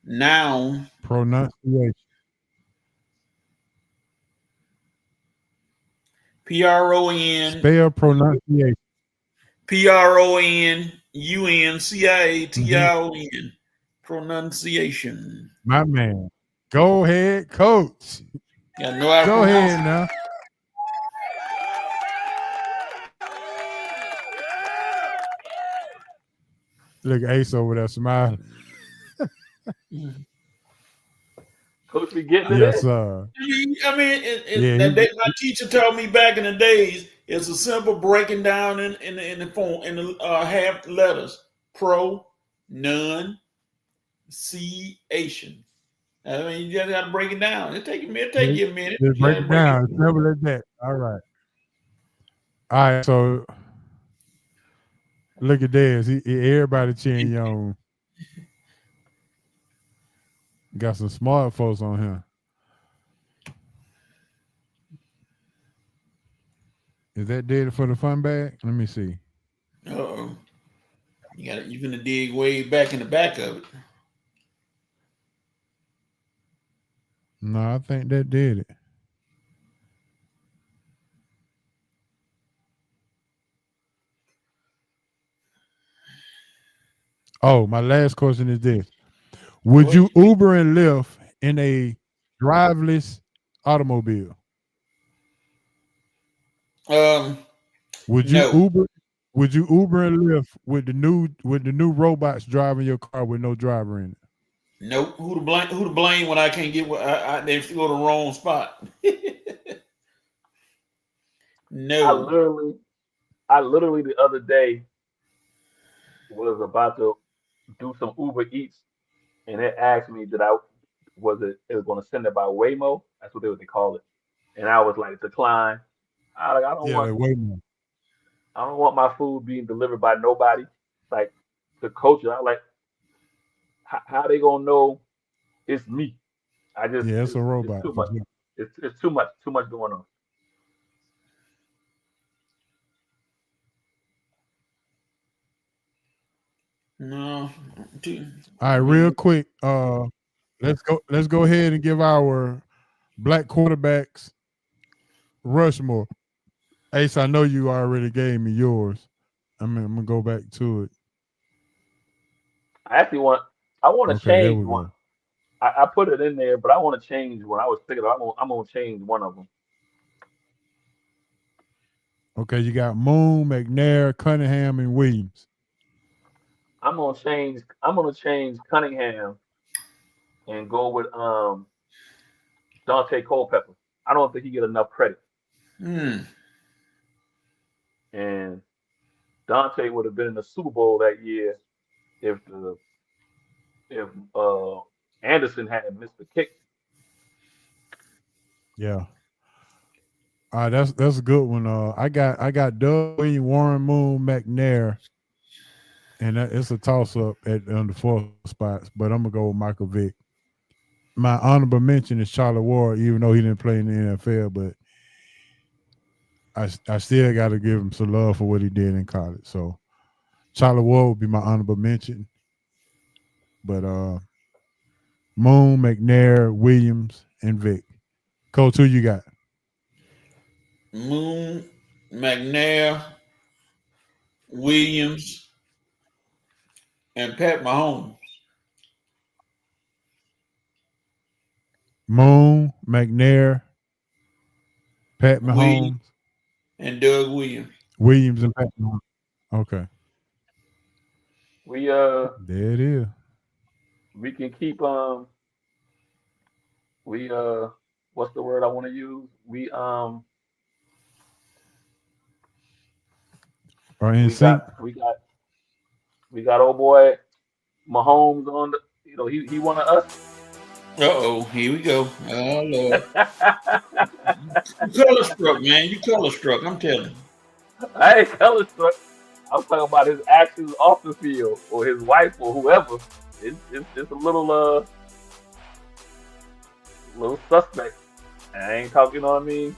noun. Pronunciation. PRON Spell pronunciation. Mm-hmm. PRONUNCIATION. Pronunciation. My man. Go ahead, Coach. Got to know how to Go pronounce ahead it. now. Look, Ace over there smiling. Coach be getting it Yes, in. sir. Yeah, My teacher told me back in the days it's a simple breaking down in the form in the half letters pro none c Asian. I mean, you just got to break it down. It'll take you a minute. just You break got to it break it. down. Simple as that. All right. All right. So look at this. Everybody cheering you on. Got some smart folks on here. Is that data for the fun bag? Let me see. Uh-oh. You gonna dig way back in the back of it. No, I think that did it. Oh, my last question is this. Would you Uber and Lyft in a driverless automobile? Would you No. Uber? Would you Uber and Lyft with the new robots driving your car with no driver in it? Nope. Who to blame? Who to blame when I can't get what they go to the wrong spot? I No. literally, I literally the other day was about to do some Uber Eats, and it asked me that it was going to send it by Waymo. That's what they call it, and I was like decline. I don't Yeah, want like wait a minute. I don't want my food being delivered by nobody. Like the culture, I like how they gonna know it's me. I just Yeah, it's a it's robot too for much. sure. It's too much going on. No. All right, real quick. Let's go ahead and give our black quarterbacks Rushmore. Ace, I know you already gave me yours. I'm gonna go back to it. I actually want to Okay, there change we one. go. I put it in there, but I want to change one. I was thinking I'm gonna change one of them. Okay, you got Moon, McNair, Cunningham, and Williams. I'm gonna change Cunningham and go with Dante Culpepper. I don't think he get enough credit, Hmm. and Dante would have been in the Super Bowl that year if the if Anderson hadn't missed the kick. Yeah. That's a good one. I got Doug Williams, Warren Moon, McNair, and it's a toss up at on the fourth spots. But I'm gonna go with Michael Vick. My honorable mention is Charlie Ward, even though he didn't play in the NFL, but I still got to give him some love for what he did in college. So Charlie Ward would be my honorable mention. But Moon, McNair, Williams, and Vick. Coach, who you got? Moon, McNair, Williams, and Pat Mahomes. Moon, McNair, Pat Williams Mahomes, and Doug Williams. Williams, and Pat Mahomes. Okay, We there it is. we can keep we what's the word I want to use? Are in We sync. got we got we got old boy Mahomes on the he one of us. Uh-oh, here we go. Oh, Lord. You color struck, man. You color struck, I'm telling I ain't color struck. I'm talking about his actions off the field or his wife or whoever. It's a little suspect. I ain't talking, you know what I mean?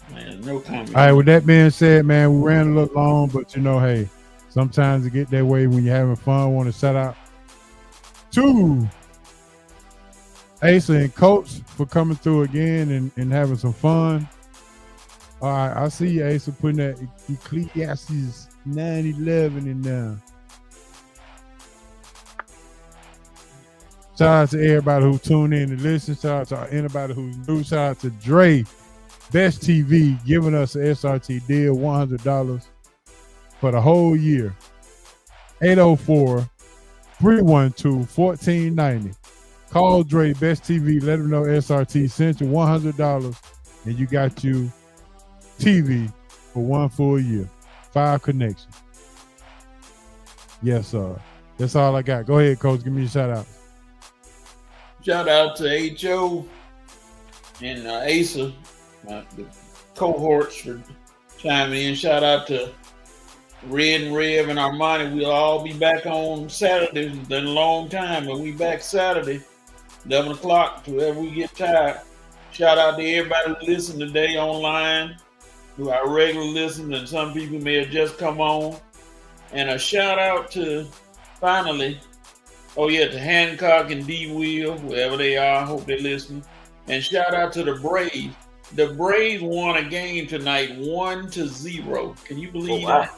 you. Man, no comment. All right, with that being said, man, we ran a little long, but hey, sometimes it get that way when you're having fun. Want to shout out to Asa and Coach for coming through again and having some fun. All right, I see you, Asa, putting that Ecclesiastes 9:11 in there. Shout out to everybody who tuned in and listened. Shout out to anybody who's new. Shout out to Dre, Best TV, giving us an SRT deal, $100 for the whole year. 804-312-1490. Call Dre, Best TV, let him know SRT sent you $100, and you got you TV for 1 full year. 5 connections. Yes, sir. That's all I got. Go ahead, Coach. Give me a shout out. Shout out to HO and Asa, the cohorts for chiming in. Shout out to Red and Rev and Armani. We'll all be back on Saturday. It's been a long time, but we back Saturday, 11 o'clock, to wherever we get tired. Shout out to everybody who listened today online, who are regular listeners, and some people may have just come on. And a shout out to, finally, to Hancock and D. Will, wherever they are. Hope they're listening. And shout out to the Braves. The Braves won a game tonight, 1-0. Can you believe that?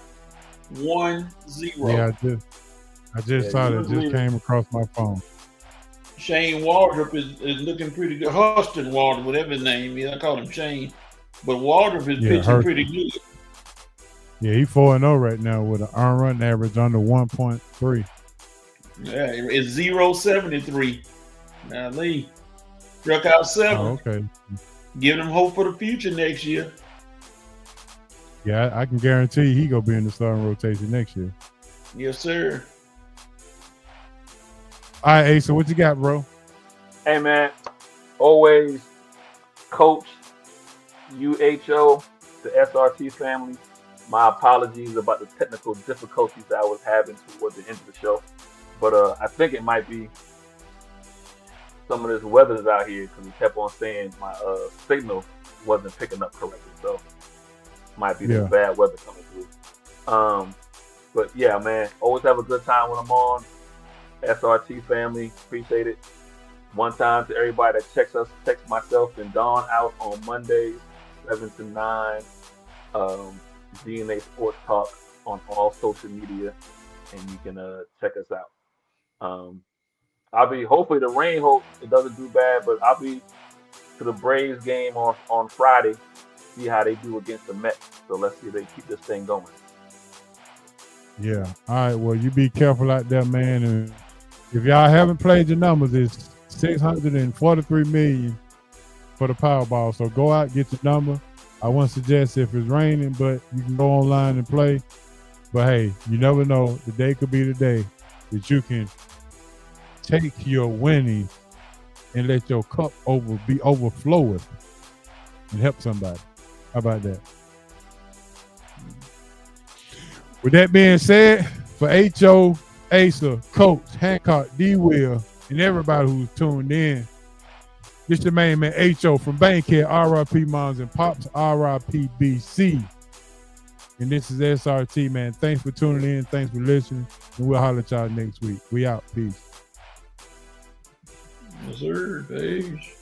1-0. Yeah, I just saw that. Just came across my phone. Shane Waldrop is looking pretty good. Huston Waldrop, whatever his name is. I call him Shane. But Waldrop is pitching pretty good. Yeah, he's 4-0 right now with an earned run average under 1.3. Yeah, it's 0.73. Now Lee struck out 7. Oh, okay. Giving him hope for the future next year. Yeah, I can guarantee you he gonna be in the starting rotation next year. Yes, sir. All right, Asa, what you got, bro? Hey, man. Always, Coach, UHO, the SRT family. My apologies about the technical difficulties that I was having toward the end of the show. But I think it might be some of this weather is out here because he kept on saying my signal wasn't picking up correctly. So might be this bad weather coming through. But yeah, man, always have a good time when I'm on. SRT family, appreciate it. One time to everybody that checks myself and Dawn out on Mondays, 7 to 9. DNA Sports Talk on all social media, and you can check us out. I'll be, hopefully the rain, it doesn't do bad, but I'll be to the Braves game on Friday, see how they do against the Mets. So let's see if they keep this thing going. Yeah. All right. Well, you be careful out there, man. And if y'all haven't played your numbers, it's 643 million for the Powerball. So go out, get your number. I wouldn't suggest if it's raining, but you can go online and play. But hey, you never know. The day could be the day that you can take your winnings and let your cup be overflowing and help somebody. How about that? With that being said, for H.O., Asa, Coach, Hancock, D. Will, and everybody who's tuned in, this your main man H.O. from Bankhead, RIP Moms and Pops, RIP BC. And this is SRT, man. Thanks for tuning in. Thanks for listening. And we'll holler at y'all next week. We out. Peace. Yes, sir. Peace.